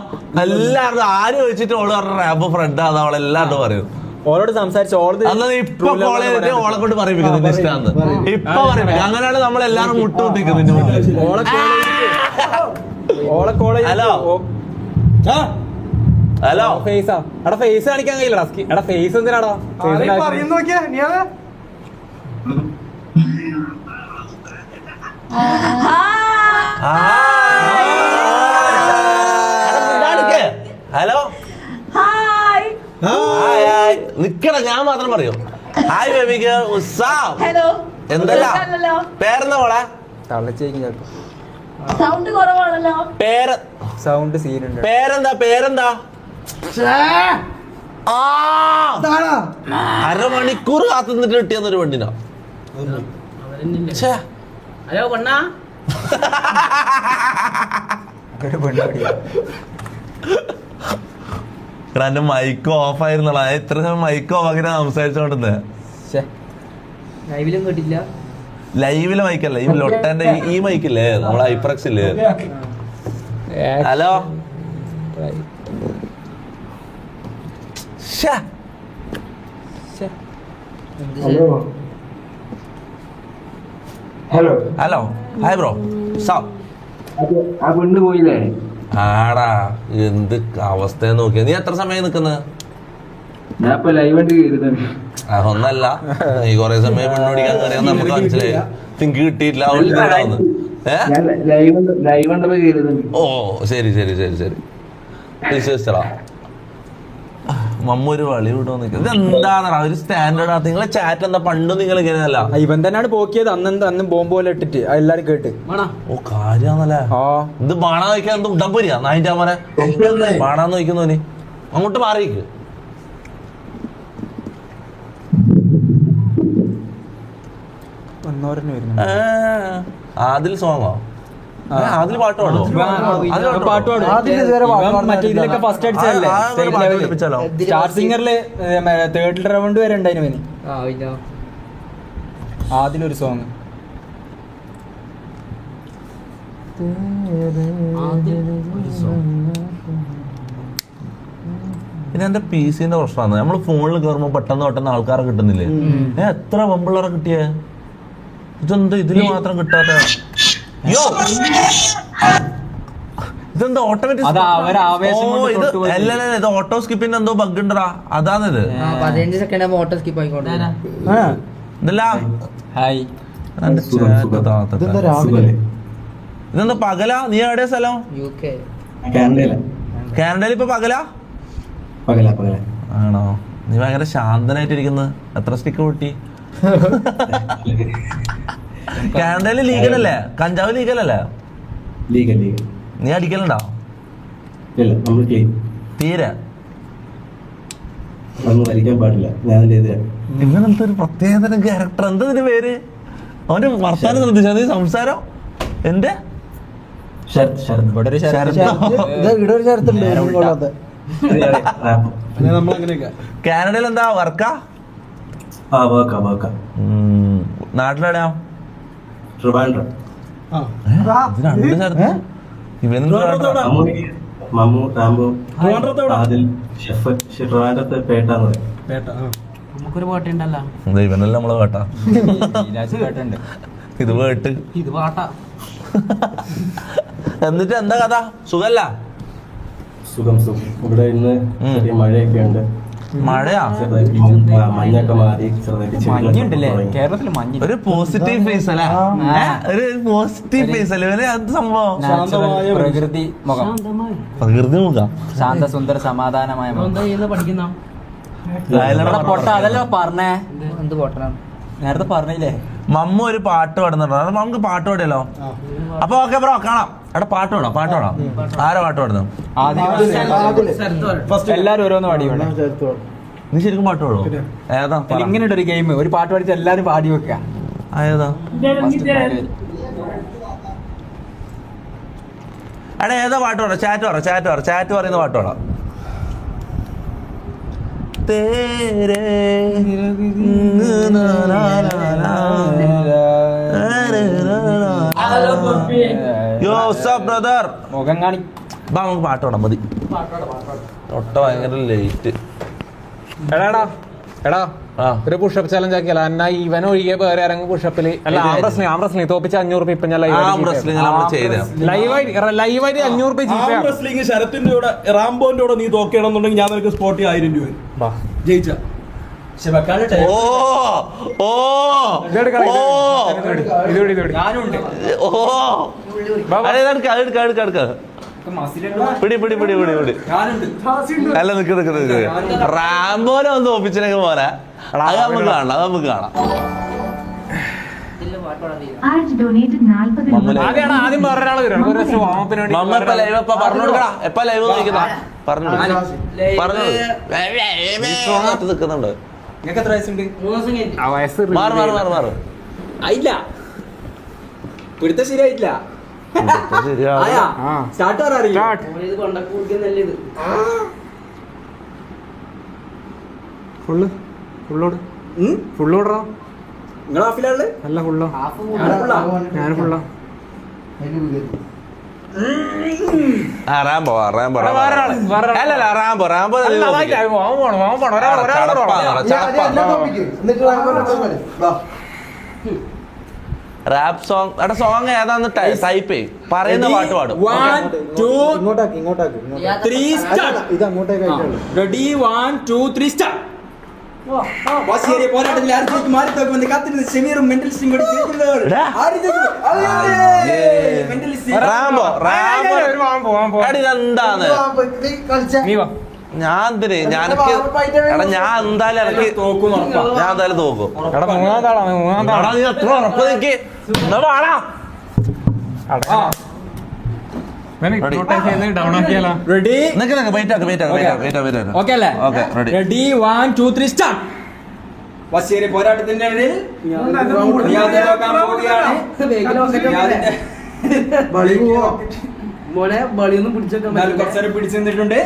എല്ലാവരും ആര് വെച്ചിട്ട് ഓള് പറഞ്ഞ റാംബോ ഫ്രണ്ട് ആണ് അവളെല്ലാവരും പറയും. ഓളോട് സംസാരിച്ചു ഇപ്പൊ കോളേജിൽ ഓളെ കൊണ്ട് പറയിപ്പിക്കുന്നത് ഇഷ്ടാന്ന് ഇപ്പൊ പറയിപ്പിക്കും. അങ്ങനെയാണ് നമ്മളെല്ലാരും മുട്ടുമുട്ടിക്കുന്നത്. ഹലോ ഹലോ ഫേസാ എടാ ഫേസ് കാണിക്കാൻ കഴിയില്ലടാ. എടാ ഫേസ് എന്തിനാടാ? ഹലോ നിക്കട, ഞാൻ മാത്രം പറയൂ. ഹായ് ബേബിക്ക് എന്തല്ല പേരെന്താ മോളെ? സൗണ്ട് കുറവാണല്ലോ. സൗണ്ട് സീനുണ്ട്. പേരെന്താ? അരമണിക്കൂർ കാത്തു നിന്നിട്ട് കിട്ടിയെന്നൊരു പെണ്ണിനാ. ഹലോ പെണ്ണാ. എന്റെ മൈക്ക് ഓഫ് ആയിരുന്നോളാ. ഇത്ര സമയം മൈക്ക് ഓഫ് ആക്കി സംസാരിച്ചോണ്ടിരുന്നേ. ലൈവിലും കേട്ടില്ല. ലൈവിലെ മൈക്കല്ല, ഈ ലൊട്ടന്റെ ഈ മൈക്കില്ലേ നമ്മളെ ഹൈപ്രക്സ് ഇല്ലേ. Hello hello hi bro. പോയില്ലേ? ആടാ എന്ത് അവസ്ഥ നോക്കിയ. നീ എത്ര സമയം നിക്കുന്നത്? ഒന്നല്ല, ഈ കൊറേ സമയം പെണ്ണോടിക്കാൻ കയറിയാന്ന് നമുക്ക് മനസ്സിലായി. തിങ്ക് കിട്ടിയിട്ടില്ല. ഓ ശരി ശരി ശരി ശരി വിശ്വസിച്ചടാ. മമ്മ ഒരു വളി വിടോ നിൽക്കുക. ഇത് എന്താണെടാ ഒരു സ്റ്റാൻഡേർഡ് ആ. നിങ്ങളെ ചാറ്റ് എന്താ പണ്ടും നിങ്ങൾ ഇങ്ങനെയല്ല. ഇവൻ തന്നെയാണ് പോക്കിയത്. അന്ന് ബോംബ് പോലെ ഇട്ടിട്ട് എല്ലാരും കേട്ട്. ഓ കാര്യാന്നല്ലേ. ഇത് ബാണാ നോക്കിയാ എന്ത് ഉണ്ടപ്പോരിയാ നായിന്റെ മോനെ. ബാണാന്ന് നോക്കുന്നോന് അങ്ങോട്ട് മാറിയിക്ക്. വന്നോരന് വരുന്നു. ആദിൽ സോങ്ങോ? ആദിൽ പാട്ട് പാടോ? പാട്ട് പാടും. മറ്റേ ഇതിലൊക്കെ ഫസ്റ്റ് അടിച്ചല്ലേ സ്റ്റേറ്റ് ലെവലിൽ. സ്റ്റാർ സിംഗറില് തേർഡ് റൗണ്ട് വരെ ഉണ്ടായിരുന്നു. ആദിലൊരു സോങ് പിന്നെ എന്റെ PC-ന്റെ പ്രശ്നമാണ്. നമ്മള് ഫോണിൽ കയറുമ്പോ പെട്ടെന്ന് ആൾക്കാരെ കിട്ടുന്നില്ലേ? എത്ര പെമ്പിള്ളേരെ കിട്ടിയേ? ഇതെന്താ ഇതില് മാത്രം കിട്ടാത്ത? ഇതെന്താ ഓട്ടോമാറ്റിക്? ഇത് ഓട്ടോ സ്കിപ്പിന്റെ എന്തോ ബഗ് ഉണ്ടടാ, അതാണിത്. 15 സെക്കൻഡ് ആകുമ്പോ ഓട്ടോ സ്കിപ്പ് ആയിക്കോട്ടെ. ഇതെന്താ പകലാ? നീ എവിടെയാ സ്ഥലം? UK. കാനഡയിൽ ഇപ്പൊ പകലാ? ആണോ? നീ ഭയങ്കര ശാന്തനായിട്ടിരിക്കുന്നത്. എത്ര സ്റ്റിക്ക് പൊട്ടി? കാനഡയില് ലീഗലല്ലേ? കഞ്ചാവ് ലീഗലല്ലേ? നീ അടിക്കലുണ്ടോ? തീരെ ഇങ്ങനത്തെ ഒരു പ്രത്യേകതരം ക്യാരക്ടർ. എന്താ ഇതിന്റെ പേര്? അവന്റെ വർത്താനം ശ്രദ്ധിച്ചാ നീ സംസാരം? എന്റെ കാനഡയിൽ എന്താ വർക്കാ? നാട്ടിലെവിടെയാ? രണ്ട് സ്ഥലത്ത് നമുക്കൊരു പാട്ടുണ്ടല്ലോ. ഇവനല്ല നമ്മളെ വേട്ടാ. ഇത് വേട്ട് ഇത് പാട്ടാ. എന്നിട്ട് എന്താ കഥ? സുഖല്ല? സുഖം. ഇവിടെ ഇന്ന് മഴയൊക്കെ ഉണ്ട്. മഴയാ? മഞ്ഞൊക്കെ മാറി മഞ്ഞുണ്ടല്ലേ കേരളത്തില്? മഞ്ഞ് ഒരു പോസിറ്റീവ് ഫേസ് അല്ലേ? ഒരു പോസിറ്റീവ് ഫേസ് അല്ലേ? അത് സംഭവം പ്രകൃതി മുഖം. പ്രകൃതി മുഖം. ശാന്ത സുന്ദര സമാധാനമായ പഠിക്കുന്ന പൊട്ട. അതല്ലോ പറഞ്ഞേ. എന്ത് പൊട്ടനാണ്? നേരത്തെ പറഞ്ഞില്ലേ മമ്മ ഒരു പാട്ട് പാടുന്നുണ്ടോ? നമുക്ക് പാട്ട് പാടിയല്ലോ. അപ്പൊ ഓക്കെ ബ്രോ, കാണാം. എടാ പാട്ട് പാടാം. ആരാ പാട്ട് പാടുന്നു? എല്ലാരും ഓരോന്ന് പാടി. നീ ശരിക്കും പാട്ട് പാടുമോ? ഏതാ? ഇങ്ങനെയുണ്ട് ഒരു ഗെയിം. ഒരു പാട്ട് പാടിച്ച് എല്ലാരും പാടി വെക്കുക. ഏതാ? എടാ ഏതാ പാട്ട് പാടാം? ചാറ്റ് പറയുന്ന പാട്ട് പാടാം. മുഖം കാണി. നമുക്ക് പാട്ട് പാടാം. മതി. ഒട്ട ഭയങ്കര ലേറ്റ്. എടാ ഒരു പുഷപ്പ് ചലഞ്ച് ആക്കിയല്ല. എന്നാ ഇവൻ ഒഴികെ വേറെ ഇറങ്ങും പുഷപ്പില്. അല്ല ആംറസ്ലിംഗ് തോപ്പിച്ച 500 രൂപ. ഇപ്പൊ ഞാൻ ലൈവായിട്ട് 500 രൂപ റെസ്ലിംഗ് ശരത്തിന്റെ കൂടെ റാംബോന്റെ കൂടെ നീ തോക്കണമെന്നുണ്ടെങ്കിൽ ഞാൻ നിനക്ക് സ്പോട്ടി 1000 രൂപ ജയിച്ച. അല്ല നിക്ക് റാംബോനെ ഒന്ന് തോപ്പിച്ചിനൊക്കെ പോലെ. അത് നമുക്ക് കാണാം. Arch donated 40 രൂപ. ആദ്യം വേറൊരാൾ വരും. മമ്മ ഇപ്പൊ ലൈവ് പറഞ്ഞോടുക്കടാ. എപ്പ ലൈവ് നോക്കിയതാ? പറഞ്ഞു നിക്കുന്നുണ്ട്. നിങ്ങൾക്ക് എത്ര വയസ്സുണ്ട്? മാറ് ആയില്ല. പിടുത്ത ശരിയായിട്ടില്ല. സ്റ്റാർട്ട് അറിയില്ല. ഫുള്ളോടാ. നിങ്ങൾ ഹാഫിലാണ്? അല്ല ഫുള്ളോ. ഞാൻ ഫുള്ളോ. Rambo rap song. എടാ സോങ് ഏതാന്ന് ടൈപ്പ് ചെയ്യും. പറയുന്ന പാട്ട് പാടും. 1 2 3 സ്റ്റാർട്ട്. ഇത് അങ്ങോട്ടേക്ക് റെഡി 1 2 3 സ്റ്റാർട്ട്. വാസിയേറിയ പോരാട്ടത്തിൽ ആർജിക്ക് മാറി തോക്കുമെന്ന് കാത്തിരുന്ന ഷമീറും മെന്റലിസ്റ്റും കൂടി ഇതെന്താണ്? ഞാൻ എന്തായാലും ഇറക്കി തോക്കും. ഞാൻ എന്തായാലും തോക്കും. നീ എത്ര ഉറപ്പ് നിൽക്കി? Ready 1 2 3 start. ബഷീർ പോരാട്ടത്തിന്റെ ഇടയിൽ റിയാദിനെ നോക്കാൻ പോവുകയാണ്. മോനെ ബളിയൊന്നും പിടിച്ചൊക്കെ എന്നാലും കുറച്ചേരം പിടിച്ചു നിന്നിട്ടുണ്ട്.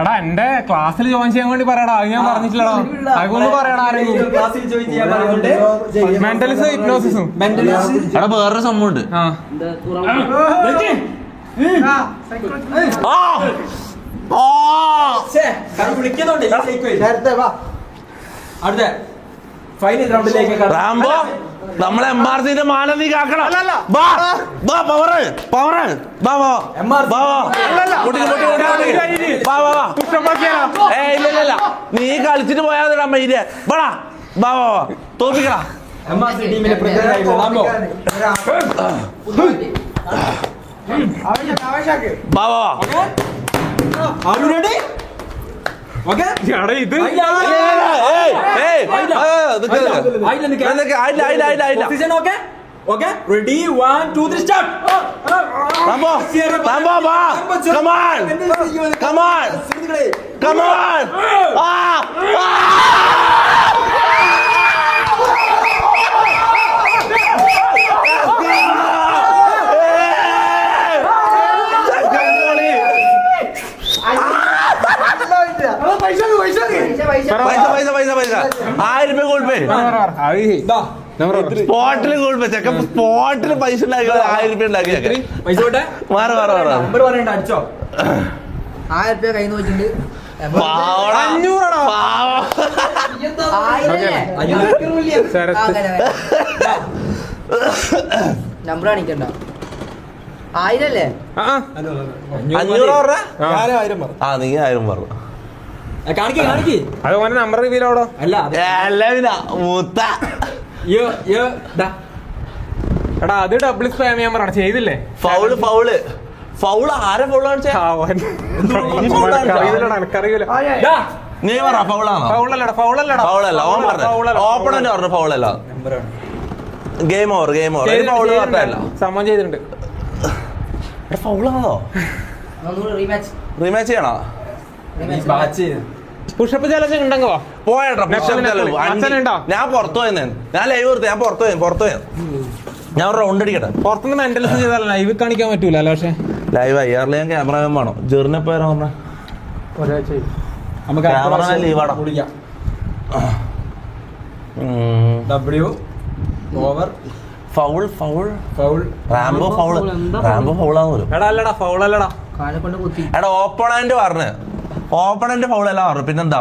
എടാ എന്റെ ക്ലാസ്സിൽ ജോയിൻ ചെയ്യാൻ വേണ്ടി പറയടാ, അത് ഞാൻ പറഞ്ഞിട്ടില്ലടാ. അതൊന്ന് പറയടാ ആരെങ്കിലും. ക്ലാസ്സിൽ ജോയിൻ ചെയ്യാൻ പറയുന്നുണ്ട്. മെന്റലിസം ഹിപ്നോസിസും. എടാ വേറൊരു സംഭവം ഉണ്ട്. വിളിക്കുന്നുണ്ട്. അടുത്ത ഫൈനൽ റൗണ്ടിലേക്ക് റാംബോ നമ്മളെ MRCന്റെ മാനം നീ കാക്കണം. വാ വാ പവറ് പവറ് വാ വാ വാ ഇല്ല നീ കളിച്ചിട്ട് പോയാ മൈര്യ വാടാ വാ വാ വാ തോപ്പിക്കടാ. MRC ടീമിലെ പ്രതിനിധിയായിട്ടുള്ള റാംബോ. വാ വാ Are you ready? Okay? എടാ ഇത് Position okay? Okay? Ready? 1, 2, 3, start! Rambo! Rambo, va! Come on! Come on! Come on! Ah! പൈസ 1000 രൂപ ഗൂഗിൾ പേ. സ്പോട്ടില് ഗൂഗിൾ പേ. ചെക്കൻ സ്പോട്ടില് പൈസ ഉണ്ടാക്കി 1000 രൂപ ഉണ്ടാക്കി. പൈസ പോട്ടെ. മാറി നമ്പർ പറയണ്ട, അടിച്ചോ. 1000 രൂപ കയ്യിൽ നിന്ന് വെച്ചിട്ടുണ്ട്. നമ്പർ കാണിക്കണ്ട. 1000 അല്ലേ? 500 പറഞ്ഞ ആ നീ 1000 പറഞ്ഞു. കാണിക്ക് കാണിക്ക്. അത് ഓനെ നമ്പർ റിവീൽ ആവടോ. അല്ല മൂത്ത എടാ അത് ഡബിൾ സ്പാം ചെയ്യാൻ പറയണം, ചെയ്തില്ലേ? ഫൗള് ആരെ ഫൗളാണ്? എനിക്കറിയില്ല. നീ പറ ഫൗളാണോ? ഫൗളല്ലടാ ഫൗളല്ല ഓൻ പറഞ്ഞു. ഓപ്പണന്റ് പറഞ്ഞു ഫൗളല്ല. ഗെയിം ഓവർ ഫൗള് പറഞ്ഞല്ല. സമം ചെയ്തിട്ടുണ്ട്. ഫൗളാണോ? റീമാച്ച് ചെയ്യണോ? പുഷപ്പ് ചലഞ്ച് ഉണ്ടെങ്കോ പോയട്ടോ. ഉണ്ടോ? ഞാൻ പുറത്തു പോയെന്ന്. ഞാൻ ലൈവ് എടുത്ത് ഞാൻ പുറത്തു പോയി ഞാൻ ഒരു റൗണ്ട് അടിക്കട്ടെ. പുറത്തുനിന്ന് മെന്റലിസം ചെയ്താൽ ലൈവ് കാണിക്കാൻ പറ്റൂല. അല്ല പക്ഷെ ലൈവ് IRL ഞാൻ ക്യാമറമാൻ വേണോ? ജെറിനെ പേരാ പറഞ്ഞ ക്യാമറമാൻ ലീവാടാ. ഫൗൾ റാംബോ ഫൗളാന്ന് പോലും. എടാ അല്ലടാ ഫൗളല്ലടാ. എടാ ഓപ്പണന്റ് ഫൗളല്ല പറഞ്ഞു. പിന്നെന്താ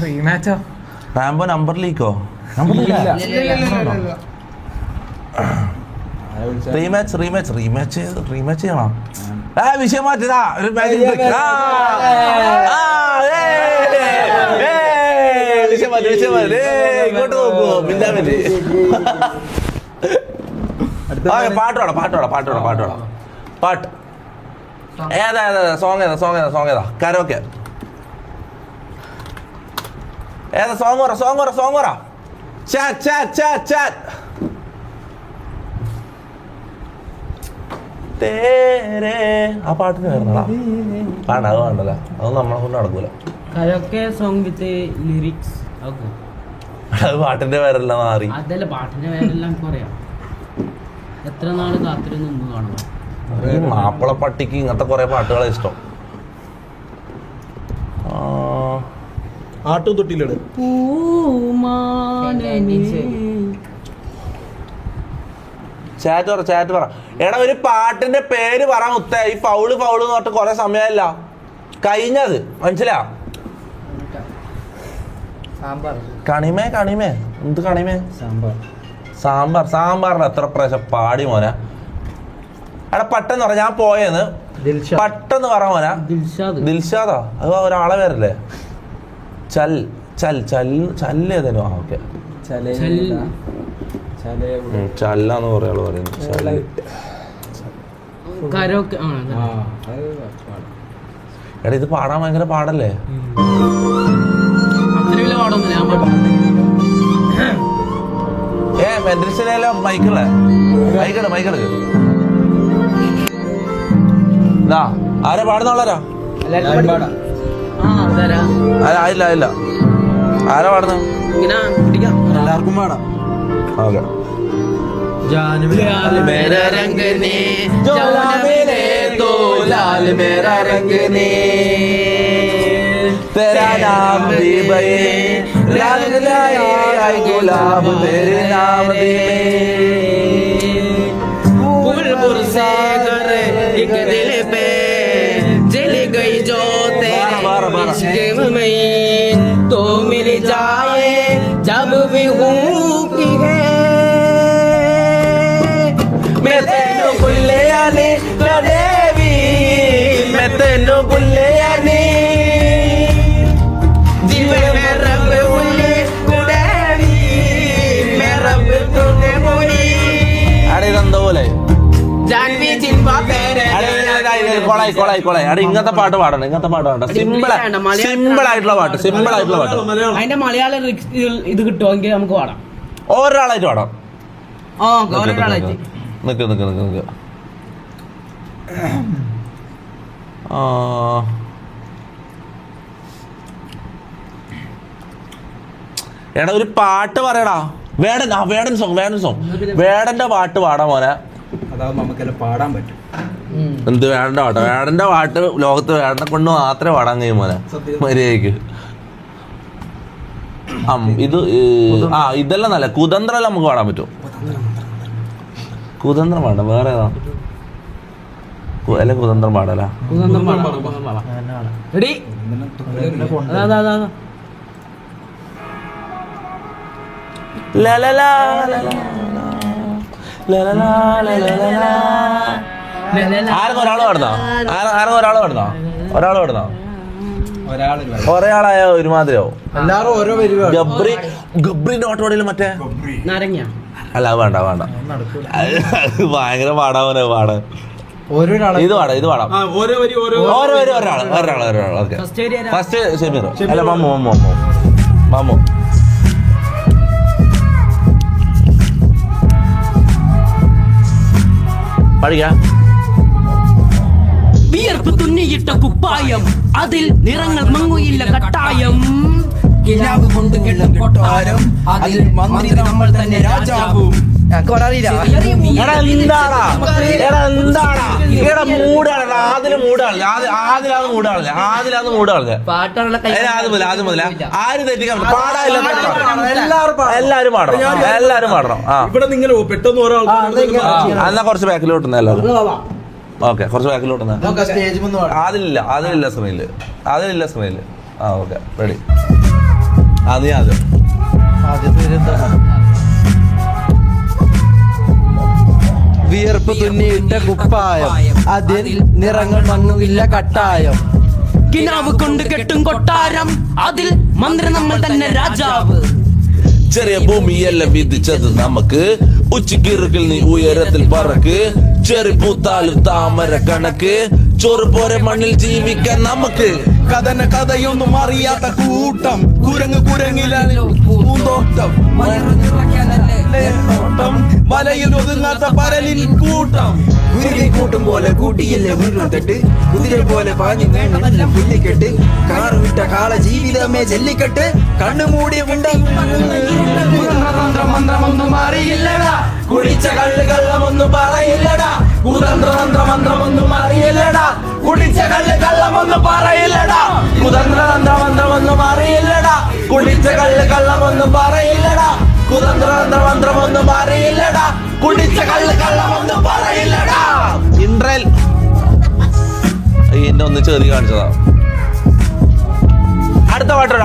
റീമാച്ചോ? റാംബോ നമ്പർ ലീക്കോ? റീമാച്ച് ചെയ്യണോ? വിഷയം മാറ്റിയതാ. ഒരു മാച്ച് വിഷയം മാറ്റി ഇങ്ങോട്ട് നോക്കൂ. മിണ്ടാൻ പറ്റി. പാട്ട് ഏതാ സോങ് ഏതാ? കരോക്കെ ഏതാ? സോങ് പറ. ചാറ്റ് ആ പാട്ടിന് വരുന്നടാ. പാടാ അത് വേണ്ടല്ലോ. അത് നമ്മളെ കൊണ്ട് നടക്കൂല. സോങ് വിത്ത് ലിറിക്സ് അത് പാട്ടിന്റെ പേരല്ല മാറി. അതല്ല പാട്ടിന്റെ പേരെല്ലാം പറയാം. എത്ര നാള് കാത്തിരുന്ന് കാണണം. മാപ്പിള പട്ടിക്ക് ഇങ്ങനത്തെ കുറെ പാട്ടുകളെ ഇഷ്ടം. ആട്ടും തൊട്ടിയിലട് ചാറ്റ് പറ. എടാ ഒരു പാട്ടിന്റെ പേര് പറ മുത്തേ. ഈ ഫൗള് എന്ന് പറഞ്ഞിട്ട് കൊറേ സമയമല്ല കഴിഞ്ഞത്. മനസ്സിലാ? കണിമേ എന്ത് കണിമേ? സാമ്പാറിന് എത്ര പ്രാവശ്യം പാടി മോനെ. എടാ പെട്ടെന്ന് പറ. ഞാൻ പോയെന്ന് പെട്ടെന്ന് പറ മോനെ. ദിൽഷാദാ? അത് ഒരാളെ പേരല്ലേ? ചല്ലേതേനോ? ആ ഓക്കെ ചല്ലാന്ന് കുറെ ആള് പറയുന്നു. എടാ ഇത് പാടാൻ ഭയങ്കര പാടല്ലേ? മെൻഡൽസിനെല്ലോ മൈക്കിള് ആരാ പാടുന്നോളാരാ? ആയില്ല ആയില്ല. ആരാ പാടുന്നത്? ഇങ്ങനെ പിടിക്കാം. എല്ലാവർക്കും വേണം. ഓക്കെ. लाल मेरा रंग ने जोला मेरे तो लाल मेरा रंग ने तेरा नाम भी बे लाल लाया गुलाब तेरे नाम दे बुलबुल से कर एक दिल पे जल गई जो तेरे इश्क में तो मिल जाए जब भी हूँ की है मैं तेनू भुल्लिया नी कदे भी मैं तेनू भुल्लिया नी जिवे में रब भुल्ले कुड़े भी मैं रब तूने भुली അടേ ഇതെന്താ പോലെ जानवी जिनवा तेरे കൊളായി അടേ ഇങ്ങനത്തെ പാട്ട് പാടണം. ഇങ്ങനത്തെ പാട്ട് പാടണ്ട. സിമ്പിൾ ആയിട്ടുള്ള പാട്ട്. അതിന്റെ മലയാള ഇത് കിട്ടുമെങ്കിൽ നമുക്ക് പാടാം. ഒരാളായിട്ട് പാടാം. ഒരാളായിട്ട് നിക്ക് എടാ ഒരു പാട്ട് പറയടാ. വേടൻ സോങ് വേടന്റെ പാട്ട് പാടാ മോനെ. അതാവുമ്പോ നമുക്കെല്ലാം പാടാൻ പറ്റും. എന്ത് വേടന്റെ പാട്ട് ലോകത്ത് വേടനെ കൊണ്ട് മാത്രമേ പാടാൻ കഴിയും മോനെ മര്യാദക്ക്. ഇത് ഇതെല്ലാം നല്ല കുതന്ത്രം നമുക്ക് പാടാൻ പറ്റും. കുതന്ത്രം പാടാം. വേറെ ഏതാ അല്ലെ കുതന്ത്രം പാടല. ആരും ഒരാൾ പാടുന്നോ? ഒരാളായ ഒരുമാതിരിയാവും. എല്ലാരും ഓരോ പരിപാടി. ഗബ്രിന്റെ ഓട്ടോടിയിൽ മറ്റേ നാരങ്ങ അല്ല വേണ്ട ഭയങ്കര പാടാവനെ പാടാൻ. ഇത് പാടാം. ഒരാൾ ഓക്കെ. ഫസ്റ്റ് ഷമീർ അല്ല മാമു പഠിക്കാം. വിയർപ്പ് തുന്നിയിട്ട കുപ്പായം അതിൽ നിറങ്ങൾ മങ്ങുയില്ല കട്ടായം കിനാവ് കൊണ്ട് കെട്ടും കൊട്ടാരം അതിൽ മന്ത്രി നമ്മൾ തന്നെ രാജാവും. ആര് തെറ്റിക്കാൻ എല്ലാരും പാടണം. ഇവിടെ നിങ്ങൾ പെട്ടെന്ന് ഒരാൾ എന്നാ കുറച്ച് ബാക്കിലോട്ടുന്ന എല്ലാവരും. ഓക്കെ കുറച്ച് ബാക്കിലോട്ടുന്ന അതിലില്ല സ്ക്രീനില്. ആ ഓക്കെ റെഡി. നീ ആദ്യം. വിയർപ്പ് തുന്നിയിട്ട കുപ്പായം അതിൽ നിറങ്ങൾ മങ്ങുകില്ല കട്ടായം. കിനാവ് കൊണ്ട് കെട്ടും കൊട്ടാരം അതിൽ മന്ത്രി നമ്മൾ തന്നെ രാജാവ്. ചെറിയ ഭൂമിയെല്ലാം വിധിച്ചത് നമുക്ക് ഉച്ചക്കിറുകിൽ നീ ഉയരത്തിൽ പറക്ക്. ചെറി പൂത്താലും താമര കണക്ക് ചോറ് പോരെ മണ്ണിൽ ജീവിക്കാൻ നമുക്ക്. കഥയൊന്നും അറിയാത്ത കൂട്ടം കുരങ്ങിലാണ് പൂന്തോട്ടം. മലയിൽ ഒതുങ്ങാത്ത പരലിൻ കൂട്ടം. കൂട്ടും പോലെ കൂട്ടിയില്ലേ ഉരുൾത്തട്ട്. കുതിര പോലെ പാഞ്ഞു വേണം പുല്ലിക്കെട്ട്. കാറുവിട്ട കാള ജീവിതമേ ജല്ലിക്കെട്ട്. കണ്ണുമൂടി മന്ത്രമൊന്നും അറിയില്ലടാ. കുടിച്ച കള്ളമൊന്നും പറയില്ലടാ. കുതന്ത്രമന്ത്രമൊന്നും അറിയില്ലടാ. കുടിച്ച കള്ളമൊന്നും പറയില്ലടാ. കുതന്ത്രമന്ത്രമൊന്നും അറിയില്ലടാ. കുടിച്ച കള്ളമൊന്നും പറയില്ലടാ. കുതന്ത്രമന്ത്രമൊന്നും അറിയില്ലടാ. കുടിച്ച കള്ളമൊന്നും പറയില്ലടാ. ഇൻട്രൽ എന്നെ ഒന്ന് ചെറിയ കാണിച്ചതാ. അടുത്ത പാട്ടോ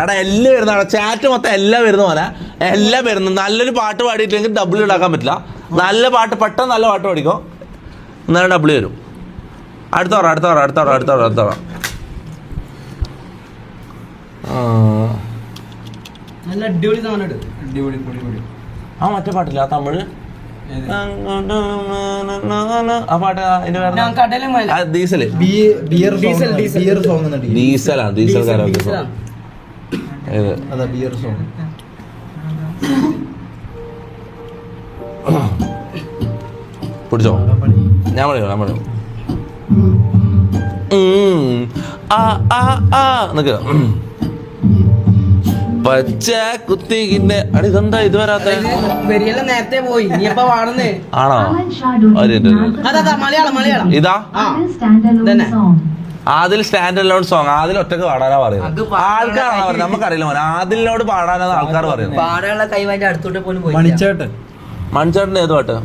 എടാ എല്ലാം വരുന്ന ചാറ്റ് മൊത്തം എല്ലാം വരുന്ന പോലെ എല്ലാം വരുന്നു. നല്ലൊരു പാട്ട് പാടിയിട്ടെങ്കിൽ ഡബിൾ ഇടാക്കാൻ പറ്റില്ല. നല്ല പാട്ട് പെട്ടെന്ന് നല്ല പാട്ട് പാടിക്കോ എന്നാലും ഡബിൾ വരും. അടുത്ത പറ നല്ല അടിപൊളി സാധനം. ആ മറ്റേ പാട്ടില്ല ആ തമിഴ് ആ പാട്ട് അതിന്റെ ഡീസൽ ഡീസലാണ്. Diesel karaoke song. പിടിച്ചോ ഞാൻ പറയോ നിക്ക് പച്ച കുത്തികിന്റെ അടി ഇതെന്താ ഇത് വരാത്ത വരിയെല്ലാം നേരത്തെ പോയി ഇനിയപ്പോ പാടുന്നേ ആണോ Alan Shah donated അതാ മലയാളം ഇതാ Adil standalone Then- song. Adil stand alone song Adil ഒറ്റക്ക് പാടാനാ പറയുന്നത് ആൾക്കാരാണ് പറയുന്നത് നമുക്കറിയില്ല മോനെ ആദിലിനോട് പാടാനാണ് ആൾക്കാർ പറയുന്നത് പാടാനുള്ള കൈവാന്റെ അടുത്തോട്ട് പോലും പോയി മണിച്ചേട്ടൻ മണിച്ചേട്ടൻ്റെ ഏത് പാട്ട്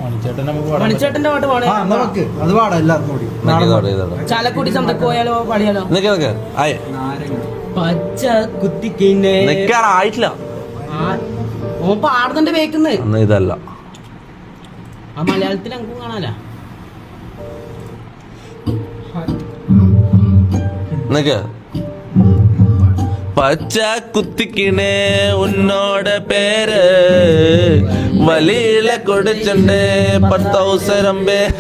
മണിച്ചേട്ടൻ നമുക്ക് പാടാം. മണിച്ചേട്ടന്റെ പാട്ട് ആ, നമുക്ക് അത് പാടാം എല്ലാവർക്കും കൂടി ചാലക്കുടി ചന്തക്ക് പോയാലോ പാടിയാലോ നിക്ക് ആയി പച്ച കുത്തിക്കിന്നെ നിക്കാറായിട്ടില്ല ഓൻ പാടുന്നുണ്ട് കേക്കുന്നത് അന്ന് ഇതല്ല ആ മലയാളത്തിൽ അങ്ങ് കാണാല നിക്ക് പച്ച കുത്തിക്കിണേ ഉന്നോட പേര് വലിയില കൊടുച്ചുണ്ട് 10,000 പേര്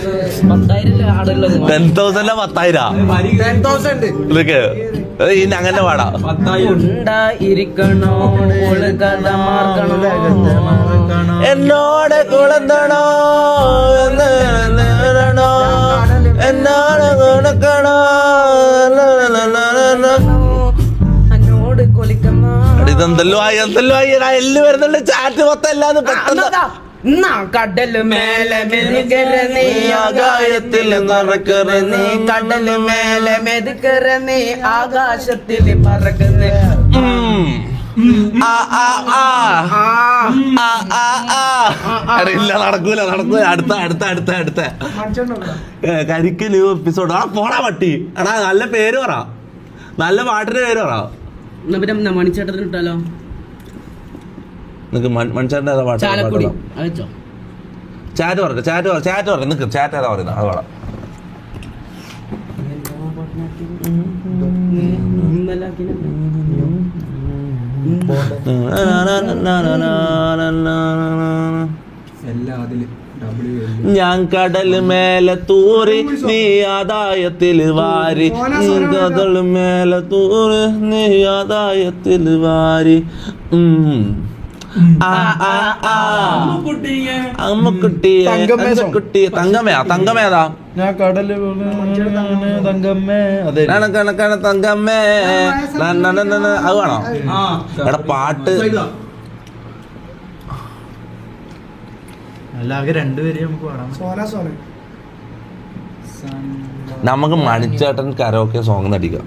10,000 ആടുള്ളത് 10,000 10,000 നിക്ക് ഇനി അങ്ങനെ പാടാ ഉണ്ടായിരിക്കണോ കഥ മാർക്കണോ എന്നോട് കുളന്തണോ എന്നോട് കുണക്കണോ എന്നോട് കൊലിക്കണോ ഇതെന്തല്ലോ ആയി എല്ലാം വരുന്നുണ്ട് ചാറ്റ് മൊത്തം എല്ലാന്ന് പെട്ടെന്ന് കടല് മേലെ മെതുക്കറ നീ ആകായത്തിൽ നടക്കറ നീ കടല് മേലെ മെതുക്കറ നീ ആകാശത്തിൽ പറക്കുന്ന ഇല്ല നടക്കൂല അടുത്ത കരിക്ക് ന്യൂ എപ്പിസോഡ് ആ പോടാ പട്ടി എടാ നല്ല പേര് പറ നല്ല പാട്ടിന്റെ പേര് പറ പിന്നെ മണിച്ചേട്ടത്തിന് ഇട്ടാലോ നിനക്ക് മൺചാറിന്റെ ഏതാ പാട്ട് ചാലക്കുടി അയച്ചോ ചാറ്റ് പറഞ്ഞു നിനക്ക് ചാറ്റ് ഏതാ പറയുന്നത് അത് പാടാം എല്ലാം അതില് ഞാൻ കടൽ മേലെ തൂറി നീ ആദായത്തിൽ വാരി കടൽ മേലെ തൂറി നീ ആദായത്തിൽ വാരി അമ്മക്കുട്ടി തങ്കമേതാ ഞാൻ കടല് തങ്കമ്മേ അതെ കണക്കണ തങ്കമ്മേ അത് വേണോ എടാ പാട്ട് അല്ലാതെ രണ്ടുപേരെയും നമുക്ക് പാടാം നമുക്ക് മണിച്ചേട്ടൻ കരോക്കെ സോങ് നടിക്കാം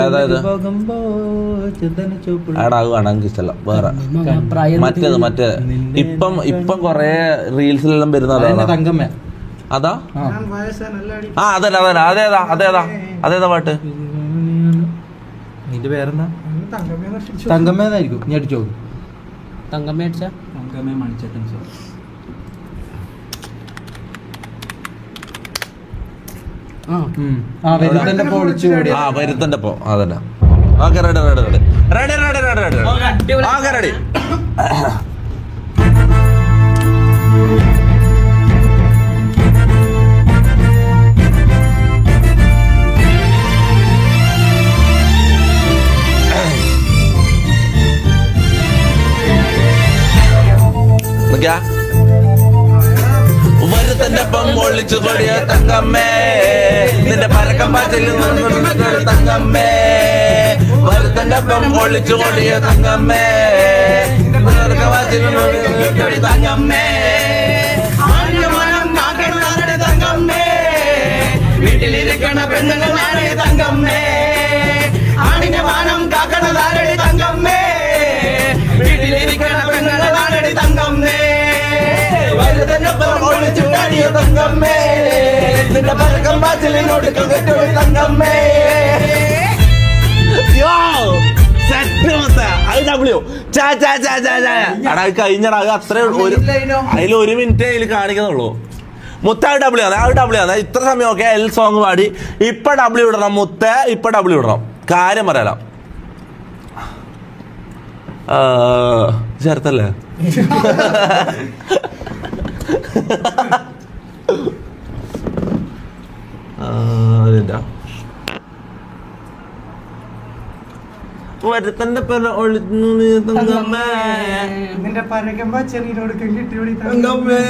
അതായത് എടാ അത് വേണം എനിക്ക് ഇഷ്ടമല്ല വേറെ മറ്റേ ഇപ്പം കൊറേ റീൽസിലെല്ലാം വരുന്നതാണ് തങ്കമ്മേ അതാ അതേതാ പാട്ട് ഇതിന്റെ പേരെന്താ തങ്കമ്മേന്നായിരിക്കും നീ അടിച്ചോ തങ്കമ്മ അടിച്ച തങ്കമ്മേ മണിച്ചേട്ടൻ സോ വരുത്തന്റെ പൊളിച്ചു വരുത്തന്റെ പോ അതന്നെ ഓക്കെ റെഡി വരുത്തന്റെ പം ഒളിച്ചു കൊടിയ തങ്കമ്മേ നിന്റെ പരക്കം പാച്ചിൽ തങ്കമ്മേ വരുത്തന്റെ പം ഒളിച്ചു കൊടിയ തങ്കമ്മേ തങ്കമ്മേ തങ്കമ്മേ വീട്ടിലിരിക്കണ പെണ്ണുങ്ങളാണ് തങ്കമ്മേ ആണിന്റെ മാനം കാക്കണതാരടി തങ്കമ്മേ വീട്ടിലിരിക്കണ പെണ്ണുങ്ങളാണടി തങ്കമ്മേ തങ്കമ്മേ നിന്റെ പരക്കം പാച്ചിലിനോട് തങ്കമ്മേ കഴിഞ്ഞടാ അത്ര അതിൽ 1 മിനിറ്റ് അതിൽ കാണിക്കുന്നുള്ളൂ മുത്ത ഡബ്ല്യൂ ആണ് ഇത്ര സമയം ഒക്കെ എൽ സോങ് പാടി ഇപ്പൊ ഡബ്ല്യൂ ഇടണം മുത്ത ഇപ്പൊ ഡബ്ല്യൂ ഇടണം കാര്യം പറയാലോ ചേർത്തല്ലേ വരുത്തന്റെ പേര് ഒളിഞ്ഞു നീ തങ്കമ്മേ നിന്റെ പരകമ്പ ചെറിയോട് കിട്ടിയോടി തങ്കമ്മേ